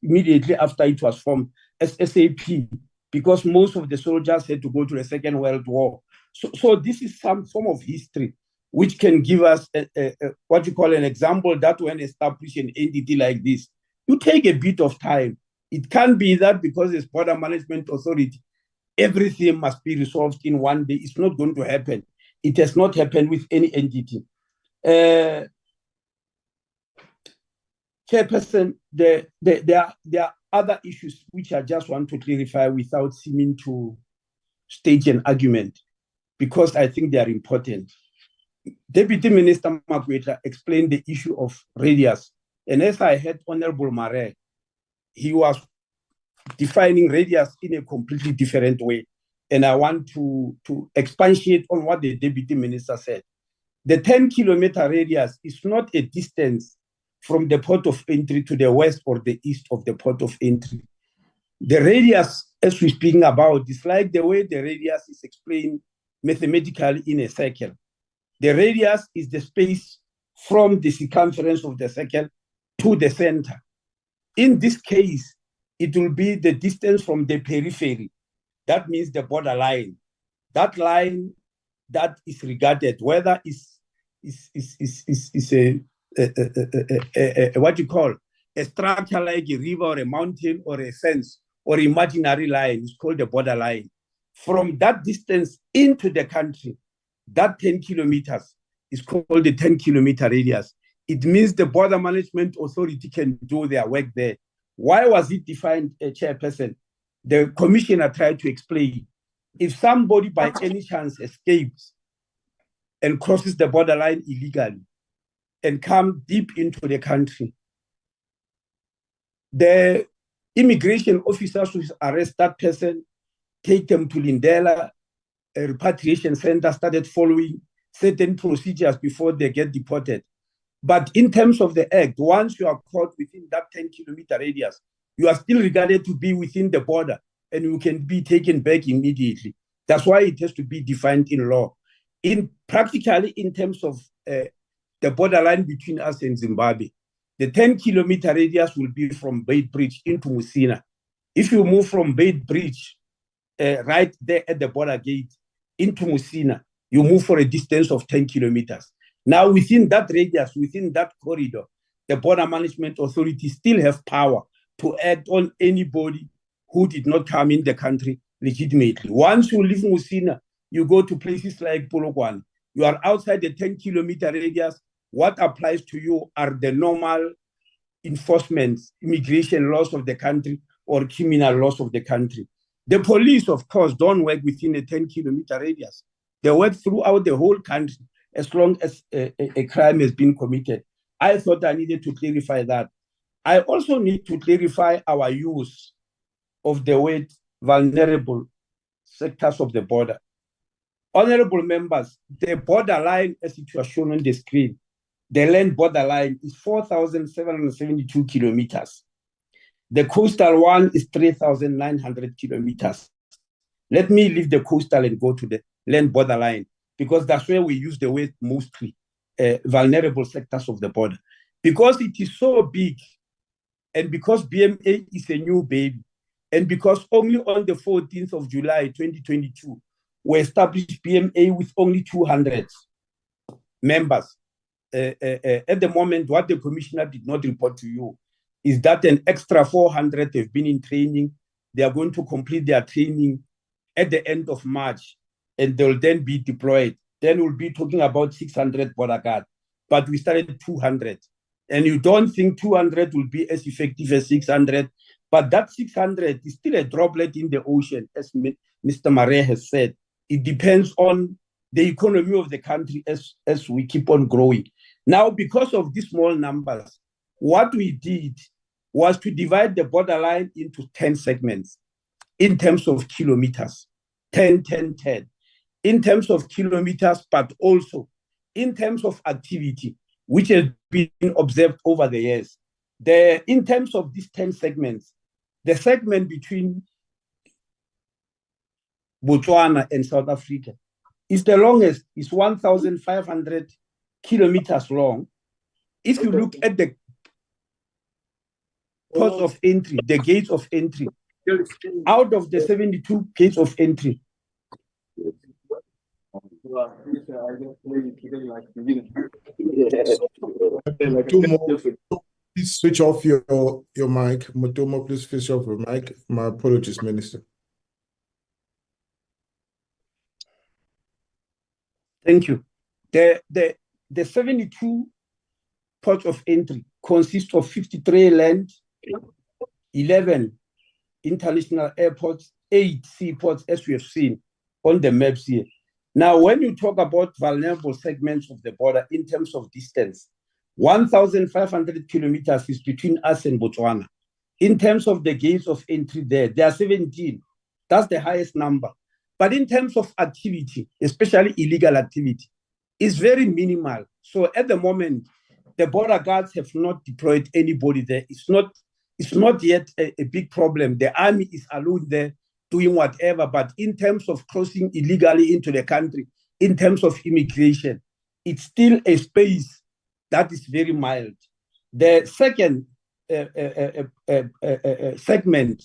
immediately after it was formed as SAP, because most of the soldiers had to go to the Second World War. So this is some form of history which can give us what you call an example that when establish an entity like this, you take a bit of time. It can't be that because it's border management authority, everything must be resolved in one day. It's not going to happen. It has not happened with any entity. Chairperson, there are other issues which I just want to clarify without seeming to stage an argument, because I think they are important. Deputy Minister Makwetla explained the issue of radius. And as I heard Honorable Mare, he was defining radius in a completely different way. And I want to expatiate on what the Deputy Minister said. The 10-kilometer radius is not a distance from the port of entry to the west or the east of the port of entry. The radius, as we're speaking about, is like the way the radius is explained mathematically in a circle. The radius is the space from the circumference of the circle to the center. In this case, it will be the distance from the periphery. That means the borderline. That line that is regarded, whether is a what you call a structure like a river or a mountain or a fence or imaginary line, is called the borderline. From that distance into the country, that 10 kilometers is called the 10-kilometer radius. It means the Border Management Authority can do their work there. Why was it defined, Chairperson? The commissioner tried to explain. If somebody by any chance escapes and crosses the borderline illegally and comes deep into the country, the immigration officers will arrest that person, take them to Lindela, a repatriation center, started following certain procedures before they get deported. But in terms of the act, once you are caught within that 10-kilometer radius, you are still regarded to be within the border and you can be taken back immediately. That's why it has to be defined in law. Practically, in terms of the borderline between us and Zimbabwe, the 10-kilometer radius will be from Beit Bridge into Musina. If you move from Beit Bridge right there at the border gate into Musina, you move for a distance of 10 kilometers. Now, within that radius, within that corridor, the Border Management Authority still have power to act on anybody who did not come in the country legitimately. Once you leave Musina, you go to places like Polokwane. You are outside the 10-kilometer radius. What applies to you are the normal enforcement, immigration laws of the country or criminal laws of the country. The police, of course, don't work within a 10-kilometer radius. They work throughout the whole country as long as a crime has been committed. I thought I needed to clarify that. I also need to clarify our use of the word vulnerable sectors of the border. Honorable members, the borderline, as it was shown on the screen, the land borderline is 4,772 kilometers. The coastal one is 3,900 kilometers. Let me leave the coastal and go to the land borderline, because that's where we use the word mostly, vulnerable sectors of the border. Because it is so big, and because BMA is a new baby, and because only on the 14th of July 2022, we established BMA with only 200 members. At the moment, what the commissioner did not report to you is that an extra 400 have been in training. They are going to complete their training at the end of March, and they'll then be deployed. Then we'll be talking about 600 border guards, but we started 200. And you don't think 200 will be as effective as 600, but that 600 is still a droplet in the ocean, as Mr. Mare has said. It depends on the economy of the country as we keep on growing. Now, because of these small numbers, what we did was to divide the borderline into 10 segments in terms of kilometers, 10, 10, 10, in terms of kilometers, but also in terms of activity, which has been observed over the years, in terms of these 10 segments, the segment between Botswana and South Africa is the longest, is 1,500 kilometers long. If you look at the ports of entry, the gates of entry, out of the 72 gates of entry, please switch off your mic. Mutumo, please switch off your mic. My apologies, Minister. Thank you. The 72 ports of entry consist of 53 land, 11 international airports, 8 seaports, as we have seen on the maps here. Now, when you talk about vulnerable segments of the border in terms of distance, 1,500 kilometers is between us and Botswana. In terms of the gates of entry there are 17. That's the highest number. But in terms of activity, especially illegal activity, it's very minimal. So at the moment, the border guards have not deployed anybody there. It's not yet a big problem. The army is alone there doing whatever, but in terms of crossing illegally into the country, in terms of immigration, it's still a space that is very mild. The second segment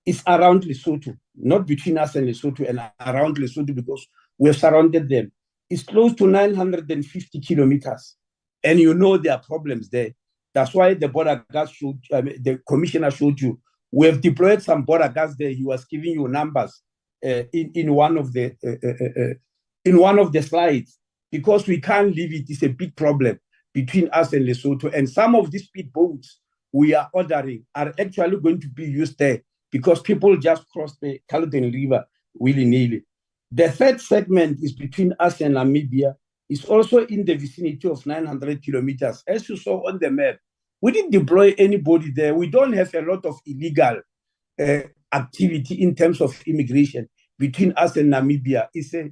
is around Lesotho, not between us and Lesotho, and around Lesotho because we've surrounded them. It's close to 950 kilometers. And you know there are problems there. That's why the border guards showed, the commissioner showed you. We have deployed some border guards there. He was giving you numbers in one of the slides, because we can't leave it. It's a big problem between us and Lesotho. And some of these speedboats we are ordering are actually going to be used there because people just cross the Caledon River willy-nilly. The third segment is between us and Namibia. It's also in the vicinity of 900 kilometers. As you saw on the map, we didn't deploy anybody there. We don't have a lot of illegal activity in terms of immigration between us and Namibia. It's a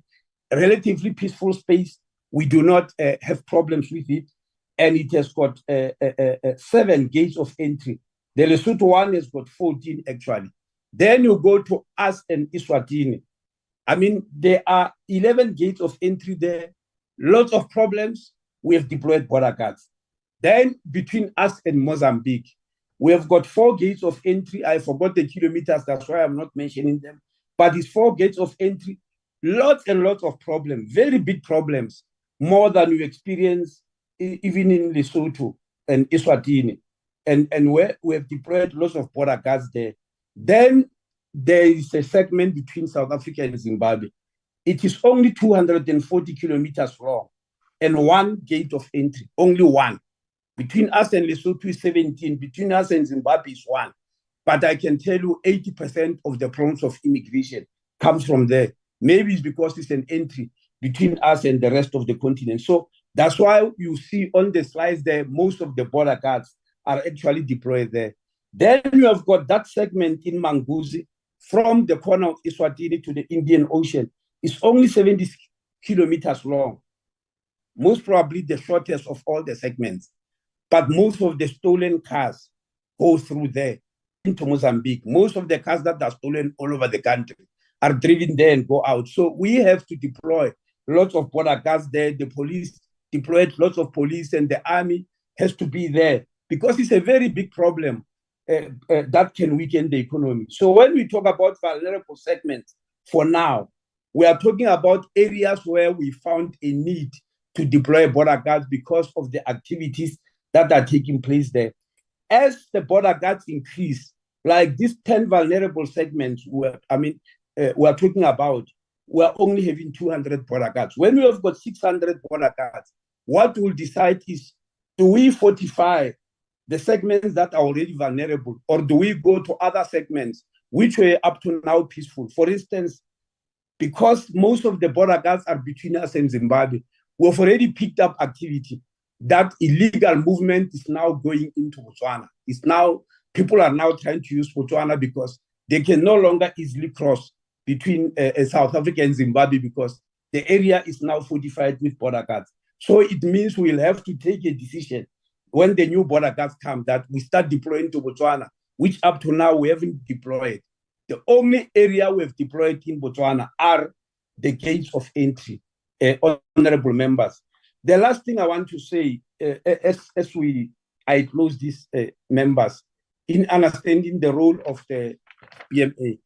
relatively peaceful space. We do not have problems with it. And it has got 7 gates of entry. The Lesotho one has got 14 actually. Then you go to us and Eswatini. I mean, there are 11 gates of entry there. Lots of problems. We have deployed border guards. Then between us and Mozambique, we have got 4 gates of entry. I forgot the kilometers, that's why I'm not mentioning them. But it's 4 gates of entry. Lots and lots of problems, very big problems, more than we experience even in Lesotho and Eswatini. And where we have deployed lots of border guards there. Then there is a segment between South Africa and Zimbabwe. It is only 240 kilometers long and 1 gate of entry, only 1. Between us and Lesotho is 17, between us and Zimbabwe is 1. But I can tell you 80% of the problems of immigration comes from there. Maybe it's because it's an entry between us and the rest of the continent. So that's why you see on the slides there, most of the border guards are actually deployed there. Then you have got that segment in Manguzi from the corner of Eswatini to the Indian Ocean. It's only 70 kilometers long, most probably the shortest of all the segments. But most of the stolen cars go through there into Mozambique. Most of the cars that are stolen all over the country are driven there and go out. So we have to deploy lots of border guards there. The police deployed lots of police, and the army has to be there because it's a very big problem that can weaken the economy. So when we talk about vulnerable segments, for now, we are talking about areas where we found a need to deploy border guards because of the activities that are taking place there. As the border guards increase, like these 10 vulnerable segments we're talking about, we're only having 200 border guards. When we have got 600 border guards, what we'll decide is, do we fortify the segments that are already vulnerable, or do we go to other segments which were up to now peaceful? For instance, because most of the border guards are between us and Zimbabwe, we've already picked up activity. That illegal movement is now going into Botswana. People are now trying to use Botswana because they can no longer easily cross between South Africa and Zimbabwe because the area is now fortified with border guards. So it means we'll have to take a decision when the new border guards come that we start deploying to Botswana, which up to now we haven't deployed. The only area we have deployed in Botswana are the gates of entry, honorable members. The last thing I want to say, as I close these members, in understanding the role of the BMA.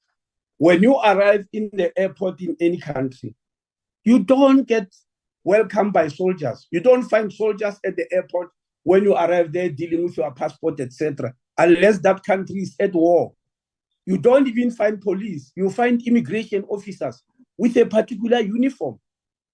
When you arrive in the airport in any country, you don't get welcomed by soldiers. You don't find soldiers at the airport when you arrive there dealing with your passport, etc., unless that country is at war. You don't even find police. You find immigration officers with a particular uniform.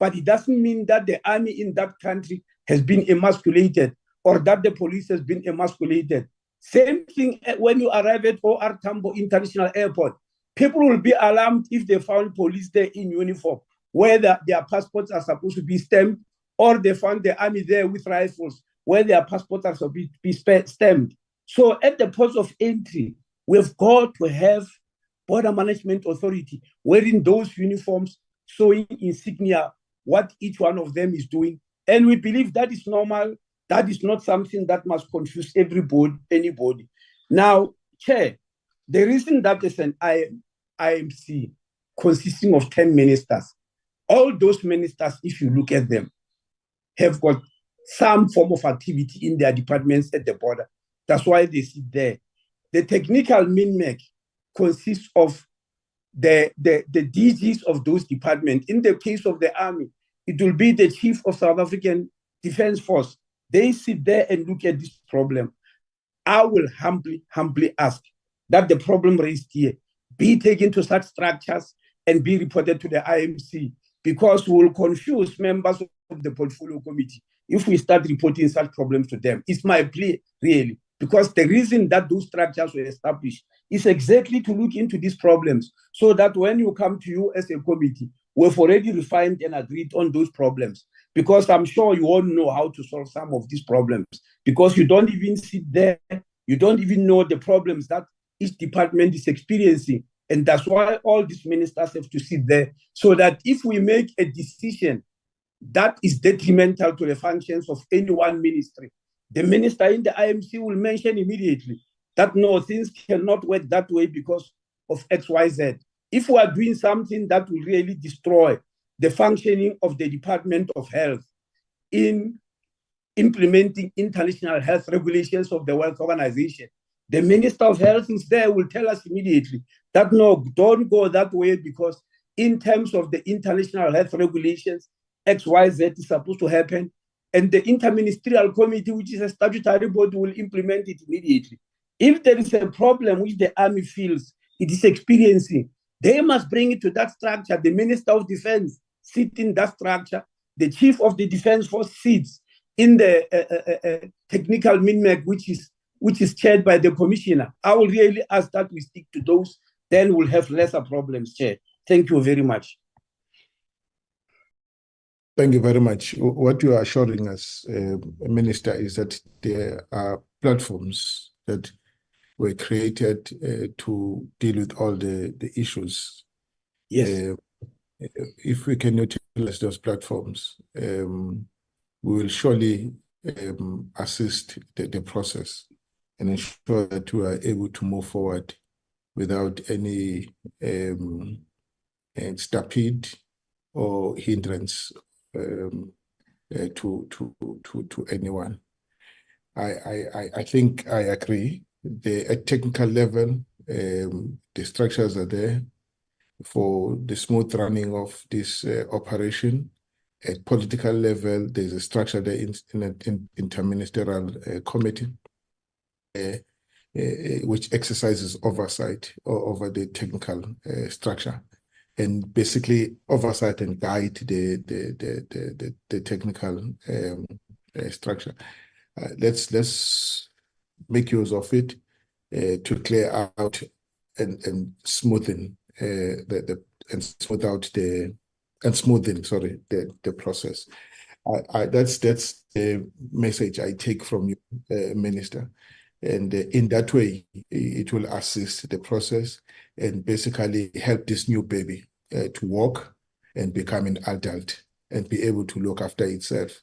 But it doesn't mean that the army in that country has been emasculated or that the police has been emasculated. Same thing when you arrive at OR Tambo International Airport. People will be alarmed if they found police there in uniform, whether their passports are supposed to be stamped or they found the army there with rifles, where their passports are supposed to be stamped. So at the ports of entry, we've got to have Border Management Authority wearing those uniforms, showing insignia what each one of them is doing. And we believe that is normal. That is not something that must confuse anybody. Now, Chair, the reason that is an IMC consisting of 10 ministers, all those ministers, if you look at them, have got some form of activity in their departments at the border. That's why they sit there. The technical MINMEC consists of the DGs of those departments. In the case of the Army, it will be the Chief of South African Defence Force. They sit there and look at this problem. I will humbly ask that the problem raised here be taken to such structures and be reported to the IMC, because we will confuse members of the portfolio committee if we start reporting such problems to them. It's my plea, really, because the reason that those structures were established is exactly to look into these problems, so that when you come to you as a committee, we've already refined and agreed on those problems, because I'm sure you all know how to solve some of these problems, because you don't even sit there, you don't even know the problems that each department is experiencing. And that's why all these ministers have to sit there, so that if we make a decision that is detrimental to the functions of any one ministry, the minister in the IMC will mention immediately that no, things cannot work that way because of XYZ. If we are doing something that will really destroy the functioning of the Department of Health in implementing international health regulations of the World Organization, the Minister of Health is there, will tell us immediately that no, don't go that way, because in terms of the international health regulations, XYZ is supposed to happen, and the Interministerial Committee, which is a statutory body, will implement it immediately. If there is a problem which the Army feels it is experiencing, they must bring it to that structure. The Minister of Defense sits in that structure. The Chief of the Defense Force sits in the technical MINMEC, which is chaired by the Commissioner. I will really ask that we stick to those, then we'll have lesser problems, Chair. Thank you very much. Thank you very much. What you are assuring us, Minister, is that there are platforms that were created to deal with all the issues. Yes. If we can utilize those platforms, we will surely assist the process and ensure that we are able to move forward without any stampede or hindrance to anyone. I think I agree. At technical level, the structures are there for the smooth running of this operation. At political level, there's a structure there in an interministerial committee, which exercises oversight over the technical structure, and basically oversight and guide the technical structure. Let's make use of it to clear out and smoothen the process. That's the message I take from you, Minister. And in that way, it will assist the process and basically help this new baby to walk and become an adult and be able to look after itself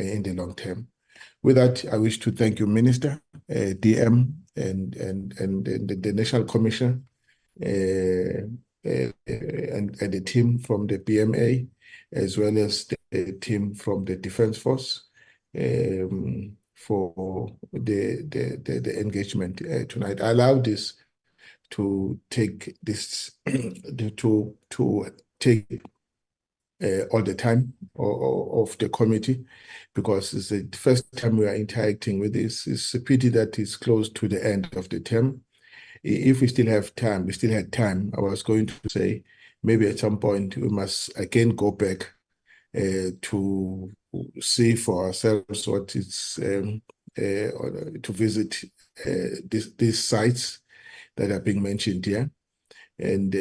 in the long term. With that, I wish to thank you, Minister, DM, and the National Commissioner, and the team from the BMA, as well as the team from the Defence Force, for the engagement tonight. I allow this to take this to take all the time of the committee, because it's the first time we are interacting with this. It's a pity that it's close to the end of the term. If we still have time, we still had time. I was going to say maybe at some point we must again go back to see for ourselves what it's to visit these sites that are being mentioned here, and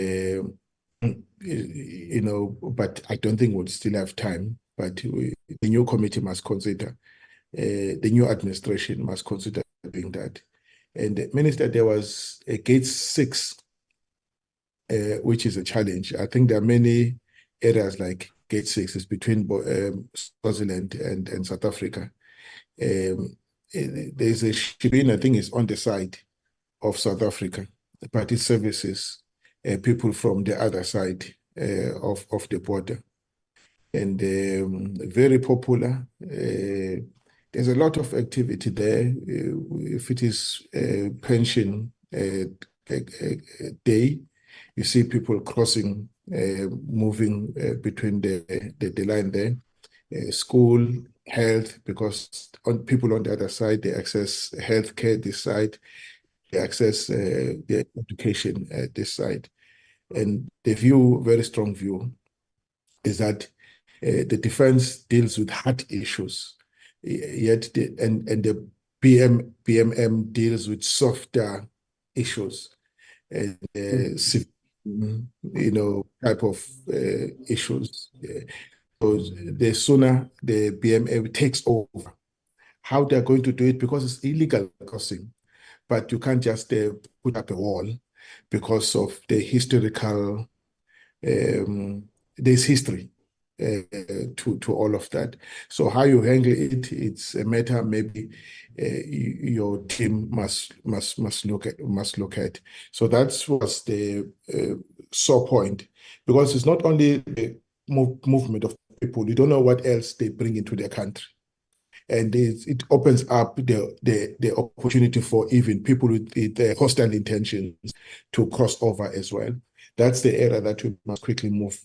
you know, but I don't think we'll still have time. But the new committee must consider, the new administration must consider doing that. And Minister, there was a Gate 6, which is a challenge. I think there are many areas like Gate 6 is between Swaziland and South Africa. There's a shipping, I think it's on the side of South Africa, but it services people from the other side of the border. And very popular. There's a lot of activity there. If it is pension day, you see people crossing, moving between the line there. School, health, because people on the other side, they access healthcare this side, they access their education this side. And the view, very strong view, is that the defense deals with hard issues, yet the BMM deals with softer issues, and you know, type of issues. So the sooner the BMA takes over, how they're going to do it, because it's illegal crossing, but you can't just put up a wall because of the historical, there's history to all of that. So how you handle it, it's a matter maybe your team must look at. So that was the sore point, because it's not only the movement of people, you don't know what else they bring into their country. And it opens up the opportunity for even people with hostile intentions to cross over as well. That's the area that we must quickly move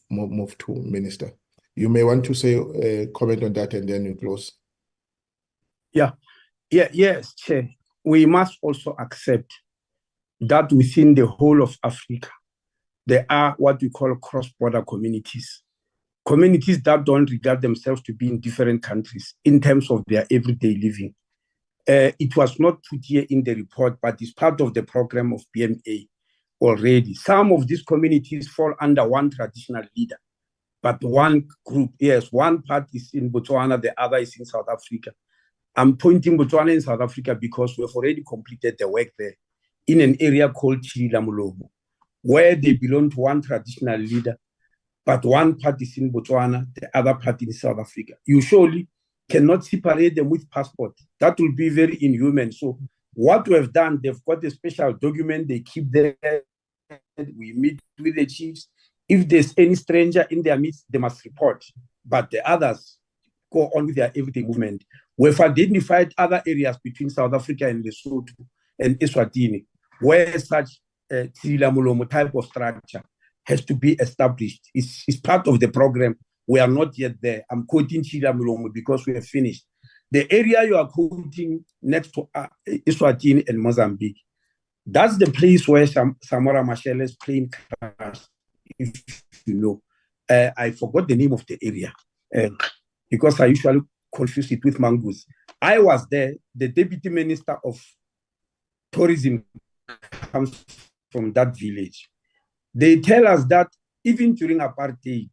to, Minister. You may want to say comment on that, and then we close. Yes, Chair. We must also accept that within the whole of Africa, there are what we call cross-border communities. Communities that don't regard themselves to be in different countries in terms of their everyday living. It was not put here in the report, but it's part of the program of BMA already. Some of these communities fall under one traditional leader, but one group, yes, one part is in Botswana, the other is in South Africa. I'm pointing Botswana in South Africa because we've already completed the work there in an area called Chilamolobo, where they belong to one traditional leader, but one part is in Botswana, the other part in South Africa. You surely cannot separate them with passport. That will be very inhuman. So what we have done, they've got a special document they keep there. We meet with the chiefs. If there's any stranger in their midst, they must report. But the others go on with their everyday movement. We've identified other areas between South Africa and Lesotho and Eswatini, where such Tsilamulomo type of structure has to be established. It's part of the program. We are not yet there. I'm quoting Tsilamulomo because we have finished. The area you are quoting next to Eswatini and Mozambique, that's the place where Samora Machele's plane crashed, if you know. I forgot the name of the area because I usually confuse it with Mongoose. I was there. The Deputy Minister of Tourism comes from that village. They tell us that even during apartheid,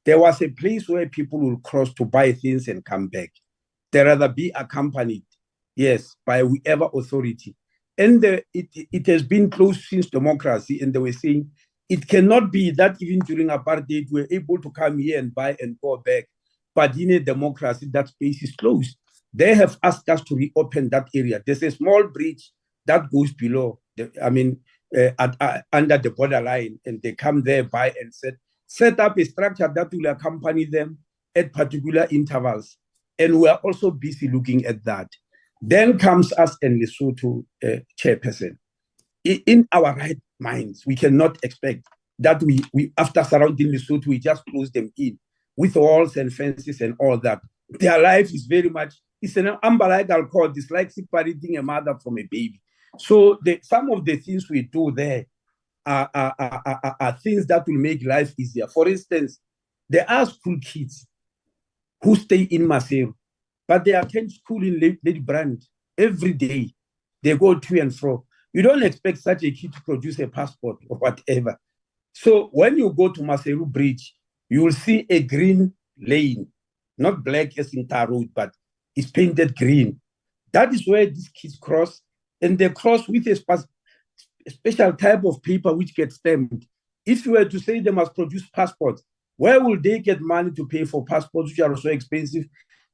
there was a place where people will cross to buy things and come back. They rather be accompanied, yes, by whoever authority. And it has been closed since democracy, and they were saying it cannot be that even during apartheid we're able to come here and buy and go back. but in a democracy, that space is closed. They have asked us to reopen that area. There's a small bridge that goes below, under the borderline, and they come there by and set up a structure that will accompany them at particular intervals. And we are also busy looking at that. Then comes us and Lesotho chairperson. In our right minds, we cannot expect that we after surrounding Lesotho, we just close them in with walls and fences and all that. Their life is very much, it's an umbilical cord. It's like separating a mother from a baby. So some of the things we do there are things that will make life easier. For instance, there are school kids who stay in Maseru, but they attend school in Lady Brand every day. They go to and fro. You don't expect such a kid to produce a passport or whatever. So when you go to Maseru Bridge, you will see a green lane, not black as in Tar Road, but it's painted green. That is where these kids cross, and they cross with a special type of paper which gets stamped. If you were to say they must produce passports, where will they get money to pay for passports which are so expensive?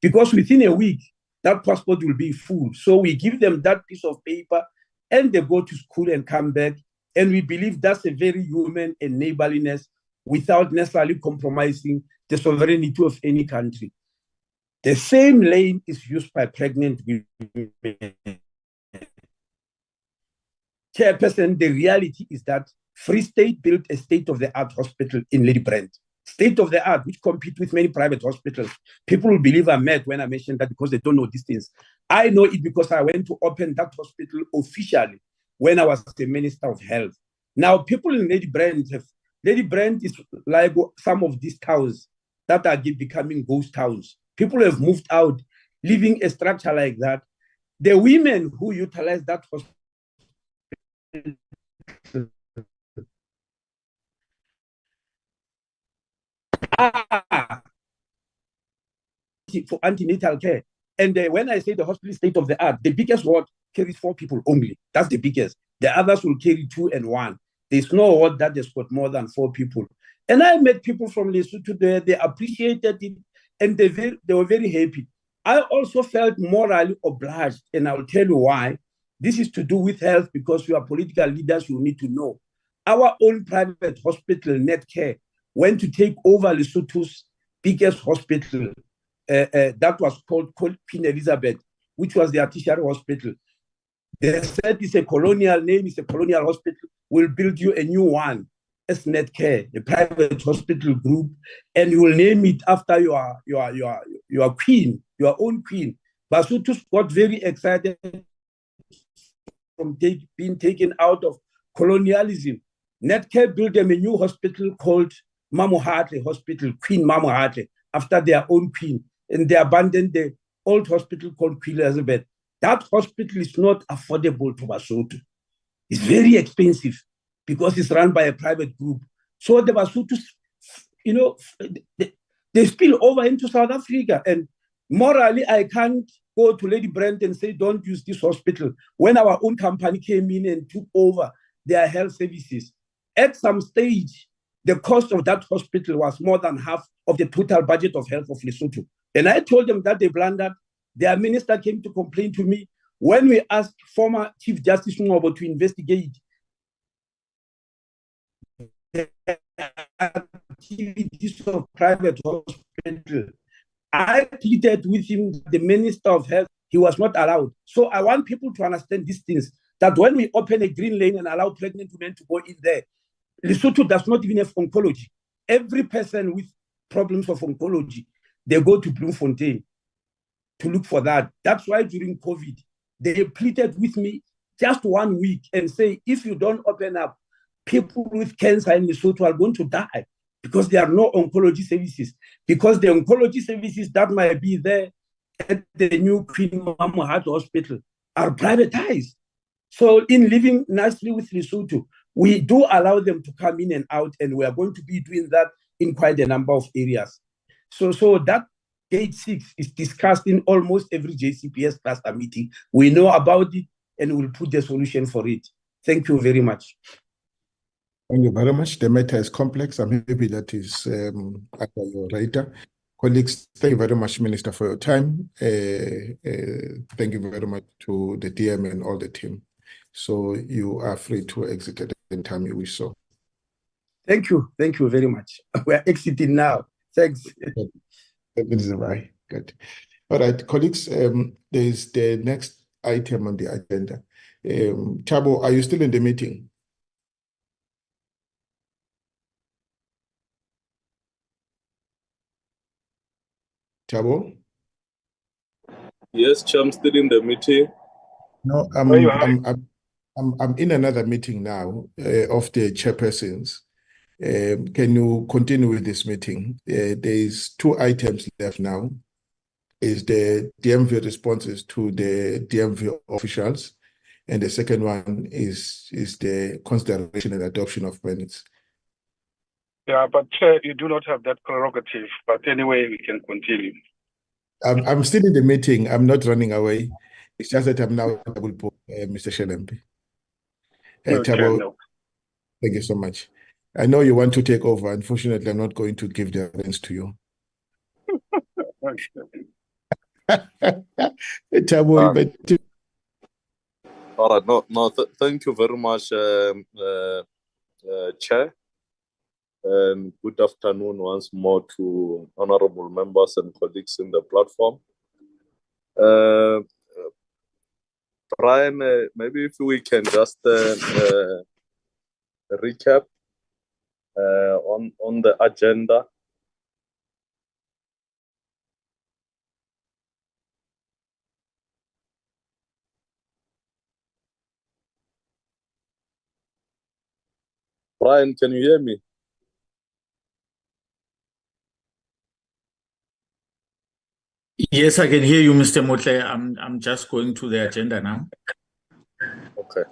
Because within a week, that passport will be full. So we give them that piece of paper and they go to school and come back. And we believe that's a very human and neighborliness without necessarily compromising the sovereignty of any country. The same lane is used by pregnant women. Chairperson, the reality is that Free State built a state-of-the-art hospital in Lady Brand. State-of-the-art, which compete with many private hospitals. People will believe I'm mad when I mention that because they don't know these things. I know it because I went to open that hospital officially when I was the Minister of Health. Now, people in Lady Brand is like some of these towns that are becoming ghost towns. People have moved out, leaving a structure like that. The women who utilize that hospital for antenatal care. And when I say the hospital state of the art, the biggest ward carries 4 people only. That's the biggest. The others will carry 2 and 1. There's no ward that has got more than 4 people. And I met people from Lesotho there. They appreciated it, and they were very happy. I also felt morally obliged, and I'll tell you why. This is to do with health, because you are political leaders, you need to know. Our own private hospital, Netcare, went to take over Lesotho's biggest hospital, that was called Queen Elizabeth, which was the tertiary hospital. They said it's a colonial name, it's a colonial hospital. We'll build you a new one as Netcare, a private hospital group, and you will name it after your queen, your own queen. Basotho got very excited from being taken out of colonialism. Netcare built them a new hospital called Mamohatle Hospital, Queen Mamohatle, after their own queen. And they abandoned the old hospital called Queen Elizabeth. That hospital is not affordable to Basotho. It's very expensive because it's run by a private group. So the Basotho, they spill over into South Africa. And morally, I can't go to Lady Brand and say, don't use this hospital. When our own company came in and took over their health services, at some stage, the cost of that hospital was more than half of the total budget of health of Lesotho. And I told them that they blundered. Their minister came to complain to me. When we asked former Chief Justice Ngobo to investigate the activities of private hospital, I pleaded with him, the Minister of Health, he was not allowed. So I want people to understand these things, that when we open a green lane and allow pregnant women to go in there, Lesotho does not even have oncology. Every person with problems of oncology, they go to Bloemfontein to look for that. That's why during COVID, they pleaded with me just 1 week and say, if you don't open up, people with cancer in Lesotho are going to die because there are no oncology services. Because the oncology services that might be there at the new Queen Mamohatle Hospital are privatized. So in living nicely with Lesotho, we do allow them to come in and out, and we are going to be doing that in quite a number of areas. So that Gate 6 is discussed in almost every JCPS cluster meeting. We know about it, and we'll put the solution for it. Thank you very much. Thank you very much. The matter is complex. I'm happy that is under your radar. Colleagues, thank you very much, Minister, for your time. Thank you very much to the DM and all the team. So you are free to exit at any time you wish so. Thank you. Thank you very much. We are exiting now. Thanks. This is right. Good. All right, colleagues, there's the next item on the agenda. Thabo, are you still in the meeting? Thabo? Yes, Chair, I'm still in the meeting. No, I'm in another meeting now of the chairpersons. Can you continue with this meeting? There's 2 items left now. Is the DMV responses to the DMV officials, and the second one is the consideration and adoption of minutes. Yeah, but Chair, you do not have that prerogative. But anyway, we can continue. I'm still in the meeting. I'm not running away. It's just that I'm now double booked, Mr. Shelembe. No, Chair, no. Thank you so much. I know you want to take over. Unfortunately, I'm not going to give the reins to you. Thabo, all right, thank you very much, Chair. And good afternoon once more to honorable members and colleagues in the platform. Brian, maybe if we can just recap on the agenda. Brian, can you hear me? Yes, I can hear you, Mr. Motle. I'm just going to the agenda now. Okay.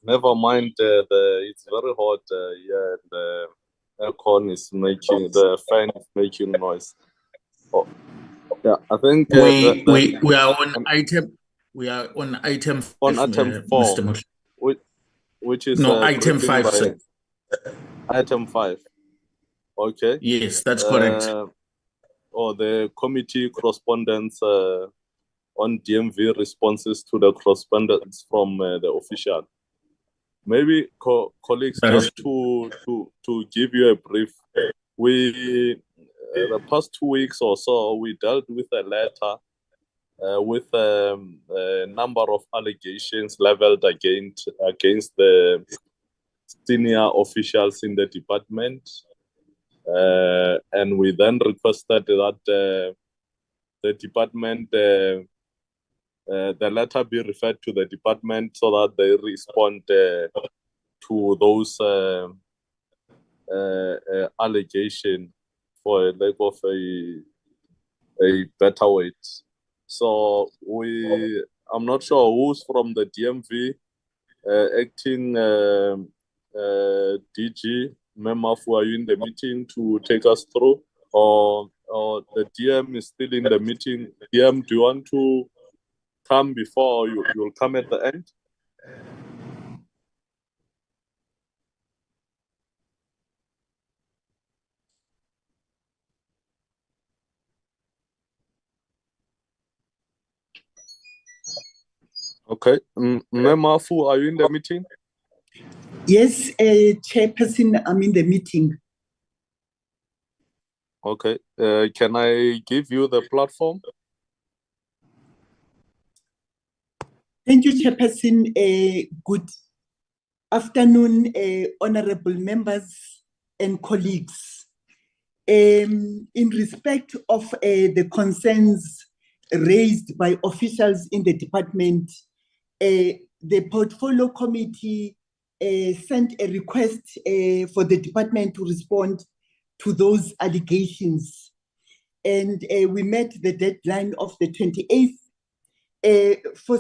Never mind. It's very hot here. The aircon is making, the fan is making noise. Oh, yeah. I think we are on item. We are on item. On item 4, Mr. Motle. Which is no item 5. Sir. Item 5. Okay. Yes, that's correct. The committee correspondence on DMV responses to the correspondence from the official. Maybe colleagues, just to give you a brief, we the past 2 weeks or so we dealt with a letter with a number of allegations leveled against the senior officials in the department, and we then requested that the department, the letter be referred to the department so that they respond to those allegations for lack of a better word. So I'm not sure who's from the DMV acting DG. Memafu, are you in the meeting to take us through, or the DM is still in the meeting? DM, do you want to come before you will come at the end? Okay. Memafu, are you in the meeting? Yes, Chairperson, I'm in the meeting. Okay. Can I give you the platform? Thank you, Chairperson. Good afternoon, honorable members and colleagues. In respect of the concerns raised by officials in the department, the portfolio committee sent a request for the department to respond to those allegations. And we met the deadline of the 28th. For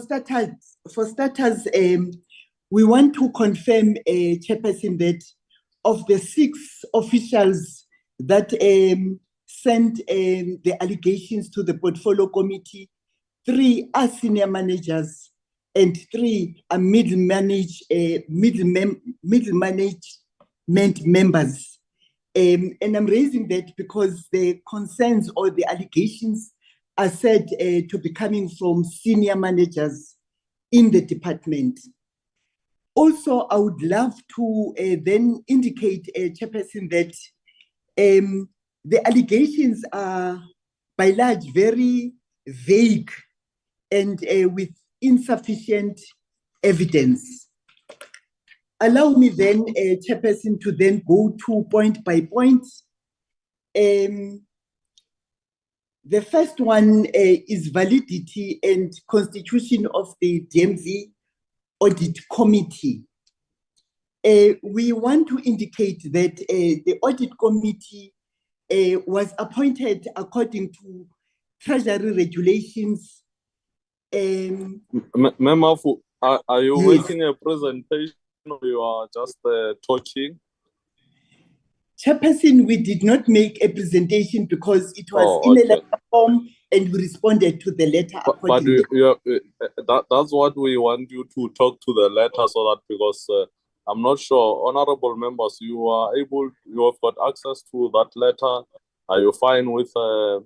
starters, we want to confirm, Chairperson, that of the 6 officials that sent the allegations to the portfolio committee, 3 are senior managers and 3 are middle management members. And I'm raising that because the concerns or the allegations are said to be coming from senior managers in the department. Also, I would love to then indicate, Chairperson, that the allegations are by large very vague and with insufficient evidence. Allow me then, Chairperson, to then go to point by point. The first one is validity and constitution of the DMV Audit Committee. We want to indicate that the Audit Committee was appointed according to Treasury regulations. Ma'am, are you making a presentation or you are just talking? Chairperson, we did not make a presentation because it was in a letter form and we responded to the letter accordingly. But that's what we want you to talk to the letter, so that, because I'm not sure, honorable members, you have got access to that letter. Are you fine with the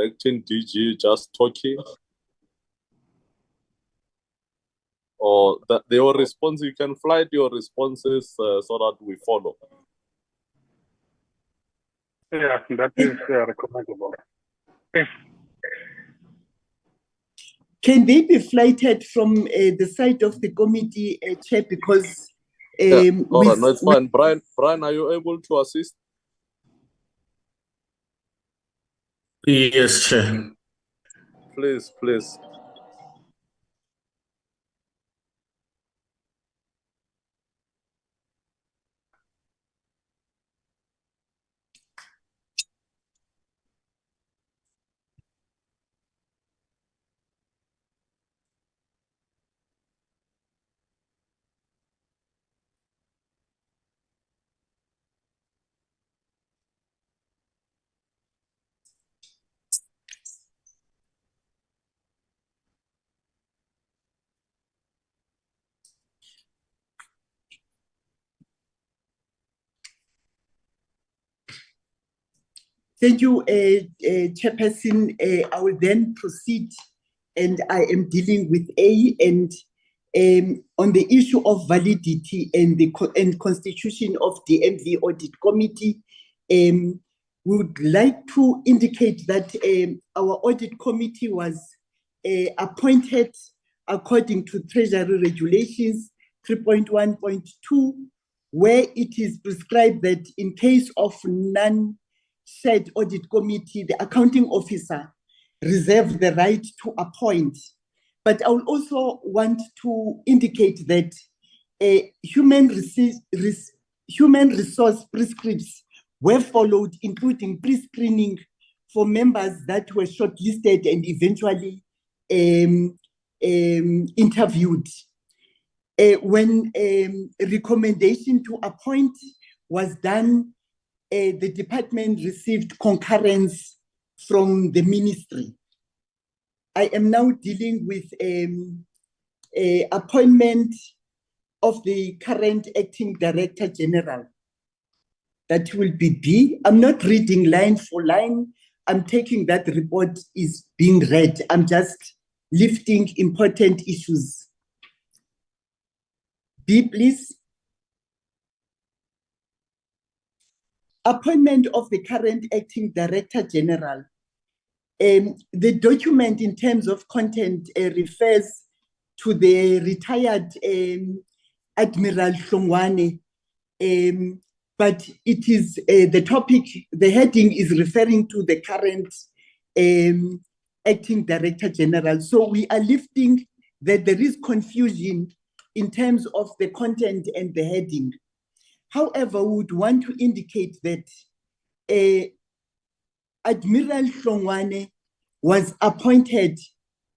acting DG just talking? Or your response, you can flight your responses so that we follow. Yeah, that is recommendable. Can they be flighted from the side of the committee, Chair? Because all right, no, it's fine. Brian, are you able to assist? Yes, Chair. Please. Thank you, Chairperson. I will then proceed, and I am dealing with A, and on the issue of validity and the constitution of the DMV Audit Committee. We would like to indicate that our Audit Committee was appointed according to Treasury Regulations 3.1.2, where it is prescribed that in case of said Audit Committee, the accounting officer reserves the right to appoint. But I will also want to indicate that human resource prescripts were followed, including pre-screening for members that were shortlisted and eventually interviewed. When a recommendation to appoint was done, the department received concurrence from the ministry. I am now dealing with appointment of the current acting director general. That will be B. I'm not reading line for line. I'm taking that report is being read. I'm just lifting important issues. B, please. Appointment of the current acting director general. The document in terms of content refers to the retired Admiral Hlongwane, but it is the topic, the heading is referring to the current acting director general. So we are lifting that there is confusion in terms of the content and the heading. However, we would want to indicate that Admiral Hlongwane was appointed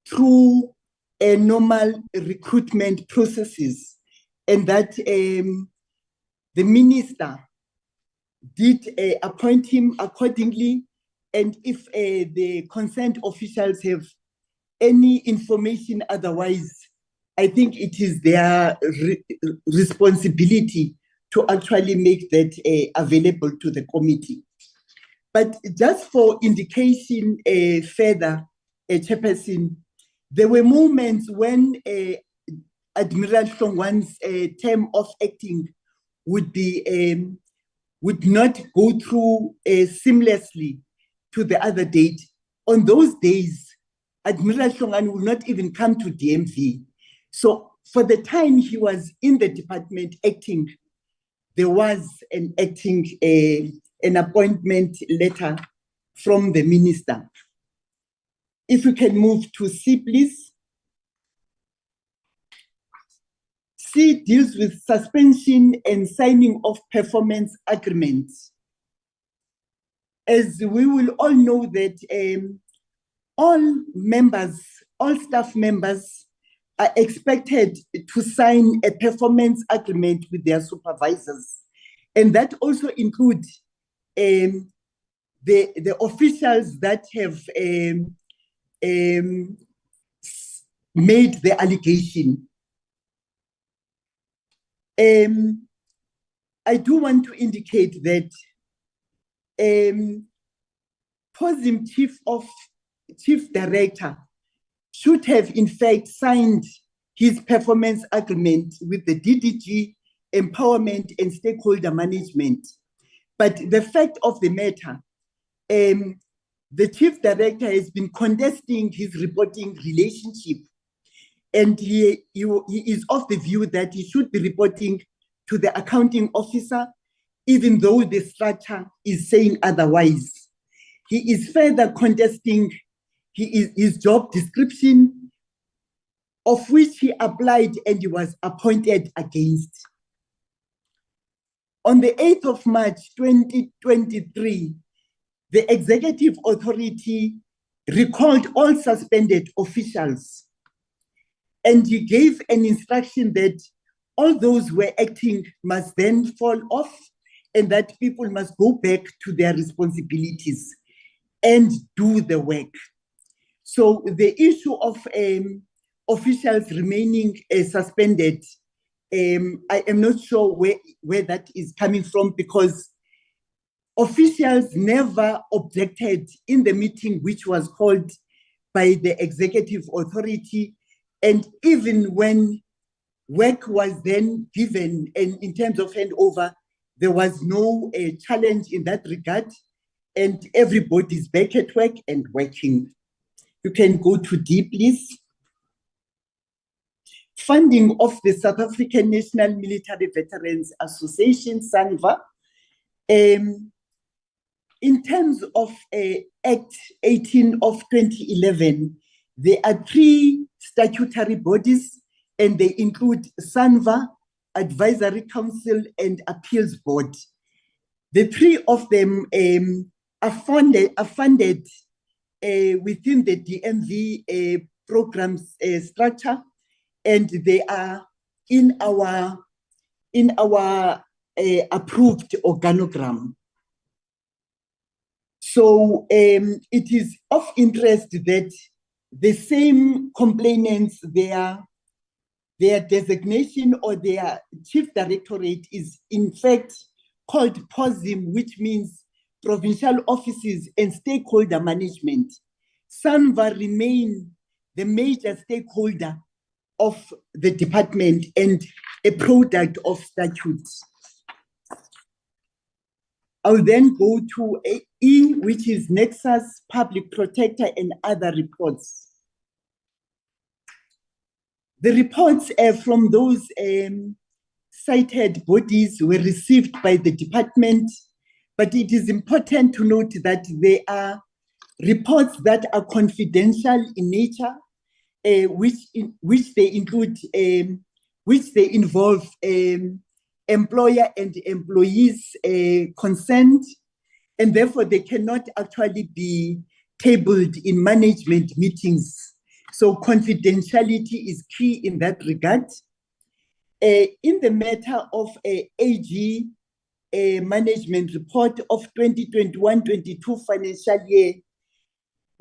through normal recruitment processes, and that the minister did appoint him accordingly. And if the concerned officials have any information otherwise, I think it is their responsibility to actually make that available to the committee. But just for indication further, Chairperson, there were moments when Admiral Hlongwan's term of acting would not go through seamlessly to the other date. On those days, Admiral Hlongwan will not even come to DMV. So for the time he was in the department acting, there was an appointment letter from the minister. If we can move to C, please. C deals with suspension and signing of performance agreements. As we will all know that all staff members are expected to sign a performance agreement with their supervisors. And that also includes the officials that have made the allegation. I do want to indicate that POSIM Chief Director should have in fact signed his performance agreement with the DDG, Empowerment and Stakeholder Management. But the fact of the matter, the Chief Director has been contesting his reporting relationship, and he is of the view that he should be reporting to the accounting officer, even though the structure is saying otherwise. He is further contesting his job description, of which he applied and he was appointed against. On the 8th of March 2023, the Executive Authority recalled all suspended officials, and he gave an instruction that all those who were acting must then fall off and that people must go back to their responsibilities and do the work. So the issue of officials remaining suspended, I am not sure where that is coming from, because officials never objected in the meeting which was called by the Executive Authority. And even when work was then given, and in terms of handover, there was no challenge in that regard, and everybody's back at work and working. You can go to D, please. Funding of the South African National Military Veterans Association, SANVA. In terms of Act 18 of 2011, there are 3 statutory bodies, and they include SANVA, Advisory Council, and Appeals Board. The 3 of them are funded within the DMV programs structure, and they are in our approved organogram. So it is of interest that the same complainants, their designation or their chief directorate is in fact called POSIM, which means Provincial Offices and Stakeholder Management. SANVA remain the major stakeholder of the department and a product of statutes. I'll then go to E, which is Nexus, Public Protector, and other reports. The reports from those cited bodies were received by the department, but it is important to note that they are reports that are confidential in nature, which they involve employer and employees' consent, and therefore they cannot actually be tabled in management meetings. So confidentiality is key in that regard. In the matter of AG management report of 2021-22 financial year,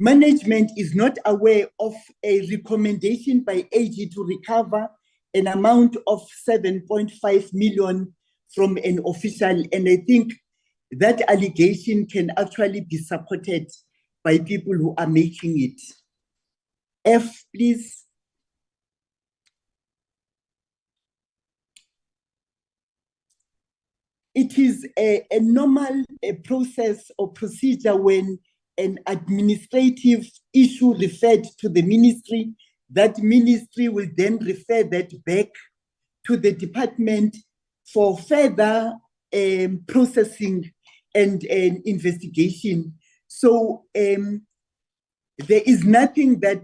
management is not aware of a recommendation by AG to recover an amount of 7.5 million from an official, and I think that allegation can actually be supported by people who are making it. F, please. It is a normal process or procedure when an administrative issue referred to the ministry, that ministry will then refer that back to the department for further processing and investigation. So there is nothing that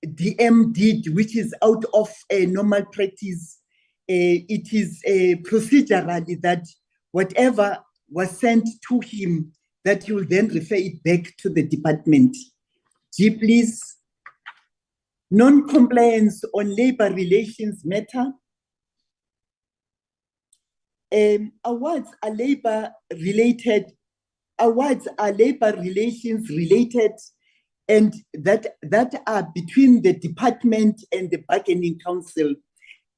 DM did which is out of normal practice. It is procedurally that whatever was sent to him, that he will then refer it back to the department. G, please. Non-compliance on labor relations matter. Awards are labor relations related, and that are between the department and the bargaining council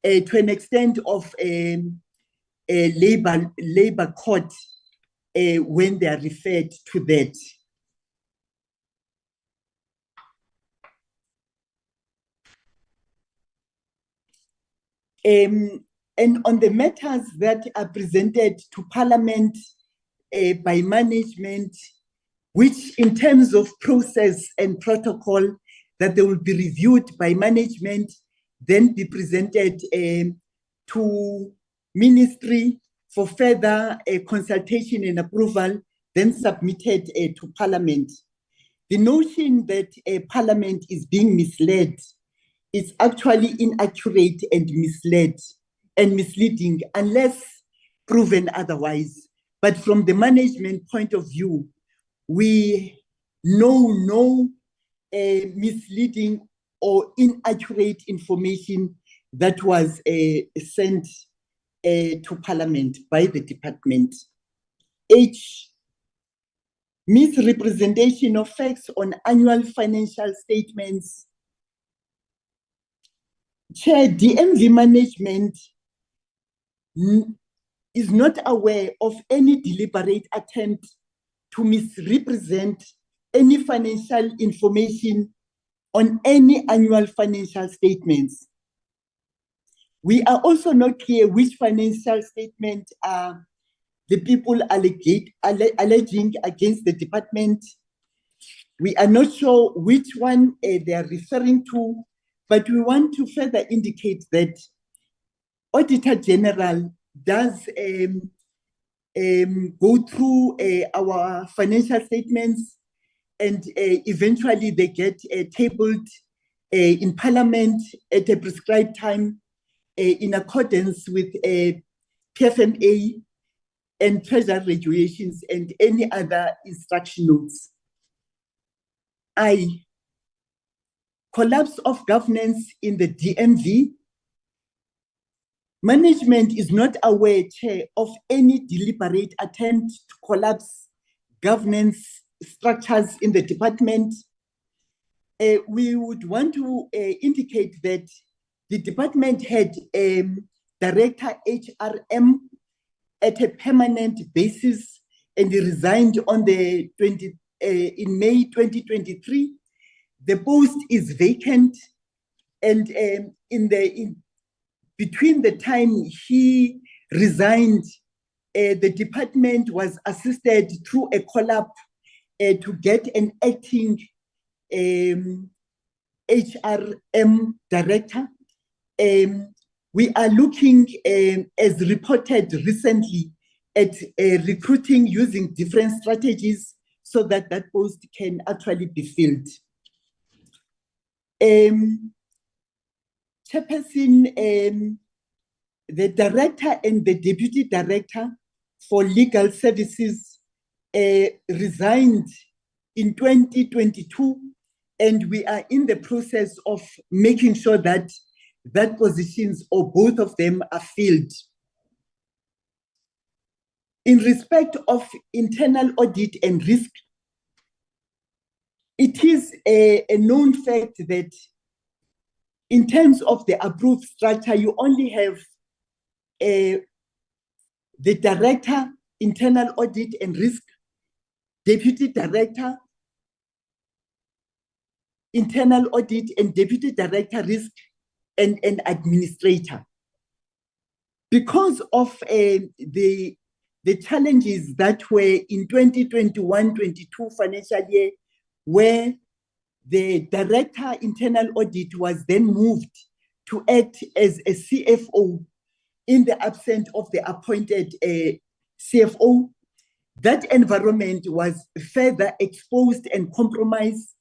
to an extent of a labor court when they are referred to that. And on the matters that are presented to Parliament by management, which in terms of process and protocol, that they will be reviewed by management, then be presented to ministry for further consultation and approval, then submitted to Parliament. The notion that Parliament is being misled is actually inaccurate and misleading unless proven otherwise. But from the management point of view, we know no misleading or inaccurate information that was sent to Parliament by the department. H, misrepresentation of facts on annual financial statements. Chair, DMV management is not aware of any deliberate attempt to misrepresent any financial information on any annual financial statements. We are also not clear which financial statement are the people alleging against the department. We are not sure which one they are referring to, but we want to further indicate that Auditor General does go through our financial statements, and eventually they get tabled in Parliament at a prescribed time in accordance with PFMA and Treasury regulations and any other instruction notes. I, collapse of governance in the DMV. Management is not aware, Chair, of any deliberate attempt to collapse governance structures in the department. We would want to indicate that the department had Director HRM at a permanent basis, and he resigned on the in May 2023. The post is vacant, and between the time he resigned, the department was assisted through a call-up to get an acting HRM director. We are looking, as reported recently, at recruiting using different strategies so that that post can actually be filled. Chairperson, the director and the deputy director for legal services resigned in 2022, and we are in the process of making sure that that positions or both of them are filled. In respect of internal audit and risk, it is a known fact that in terms of the approved structure, you only have the Director, Internal Audit and Risk, Deputy Director, Internal Audit and Deputy Director Risk, and an Administrator. Because of the challenges that were in 2021-22 financial year, where the Director Internal Audit was then moved to act as a CFO in the absence of the appointed CFO, that environment was further exposed and compromised,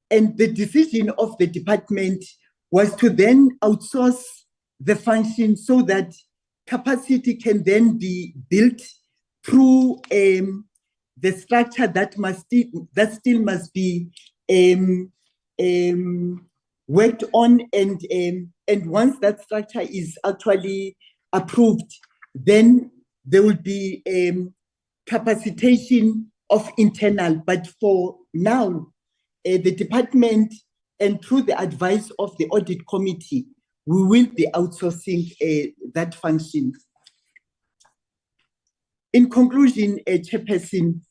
and the decision of the department was to then outsource the function so that capacity can then be built through the structure that still must be worked on, and once that structure is actually approved, then there will be capacitation of internal. But for now, the department, and through the advice of the audit committee, we will be outsourcing that function. In conclusion, Chairperson,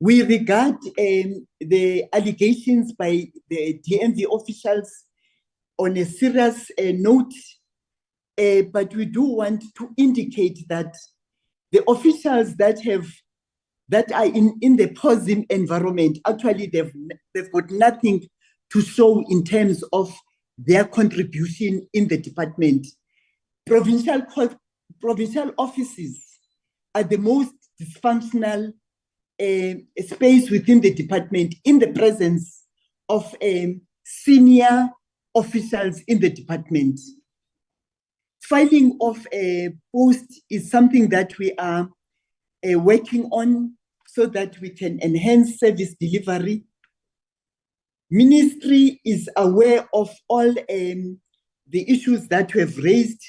we regard the allegations by the DMV officials on a serious note, but we do want to indicate that the officials that are in the POSIM environment, actually they've got nothing to show in terms of their contribution in the department. Provincial offices are the most dysfunctional space within the department in the presence of senior officials in the department. Filing of a post is something that we are working on so that we can enhance service delivery. Ministry is aware of all the issues that we have raised,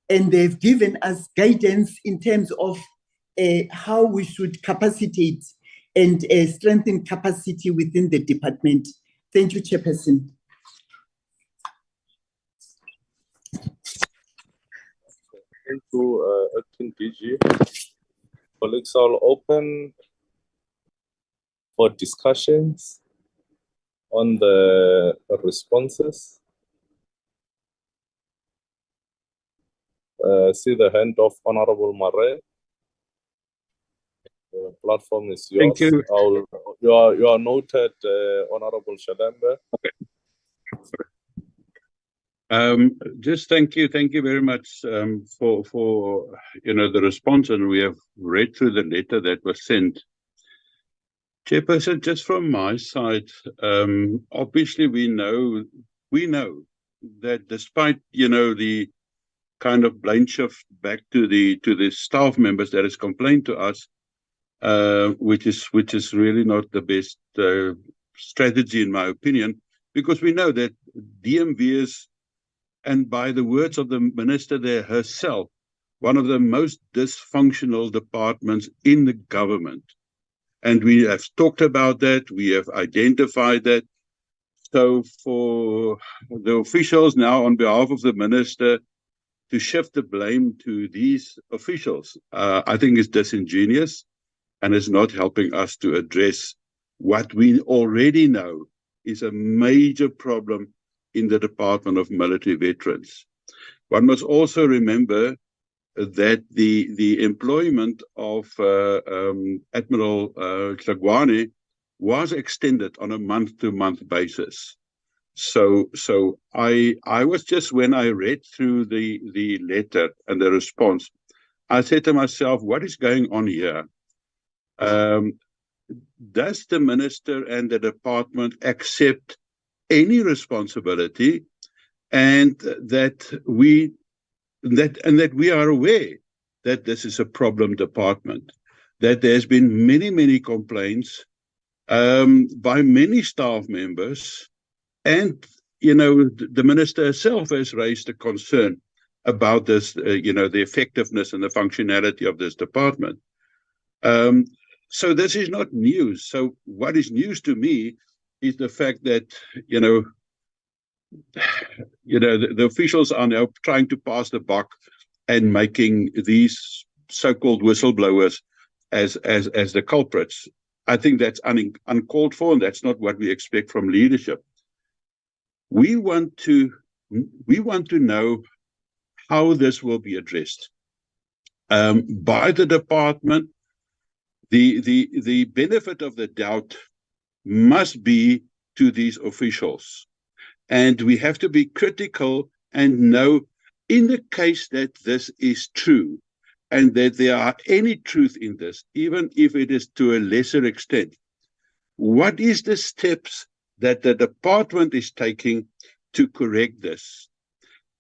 and they've given us guidance in terms of how we should capacitate and strengthen capacity within the department. Thank you, Chairperson. Thank you, Acting DG. Colleagues, I'll open for discussions on the responses. See the hand of Honorable Mare. The platform is yours. Thank you. You are noted, Honorable Shalembe. Okay. Just thank you very much for the response, and we have read through the letter that was sent. Chairperson, just from my side, obviously we know that despite the kind of blame shift back to the staff members that has complained to us, which is really not the best strategy in my opinion, because we know that DMV is, and by the words of the minister there herself, one of the most dysfunctional departments in the government. And we have talked about that, we have identified that. So for the officials now on behalf of the minister to shift the blame to these officials, I think is disingenuous and is not helping us to address what we already know is a major problem in the Department of Military Veterans. One must also remember that the employment of Admiral Hlagwane was extended on a month-to-month basis. So I was just, when I read through the letter and the response, I said to myself, what is going on here? Does the minister and the department accept any responsibility, and that we are aware that this is a problem department, that there's been many complaints by many staff members, and the minister herself has raised a concern about this, the effectiveness and the functionality of this department. So this is not news. So what is news to me is the fact that, the officials are now trying to pass the buck and making these so-called whistleblowers as the culprits. I think that's uncalled for, and that's not what we expect from leadership. We want to know how this will be addressed by the department. The benefit of the doubt must be to these officials, and we have to be critical and know, in the case that this is true and that there are any truth in this, even if it is to a lesser extent, what is the steps that the department is taking to correct this?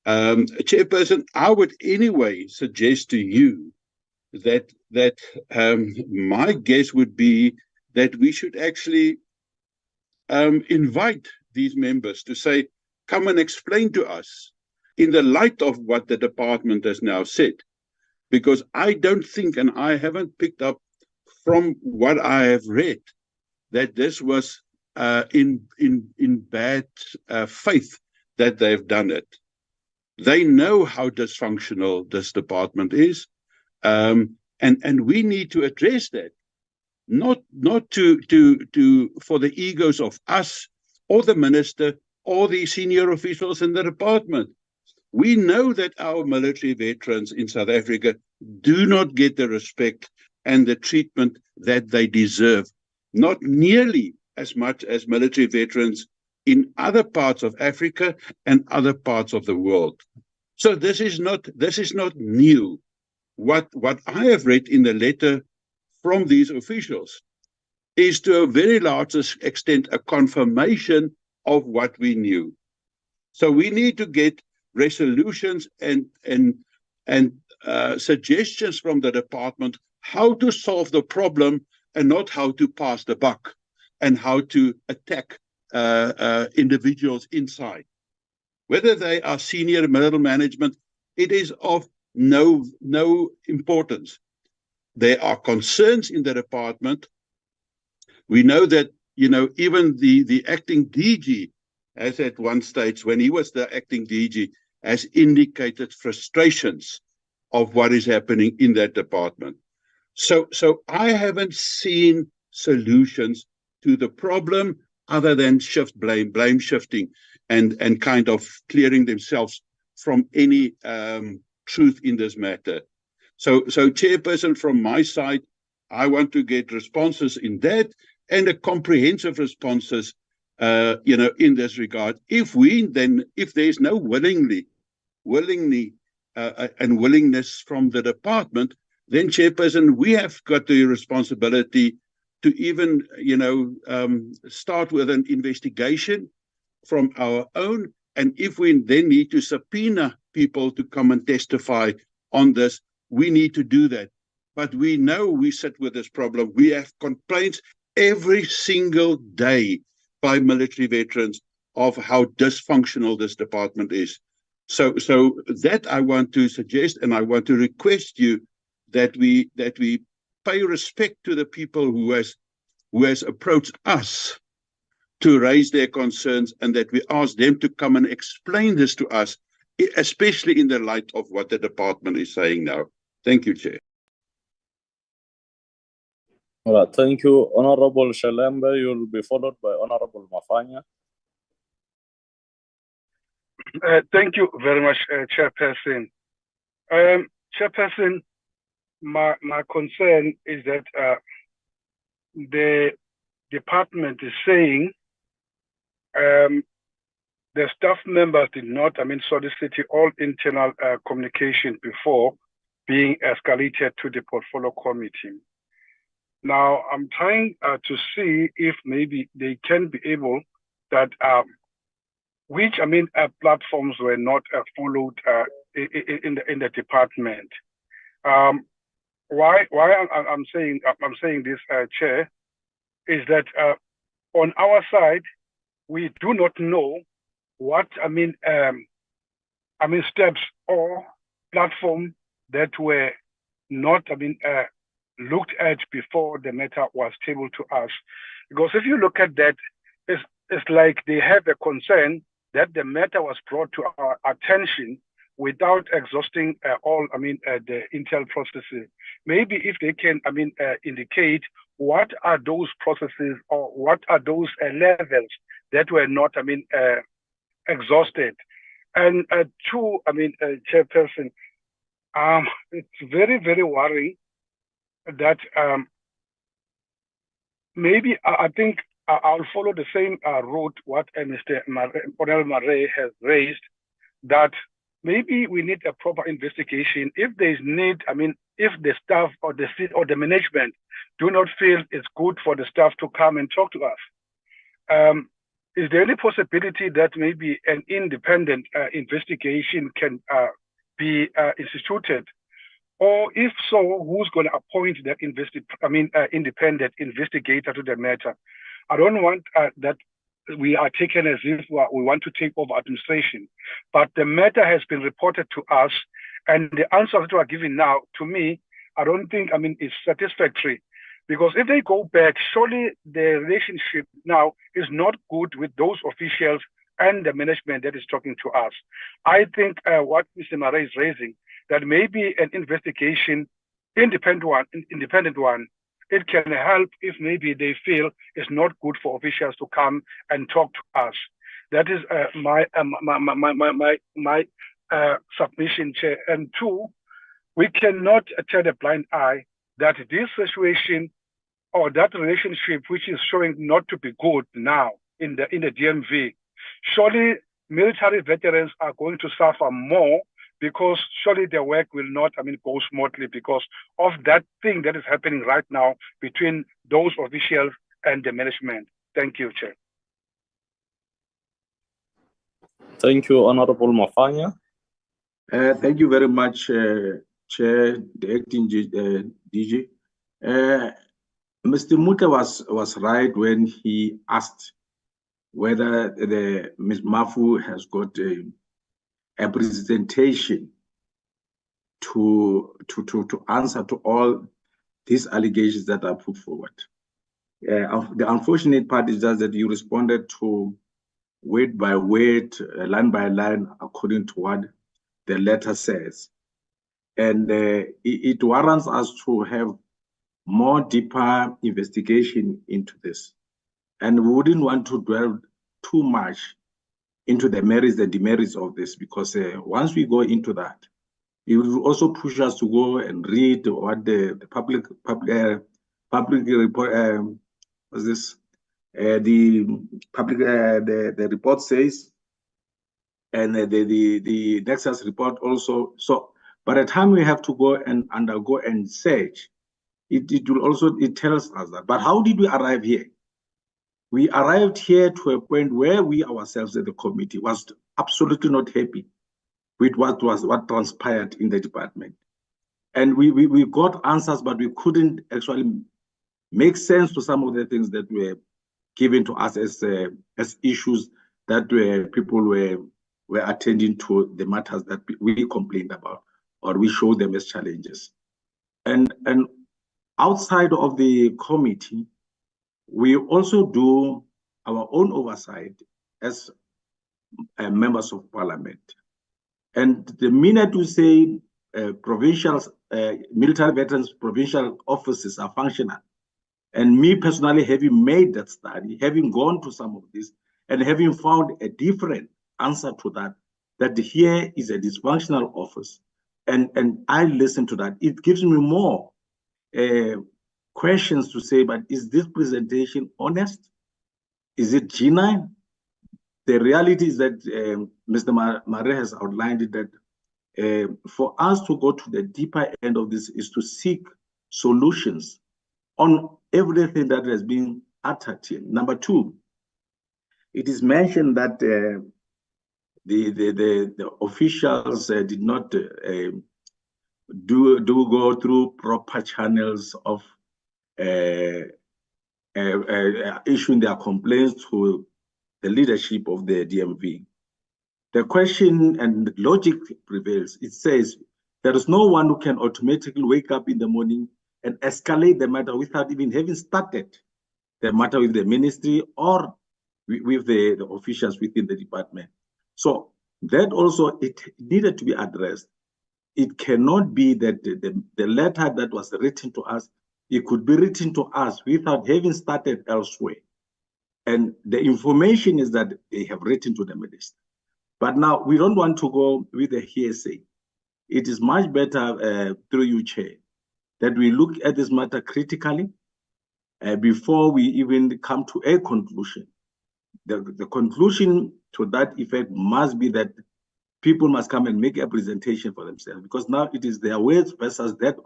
Chairperson, I would anyway suggest to you that my guess would be that we should actually invite these members to say, come and explain to us in the light of what the department has now said. Because I don't think, and I haven't picked up from what I have read, that this was in bad faith that they've done it. They know how dysfunctional this department is, and we need to address that, not for the egos of us or the minister or the senior officials in the department. We know that our military veterans in South Africa do not get the respect and the treatment that they deserve, not nearly as much as military veterans in other parts of Africa and other parts of the world. So this is not new. What I have read in the letter from these officials is to a very large extent a confirmation of what we knew. So we need to get resolutions and suggestions from the department how to solve the problem and not how to pass the buck and how to attack individuals inside. Whether they are senior middle management, it is of no importance. There are concerns in the department. We know that, even the acting DG, as at one stage, when he was the acting DG, has indicated frustrations of what is happening in that department. So I haven't seen solutions to the problem other than blame shifting and kind of clearing themselves from any truth in this matter. So Chairperson, from my side, I want to get responses in that and a comprehensive responses in this regard. If there's no willingly and willingness from the department, then Chairperson, we have got the responsibility to even, start with an investigation from our own. And if we then need to subpoena people to come and testify on this, we need to do that. But we know we sit with this problem. We have complaints every single day by military veterans of how dysfunctional this department is. So that I want to suggest, and I want to request you that we pay respect to the people who has approached us to raise their concerns, and that we ask them to come and explain this to us, especially in the light of what the department is saying now. Thank you, Chair. All right, thank you, Honorable Shalembe. You'll be followed by Honorable Mafanya. Thank you very much, Chairperson. Chairperson, my concern is that the department is saying the staff members did not, solicit all internal communication before being escalated to the portfolio committee. Now, I'm trying to see if maybe they can be able that which platforms were not followed in the department. Why I'm saying this, Chair, is that on our side we do not know what steps or platform that were not looked at before the matter was tabled to us. Because if you look at that, it's like they have a concern that the matter was brought to our attention without exhausting all, the internal processes. Maybe if they can, indicate what are those processes or what are those levels that were not, exhausted. And two, Chairperson, it's very, very worrying that maybe I think I'll follow the same route what Mr. Honorable Marais has raised, that maybe we need a proper investigation. If there's need, if the staff or the management do not feel it's good for the staff to come and talk to us, is there any possibility that maybe an independent investigation can be instituted? Or if so, who's going to appoint that independent investigator to the matter? I don't want that we are taken as if we want to take over administration, but the matter has been reported to us, and the answers that we are giving now, to me, I don't think, is satisfactory. Because if they go back, surely the relationship now is not good with those officials and the management that is talking to us. I think what Mr. Marais is raising, that maybe an investigation, independent one, it can help if maybe they feel it's not good for officials to come and talk to us. That is my submission, Chair. And two, we cannot turn a blind eye that this situation or that relationship, which is showing not to be good now in the DMV, surely military veterans are going to suffer more, because surely their work will not, go smoothly because of that thing that is happening right now between those officials and the management. Thank you, Chair. Thank you, Honorable Mafanya. Thank you very much, Chair, the acting DG. Mr. Muta was right when he asked whether Ms. Mafu has got a representation to answer to all these allegations that are put forward. The unfortunate part is just that you responded to word by word, line by line, according to what the letter says. And it warrants us to have more deeper investigation into this. And we wouldn't want to dwell too much into the merits and demerits of this, because once we go into that, it will also push us to go and read what the public report the report says, and the Nexus report also. So by the time we have to go and undergo and search, it tells us that. But how did we arrive here? We arrived here to a point where we ourselves at the committee was absolutely not happy with what transpired in the department. And we got answers, but we couldn't actually make sense to some of the things that were given to us as issues that people were attending to the matters that we complained about, or we showed them as challenges. And outside of the committee, we also do our own oversight as members of parliament. And the minute we say provincial military veterans provincial offices are functional, and me personally having made that study, having gone to some of this, and having found a different answer to that here is a dysfunctional office, and I listen to that, it gives me more questions to say, but is this presentation honest? Is it genuine? The reality is that Mr. Marais has outlined it, that for us to go to the deeper end of this is to seek solutions on everything that has been uttered here. Number two, it is mentioned that the officials did not do go through proper channels of issuing their complaints to the leadership of the DMV. The question and logic prevails. It says there is no one who can automatically wake up in the morning and escalate the matter without even having started the matter with the ministry or with the officials within the department. So that also, it needed to be addressed. It cannot be that the letter that was written to us, it could be written to us without having started elsewhere. And the information is that they have written to the minister. But now we don't want to go with the hearsay. It is much better, through you, Chair, that we look at this matter critically before we even come to a conclusion. The conclusion to that effect must be that people must come and make a presentation for themselves, because now it is their words versus that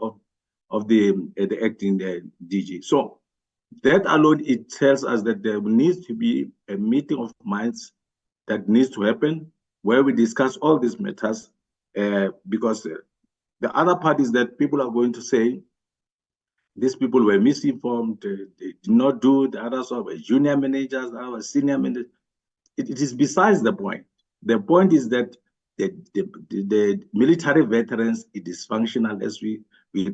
of the acting DG. So that alone, it tells us that there needs to be a meeting of minds that needs to happen where we discuss all these matters, because the other part is that people are going to say these people were misinformed, they did not do, the others were junior managers, the others were senior managers. It is besides the point. The point is that the military veterans, it is functional as we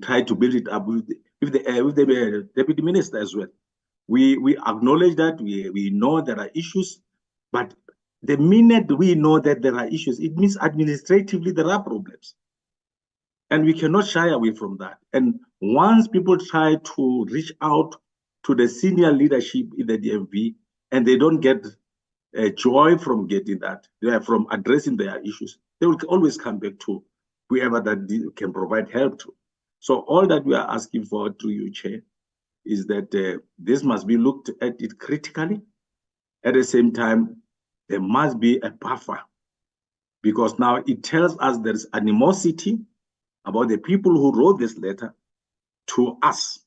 try to build it up with the deputy minister as well. We acknowledge that, we know there are issues, but the minute we know that there are issues, it means administratively there are problems. And we cannot shy away from that. And once people try to reach out to the senior leadership in the DMV and they don't get joy from getting that, from addressing their issues, they will always come back to whoever that can provide help to. So all that we are asking for through you, Chair, is that this must be looked at it critically. At the same time, there must be a buffer, because now it tells us there's animosity about the people who wrote this letter to us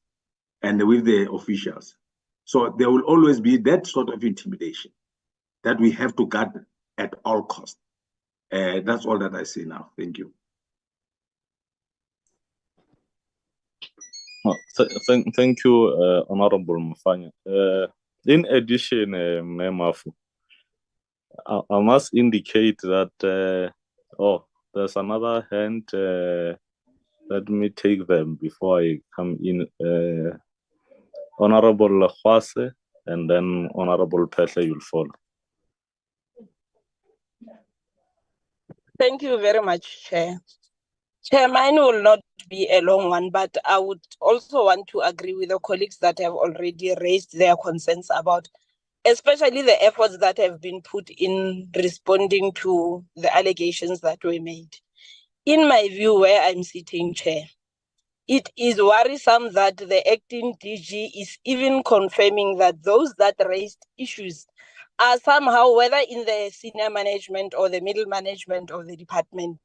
and with the officials. So there will always be that sort of intimidation that we have to guard at all costs. That's all that I say now. Thank you. Thank you, Honorable Mufanya. In addition, Mafu, I must indicate that, there's another hand. Let me take them before I come in. Honorable Khwase, and then Honorable Pehle, you'll follow. Thank you very much, Chair. Chair, mine will not be a long one, but I would also want to agree with the colleagues that have already raised their concerns about, especially the efforts that have been put in responding to the allegations that were made. In my view, where I'm sitting, Chair, it is worrisome that the acting DG is even confirming that those that raised issues are somehow, whether in the senior management or the middle management of the department,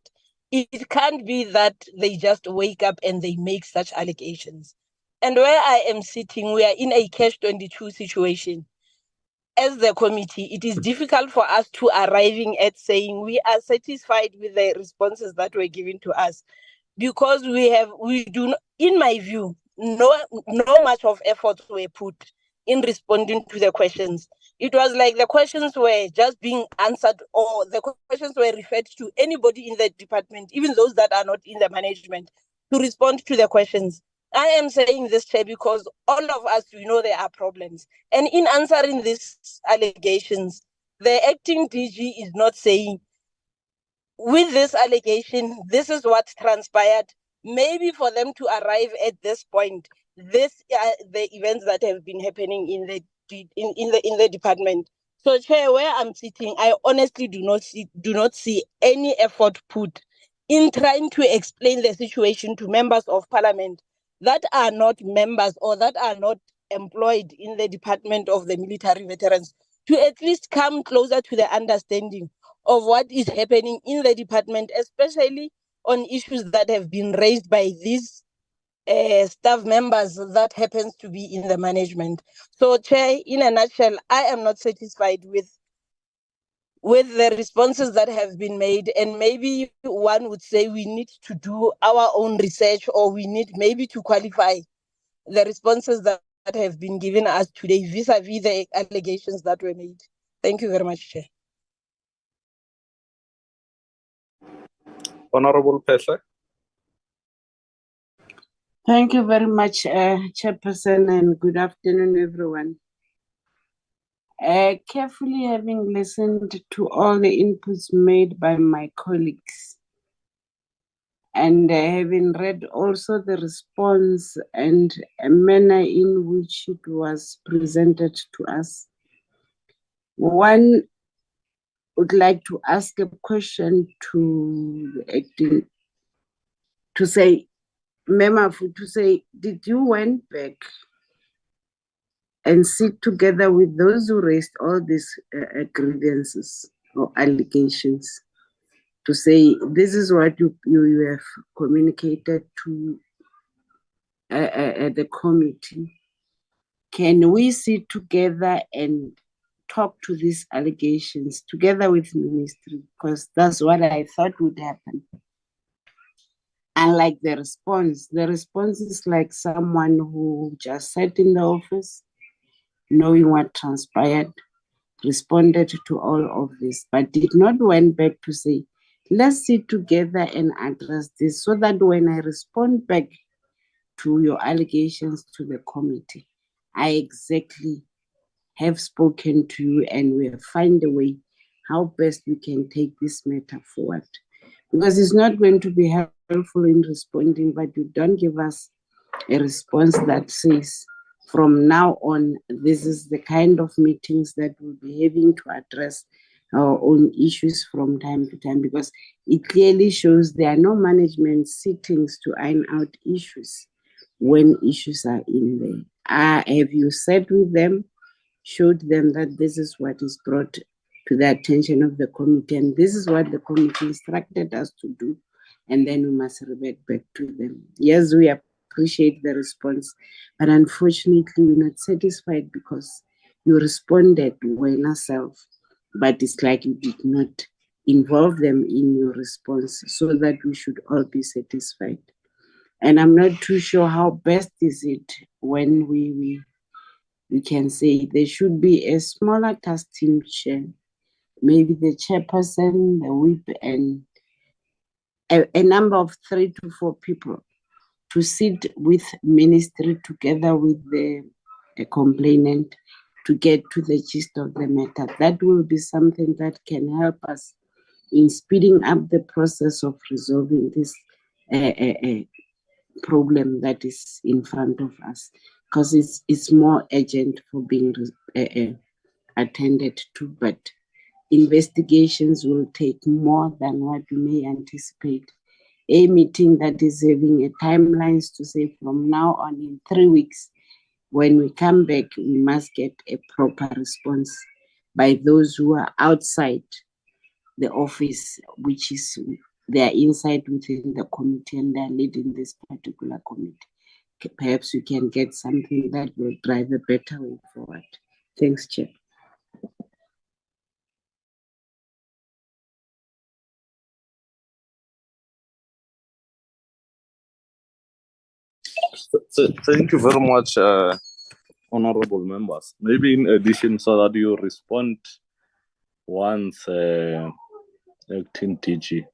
it can't be that they just wake up and they make such allegations. And where I am sitting, we are in a catch-22 situation. As the committee, it is difficult for us to arriving at saying we are satisfied with the responses that were given to us, because we do not, in my view, no much of efforts were put in responding to the questions. It was like the questions were just being answered, or the questions were referred to anybody in the department, even those that are not in the management, to respond to the questions. I am saying this, Chair, because all of us, we know there are problems. And in answering these allegations, the acting DG is not saying, with this allegation, this is what transpired. Maybe for them to arrive at this point, this are the events that have been happening in the department. So, Chair, where I'm sitting, I honestly do not see any effort put in trying to explain the situation to members of parliament that are not members or that are not employed in the Department of the Military Veterans, to at least come closer to the understanding of what is happening in the department, especially on issues that have been raised by these staff members that happens to be in the management. So, Chair, in a nutshell, I am not satisfied with the responses that have been made, and maybe one would say we need to do our own research, or we need maybe to qualify the responses that have been given us today vis-a-vis the allegations that were made. Thank you very much, Chair. Honorable Pehle. Thank you very much, Chairperson, and good afternoon, everyone. Carefully having listened to all the inputs made by my colleagues and having read also the response and a manner in which it was presented to us, one would like to ask a question to the acting, to say, Memafu, to say, did you went back and sit together with those who raised all these grievances or allegations to say, this is what you have communicated to the committee? Can we sit together and talk to these allegations together with ministry? Because that's what I thought would happen. Unlike the response is like someone who just sat in the office, knowing what transpired, responded to all of this, but did not went back to say, let's sit together and address this so that when I respond back to your allegations to the committee, I exactly have spoken to you and we have found a way how best we can take this matter forward. Because it's not going to be helpful in responding, but you don't give us a response that says, from now on, this is the kind of meetings that we'll be having to address our own issues from time to time, because it clearly shows there are no management sittings to iron out issues when issues are in there. Have you sat with them, showed them that this is what is brought to the attention of the committee, and this is what the committee instructed us to do, and then we must revert back to them? Yes, we appreciate the response, but unfortunately we're not satisfied because you responded well yourself, but it's like you did not involve them in your response so that we should all be satisfied. And I'm not too sure how best is it when we can say there should be a smaller task team chair, maybe the chairperson, the whip, and a number of 3 to 4 people to sit with ministry together with the complainant to get to the gist of the matter. That will be something that can help us in speeding up the process of resolving this problem that is in front of us, because it's more urgent for being attended to, but investigations will take more than what we may anticipate. A meeting that is having a timelines to say from now on in 3 weeks, when we come back, we must get a proper response by those who are outside the office, which is their inside within the committee, and they're leading this particular committee. Perhaps we can get something that will drive a better way forward. Thanks, Chair. Thank you very much, honorable members. Maybe in addition, so that you respond once, acting DG.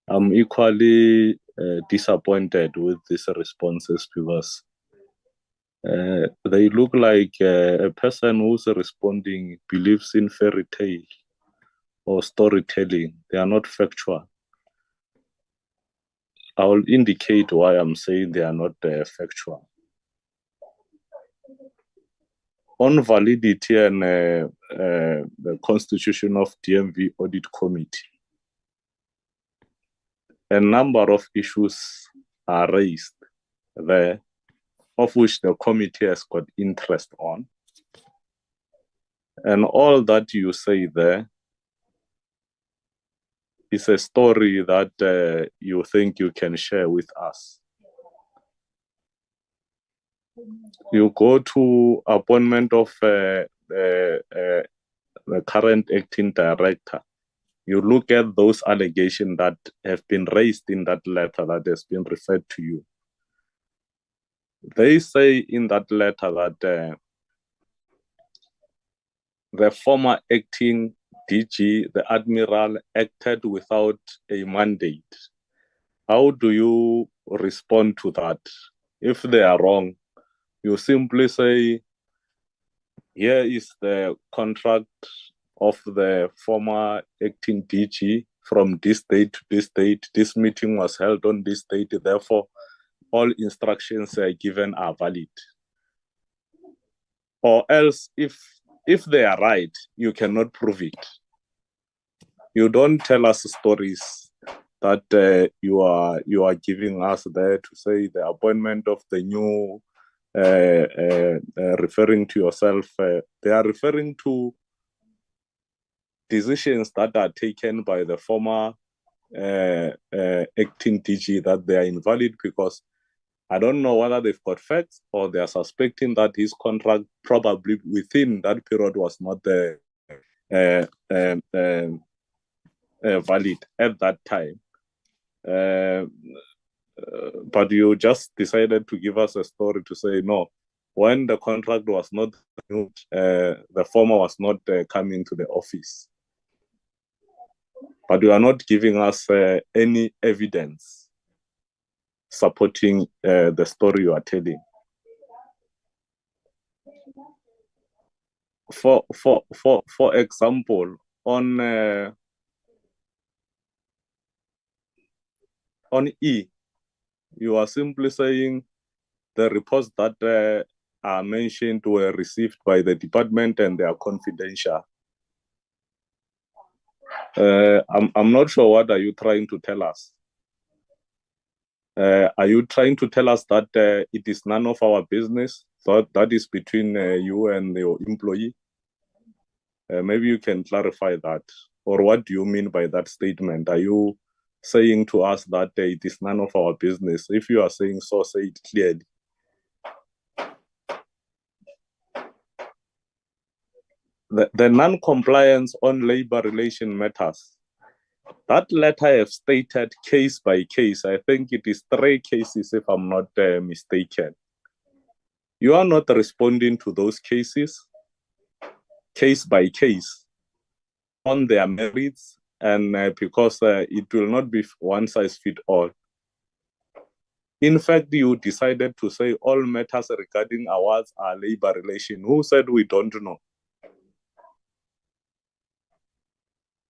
I'm equally disappointed with these responses because they look like a person who's responding believes in fairy tale or storytelling. They are not factual. I will indicate why I'm saying they are not factual. On validity and the constitution of DMV Audit Committee, a number of issues are raised there, of which the committee has got interest on. And all that you say there is a story that you think you can share with us. You go to appointment of the current acting director. You look at those allegations that have been raised in that letter that has been referred to you. They say in that letter that the former acting DG, the Admiral, acted without a mandate. How do you respond to that? If they are wrong, you simply say here is the contract of the former acting DG from this date to this date. This meeting was held on this date, therefore all instructions given are valid. Or else, if they are right, you cannot prove it. You don't tell us stories that you are giving us there to say the appointment of the new, referring to yourself. They are referring to decisions that are taken by the former acting DG, that they are invalid because I don't know whether they've got facts or they are suspecting that his contract probably within that period was not valid at that time. But you just decided to give us a story to say, no, when the contract was not renewed, the former was not coming to the office. But you are not giving us any evidence supporting the story you are telling. For example, on E, you are simply saying the reports that are mentioned were received by the department and they are confidential. I'm not sure what are you trying to tell us. Are you trying to tell us that it is none of our business? That is between you and your employee? Maybe you can clarify that. Or what do you mean by that statement? Are you saying to us that it is none of our business? If you are saying so, say it clearly. The non-compliance on labor relation matters. That letter have stated case by case. I think it is 3 cases, if I'm not mistaken. You are not responding to those cases, case by case, on their merits, and because it will not be one size fit all. In fact, you decided to say all matters regarding awards are labor relation. Who said we don't know?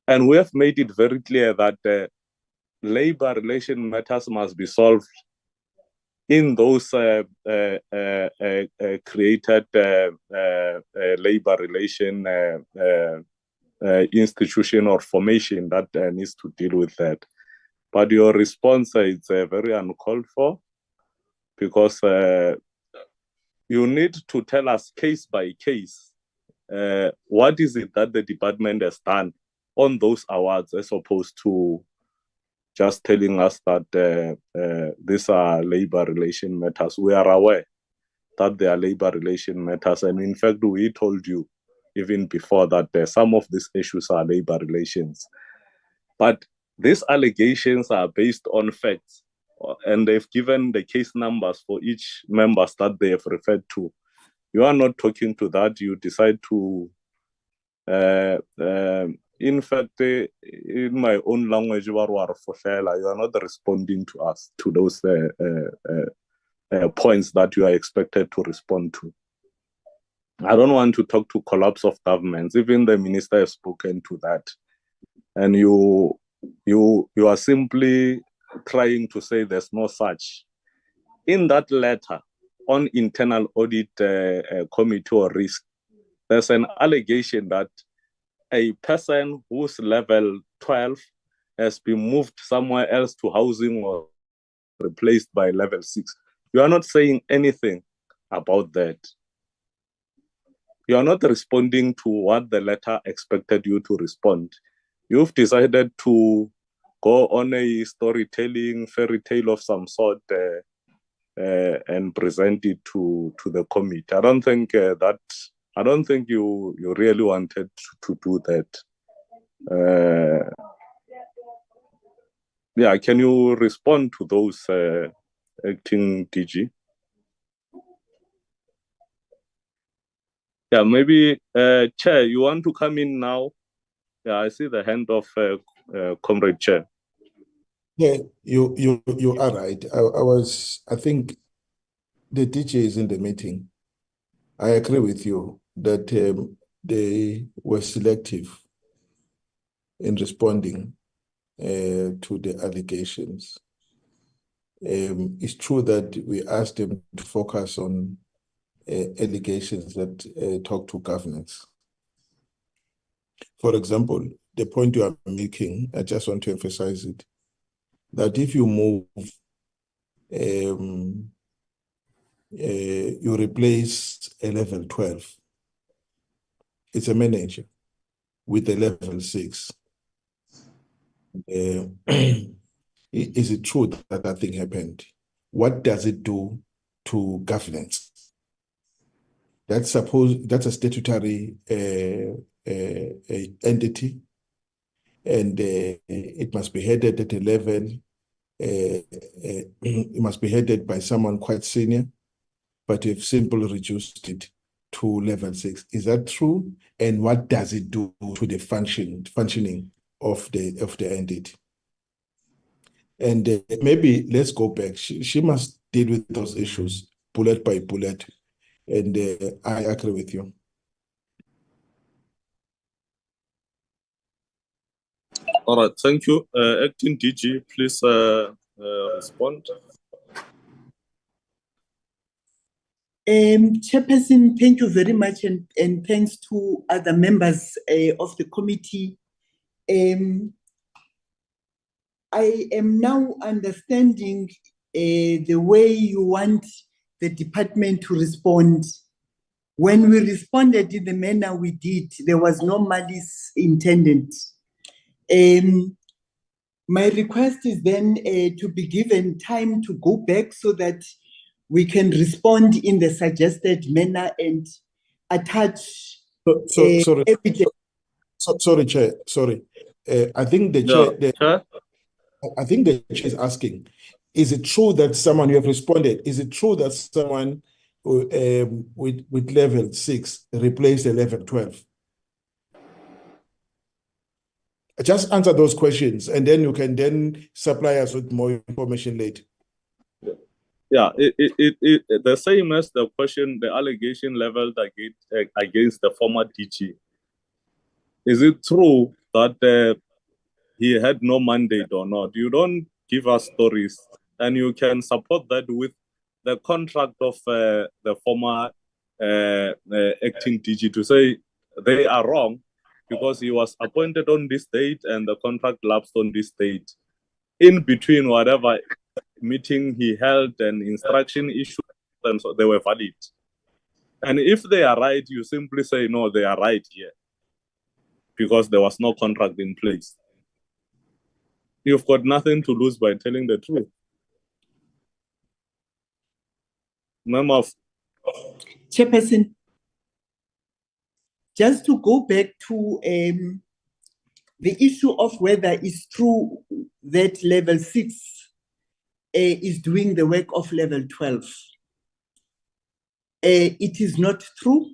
And we have made it very clear that labor relation matters must be solved in those created labor relation institution or formation that needs to deal with that. But your response is very uncalled for, because you need to tell us case by case what is it that the department has done on those awards, as opposed to just telling us that these are labor relation matters. We are aware that they are labor relation matters, and in fact, we told you even before that some of these issues are labor relations. But these allegations are based on facts, and they've given the case numbers for each members that they have referred to. You are not talking to that. You decide to in fact, in my own language, you are not responding to us, to those points that you are expected to respond to. I don't want to talk to collapse of governments. Even the minister has spoken to that. And you are simply trying to say there's no such. In that letter on internal audit committee or risk, there's an allegation that a person whose level 12 has been moved somewhere else to housing or replaced by level 6. You are not saying anything about that. You are not responding to what the letter expected you to respond. You've decided to go on a storytelling fairy tale of some sort and present it to the committee. I don't think you really wanted to do that. Yeah, can you respond to those acting DG? Yeah, maybe Chair, you want to come in now? Yeah, I see the hand of Comrade Chair. Yeah, you are right. I think the DG is in the meeting. I agree with you. that they were selective in responding to the allegations. It's true that we asked them to focus on allegations that talk to governance. For example, the point you are making, I just want to emphasize it, that if you move, you replace a level 12, it's a manager with a level 6. Is it true that that thing happened? What does it do to governance? That's a statutory entity, and it must be headed at a level. It must be headed by someone quite senior, but you've simply reduced it to level 6. Is that true? And what does it do to the functioning of the entity? And maybe let's go back. She must deal with those issues bullet by bullet. And I agree with you. All right, thank you. Acting DG, please respond. Chairperson, thank you very much, and thanks to other members of the committee. I am now understanding the way you want the department to respond. When we responded in the manner we did, there was no malice intended. My request is then to be given time to go back so that we can respond in the suggested manner and attach evidence. Sorry, Chair. Sorry. I think the Chair. I think the Chair is asking: is it true that someone you have responded? Is it true that someone with level 6 replaced a level 12? Just answer those questions, and then you can then supply us with more information later. Yeah, the same as the question, the allegation leveled against the former DG. Is it true that he had no mandate or not? You don't give us stories, and you can support that with the contract of the former acting DG to say they are wrong because he was appointed on this date and the contract lapsed on this date. In between whatever meeting he held and instruction issued, and so they were valid. And if they are right, you simply say, no, they are right here because there was no contract in place. You've got nothing to lose by telling the truth. Member of Chairperson, just to go back to the issue of whether it's true that level 6 is doing the work of level 12. It is not true.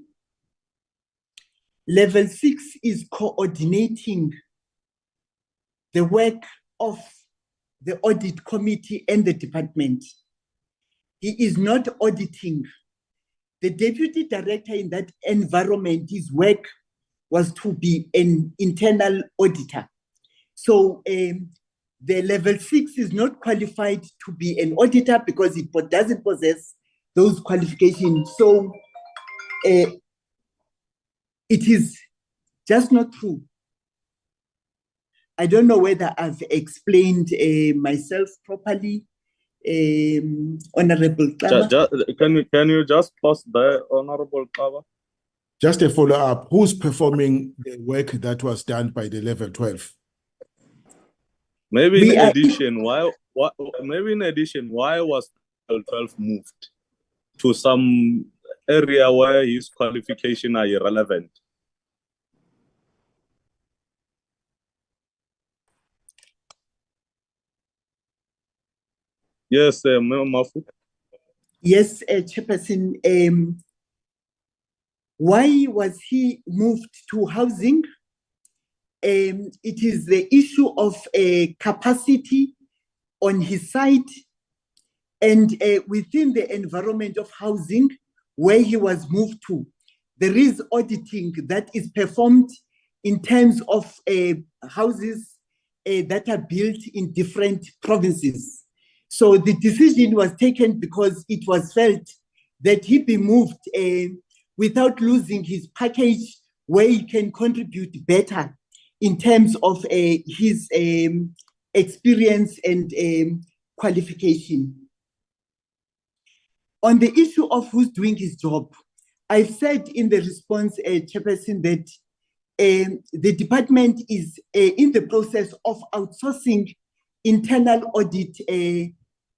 Level 6 is coordinating the work of the audit committee and the department. He is not auditing. The deputy director in that environment, his work was to be an internal auditor. So the level 6 is not qualified to be an auditor because it doesn't possess those qualifications. So it is just not true. I don't know whether I've explained myself properly, Honorable Kaba. Can you just pause there, Honorable Kaba? Just a follow-up. Who's performing the work that was done by the level 12? Maybe in addition, why was level 12 moved to some area where his qualifications are irrelevant? Yes, Mafu. Yes, Chairperson. Why was he moved to housing? It is the issue of capacity on his side and within the environment of housing where he was moved to. there is auditing that is performed in terms of houses that are built in different provinces. So the decision was taken because it was felt that he be moved without losing his package where he can contribute better in terms of his experience and qualification. On the issue of who's doing his job, I've said in the response, Chairperson, that the department is in the process of outsourcing internal audit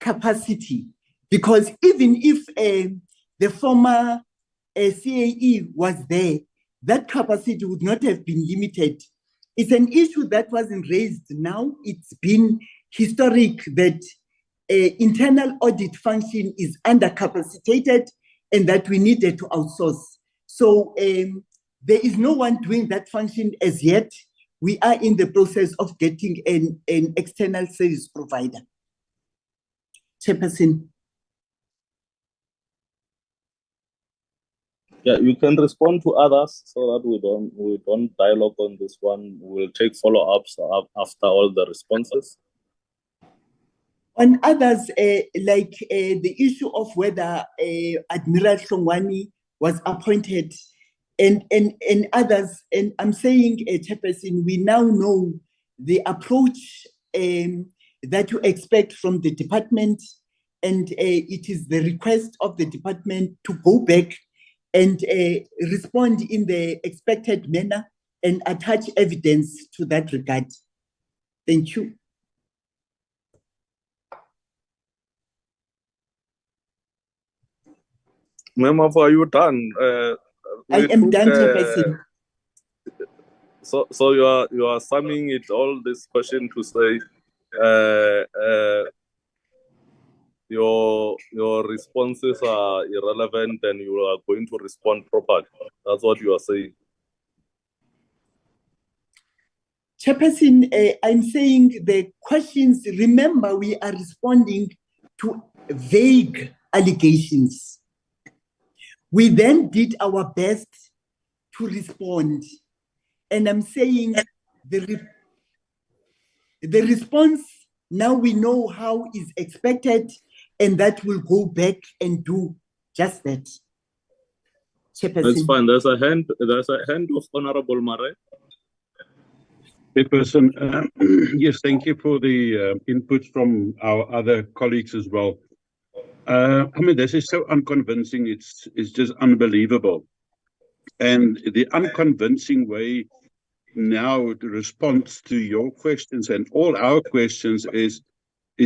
capacity, because even if the former CAE was there, that capacity would not have been limited. It's an issue that wasn't raised now. It's been historic that internal audit function is undercapacitated and that we needed to outsource. So there is no one doing that function as yet. We are in the process of getting an external service provider. Chairperson. Yeah, you can respond to others so that we don't dialogue on this one. We'll take follow-ups after all the responses. On others, like the issue of whether Admiral Hlongwane was appointed and others, and I'm saying, Chairperson, we now know the approach that you expect from the department, and it is the request of the department to go back and respond in the expected manner and attach evidence to that regard. Thank you. Member, are you done? I am done, Chairperson. So you are summing it all this question to say your responses are irrelevant and you are going to respond properly. That's what you are saying. Chairperson, I'm saying the questions, remember, we are responding to vague allegations. We then did our best to respond. And I'm saying the response, now we know how is expected, and that will go back and do just that. Chairperson. That's fine. There's a hand of Honorable Mare. Chairperson, yes, thank you for the input from our other colleagues as well. I mean, this is so unconvincing. It's just unbelievable. And the unconvincing way now the response to your questions and all our questions is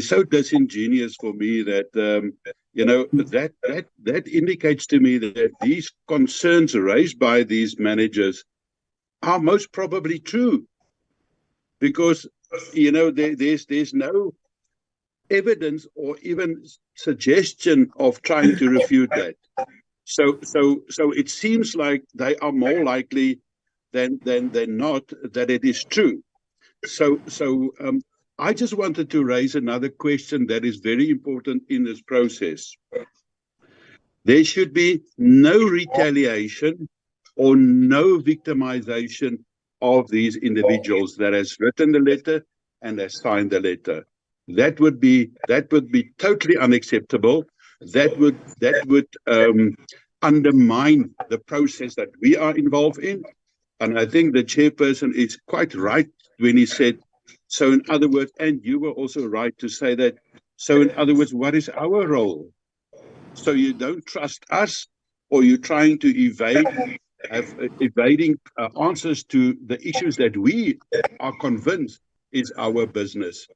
so disingenuous for me that you know, that indicates to me that these concerns raised by these managers are most probably true, because you know there's no evidence or even suggestion of trying to refute that. So it seems like they are more likely than not that it is true. So I just wanted to raise another question that is very important in this process. There should be no retaliation or no victimization of these individuals that has written the letter and has signed the letter. That would be totally unacceptable. That would undermine the process that we are involved in. And I think the chairperson is quite right when he said, so in other words, and you were also right to say that, so in other words, what is our role? So you don't trust us, or you're trying to evading answers to the issues that we are convinced is our business.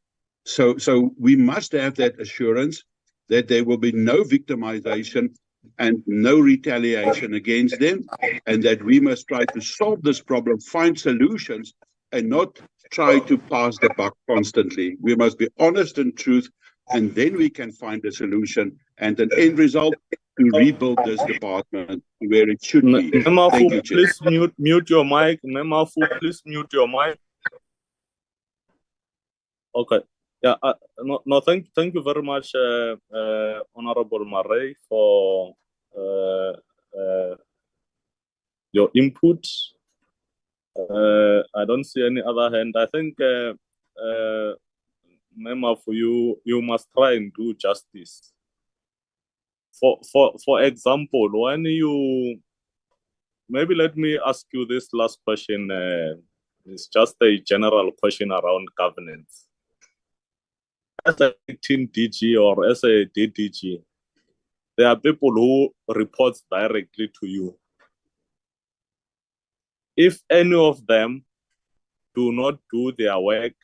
So we must have that assurance that there will be no victimization and no retaliation against them, and that we must try to solve this problem, find solutions, and not try to pass the buck constantly. We must be honest and truth, and then we can find a solution and an end result to rebuild this department where it should be. Thank you, Chair. Please mute your mic. Memafu, please mute your mic. Okay. Yeah. No. Thank you very much, Honorable Murray, for your input. I don't see any other hand. I think, Mema, for you must try and do justice. For example, when you, maybe let me ask you this last question. It's just a general question around governance. As a acting DG or as a DDG, there are people who report directly to you. If any of them do not do their work,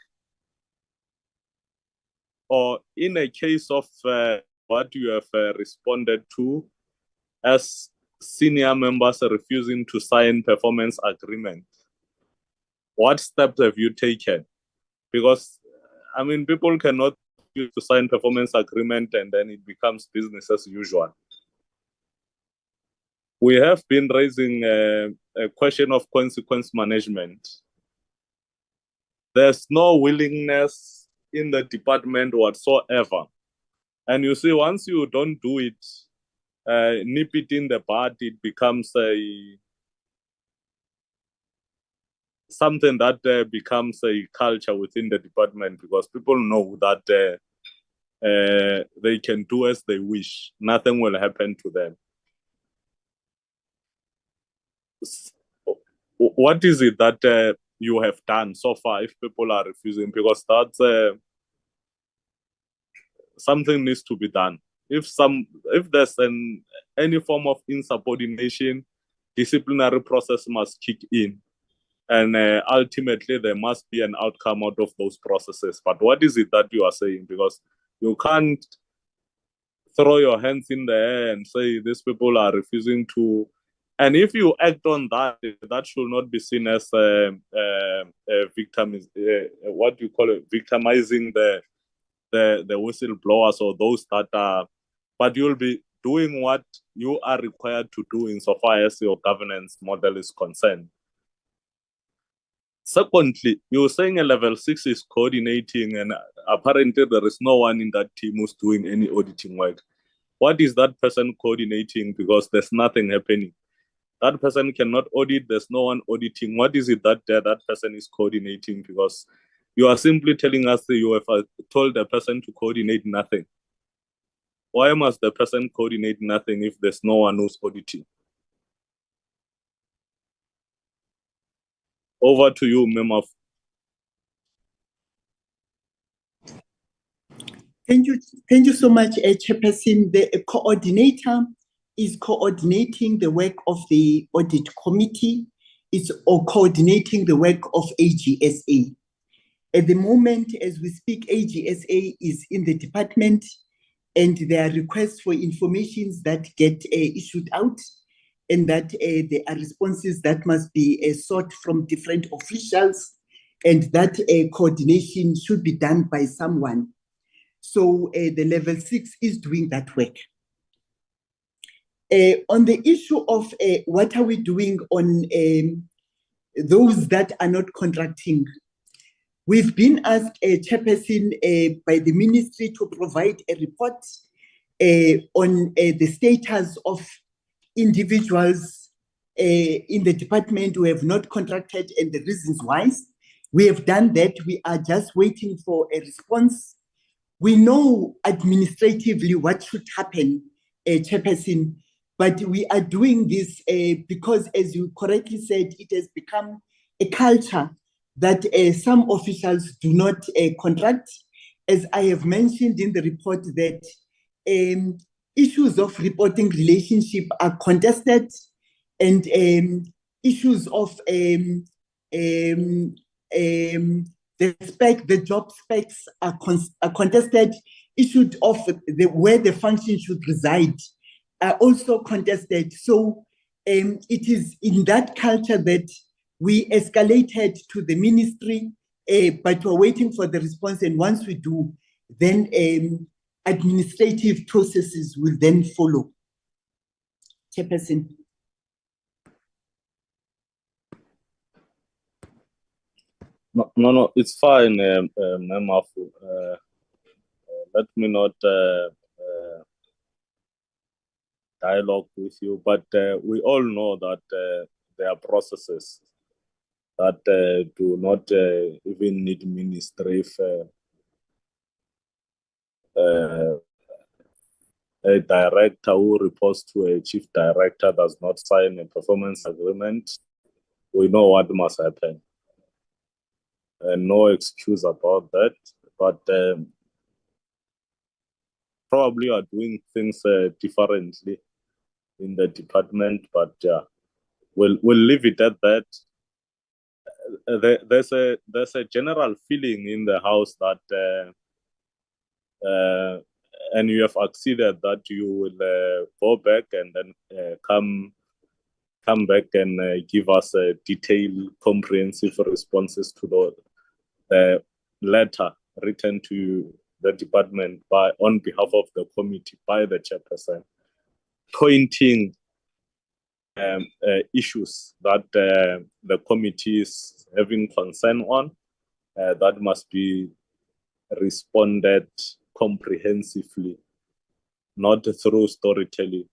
or in a case of what you have responded to as senior members refusing to sign performance agreement, what steps have you taken? Because, I mean, people cannot refuse to sign performance agreement and then it becomes business as usual. We have been raising a question of consequence management. There's no willingness in the department whatsoever. And you see, once you don't do it, nip it in the bud, it becomes something that becomes a culture within the department, because people know that they can do as they wish. Nothing will happen to them. What is it that you have done so far if people are refusing? Because that's something needs to be done. If there's any form of insubordination, disciplinary process must kick in, and ultimately there must be an outcome out of those processes. But what is it that you are saying? Because you can't throw your hands in the air and say these people are refusing to. And if you act on that, that should not be seen as what you call it, victimizing the whistleblowers or those that are, but you'll be doing what you are required to do insofar as your governance model is concerned. Secondly, you're saying a level 6 is coordinating, and apparently there is no one in that team who's doing any auditing work. What is that person coordinating? Because there's nothing happening. That person cannot audit, there's no one auditing. What is it that that person is coordinating? Because you are simply telling us that you have told the person to coordinate nothing. Why must the person coordinate nothing if there's no one who's auditing? Over to you, Mema. Thank you so much, Chairperson. The coordinator is coordinating the work of the audit committee, or coordinating the work of AGSA. At the moment, as we speak, AGSA is in the department, and there are requests for information that get issued out, and that there are responses that must be sought from different officials, and that coordination should be done by someone. So the level 6 is doing that work. On the issue of what are we doing on those that are not contracting, we've been asked, Chairperson, by the ministry to provide a report on the status of individuals in the department who have not contracted and the reasons why. We have done that. We are just waiting for a response. We know administratively what should happen, Chairperson, but we are doing this because, as you correctly said, it has become a culture that some officials do not contract. As I have mentioned in the report, that issues of reporting relationship are contested, and issues of the job specs are contested. Issues of where the function should reside are also contested. So it is in that culture that we escalated to the ministry, but we're waiting for the response. And once we do, then administrative processes will then follow. Chairperson. No, it's fine, Memafu. Let me not dialogue with you, but we all know that there are processes that do not even need ministry if a director who reports to a chief director does not sign a performance agreement. We know what must happen. And no excuse about that. But probably are doing things differently in the department. But we'll leave it at that. There's a general feeling in the house that and you have acceded that you will go back and then come back and give us a detailed, comprehensive responses to the letter written to the department on behalf of the committee by the chairperson, pointing issues that the committee is having concern on that must be responded comprehensively, not through storytelling.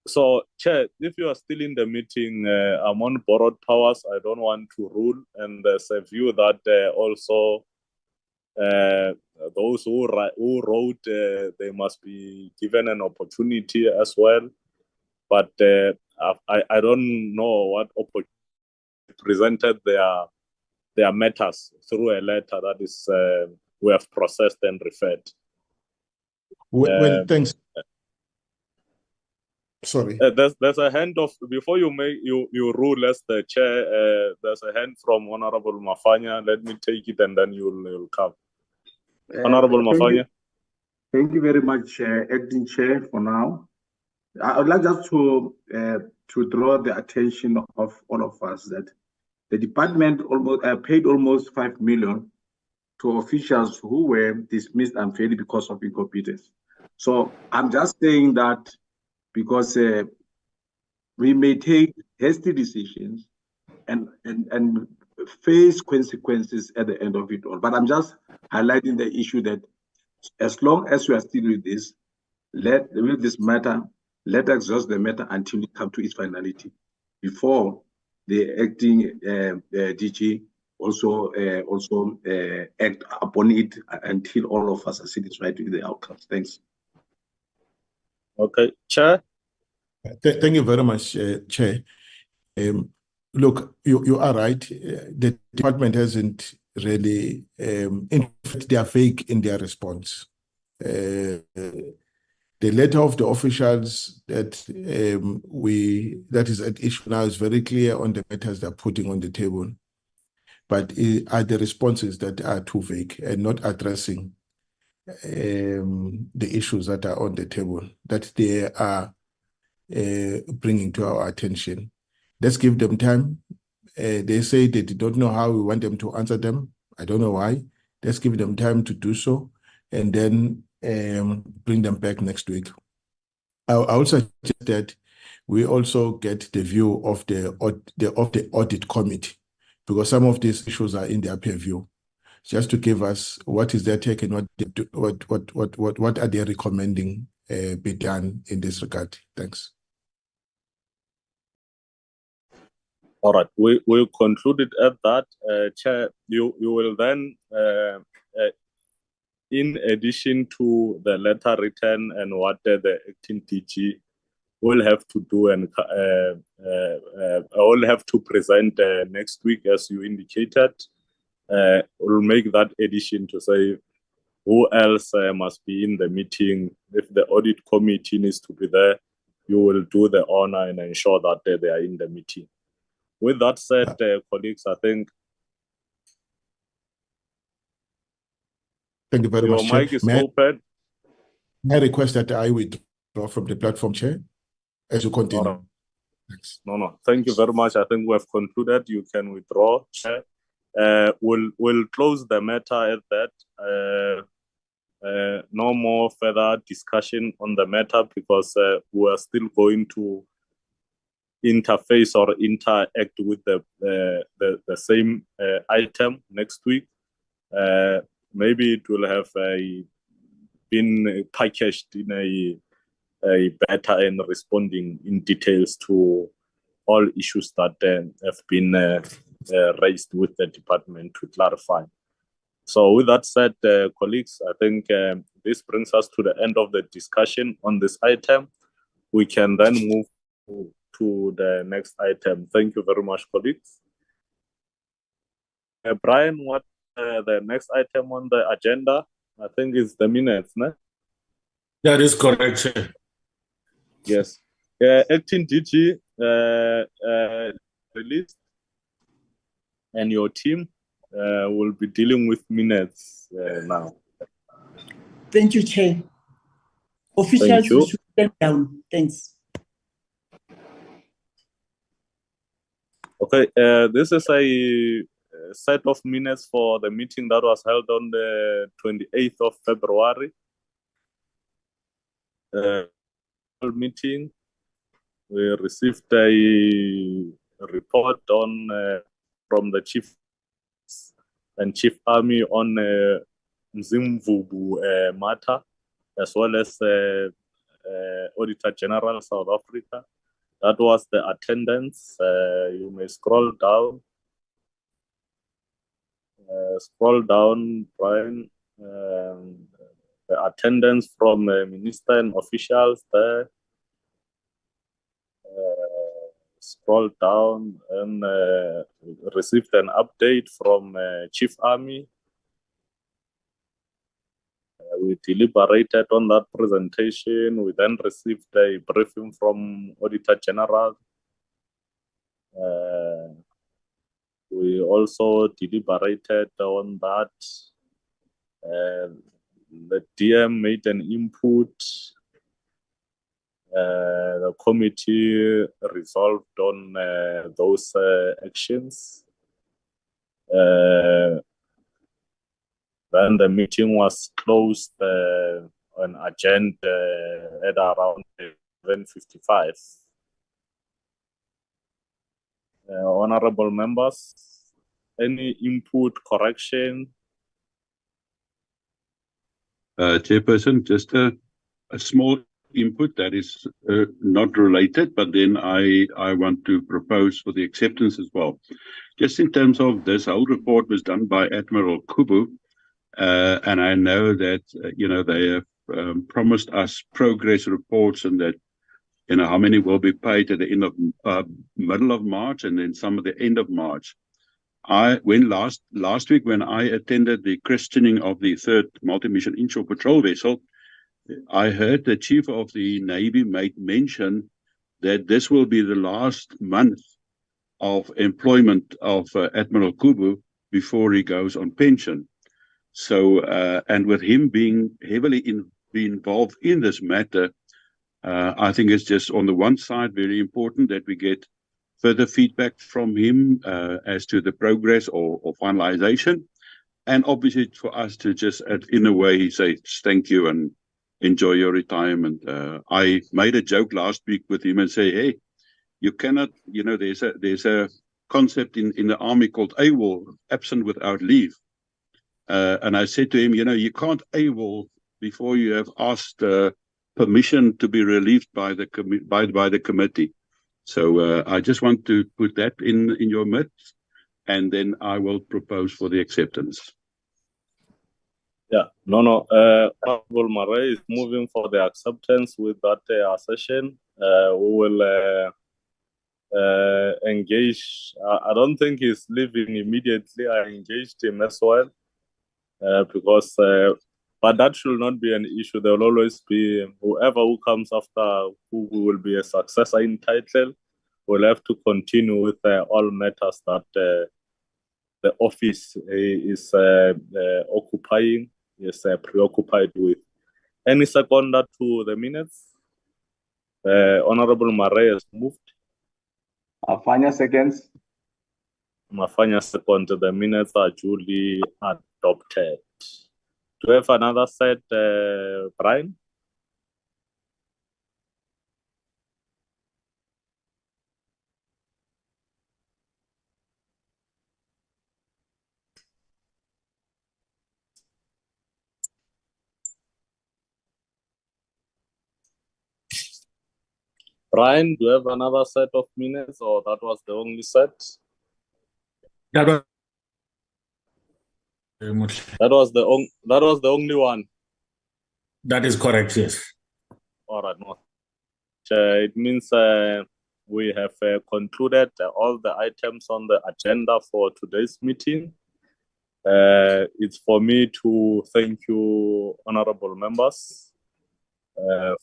So, Chair, if you are still in the meeting, I'm on borrowed powers. I don't want to rule, and there's a view that also those who wrote, they must be given an opportunity as well. But I don't know what opportunity presented their matters through a letter that is we have processed and referred. Thanks. Sorry. There's a hand of before you rule as the chair. There's a hand from Honorable Mafanya. Let me take it and then you'll come. Honorable Mafanya. Thank you very much, acting chair. For now, I would like just to draw the attention of all of us that the department paid almost 5 million to officials who were dismissed unfairly because of incompetence. So I'm just saying that because we may take hasty decisions and face consequences at the end of it all. But I'm just highlighting the issue that as long as we are still with this, with this matter, let us exhaust the matter until we come to its finality before the acting DG also act upon it until all of us are satisfied with the outcomes. Thanks. Okay, Chair. Thank you very much, Chair. Look, you are right. The department hasn't really, in fact, they are vague in their response. The letter of the officials that is at issue now is very clear on the matters they're putting on the table, but are the responses that are too vague and not addressing the issues that are on the table that they are bringing to our attention. Let's give them time. They say they did not know how we want them to answer them. I don't know why. Let's give them time to do so, and then bring them back next week. I also suggest that we also get the view of the audit committee, because some of these issues are in their purview, just to give us what is their take and what are they recommending be done in this regard. Thanks. All right, we'll conclude it at that. Chair, you will then, in addition to the letter written and what the acting DG will have to do and will have to present next week, as you indicated, we'll make that addition to say who else must be in the meeting. If the audit committee needs to be there, you will do the honor and ensure that they are in the meeting. With that said, colleagues, I think thank you very much. Your mic is open. May I request that I withdraw from the platform, Chair, as you continue? Thanks. No. Thank you very much. I think we have concluded. You can withdraw, Chair. We'll close the matter at that. No more further discussion on the matter because we are still going to interface or interact with the same item next week. Maybe it will have been packaged in better in responding in details to all issues that have been raised with the department to clarify. So with that said, colleagues, I think this brings us to the end of the discussion on this item. We can then move to the next item. Thank you very much, colleagues. Brian, what the next item on the agenda? I think it's the minutes, no? That is correct, Chair. Yes. Acting DG released, and your team will be dealing with minutes now. Thank you, Chair. Officials should step down. Thanks. Okay, this is a set of minutes for the meeting that was held on the 28th of February. Meeting, we received a report on from the Chief and Chief Army on Mzimvubu matter, as well as Auditor General South Africa. That was the attendance. You may scroll down. Brian. The attendance from minister and officials there. Scroll down and received an update from Chief Army. We deliberated on that presentation. We then received a briefing from Auditor General. We also deliberated on that. The DM made an input. The committee resolved on those actions. Then the meeting was closed on agenda at around 11:55. Honorable members, any input, correction? Chairperson, just a small input that is not related, but then I want to propose for the acceptance as well. Just in terms of this whole report was done by Admiral Kubu, and I know that they have promised us progress reports and that how many will be paid at the end of middle of March and then some at the end of March. Last week when I attended the christening of the 3rd multi-mission inshore patrol vessel, I heard the Chief of the Navy made mention that this will be the last month of employment of Admiral Kubu before he goes on pension. So, and with him being heavily involved in this matter, I think it's just on the one side very important that we get further feedback from him as to the progress or finalization. And obviously for us to just, in a way, say thank you and enjoy your retirement. I made a joke last week with him and say, hey, you cannot, there's a concept in the army called AWOL, absent without leave. And I said to him, you can't AWOL before you have asked permission to be relieved by the committee. So I just want to put that in your midst, and then I will propose for the acceptance. Yeah, Honorable Marais is moving for the acceptance with that assertion. We will engage. I don't think he's leaving immediately. I engaged him as well because, but that should not be an issue. There will always be whoever who comes after who will be a successor in title will have to continue with all matters that the office is occupying. Is preoccupied with. Any seconder to the minutes? Honorable Marais has moved. Mafanya seconds. Mafanya second. The minutes are duly adopted. Do we have another set, Brian? Brian, do you have another set of minutes, or that was the only set? That was That was the only one. That is correct, yes. All right, no. It means we have concluded all the items on the agenda for today's meeting. It's for me to thank you, honorable members,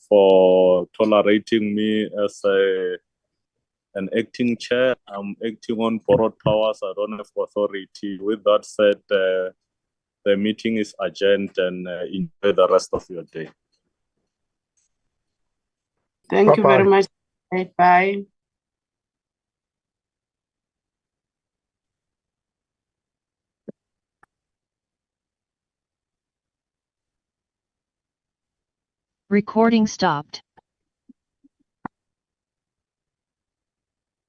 for tolerating me as an acting chair. I'm acting on borrowed powers. I don't have authority. With that said, the meeting is adjourned, and enjoy the rest of your day. Thank you very much. Bye. Recording stopped.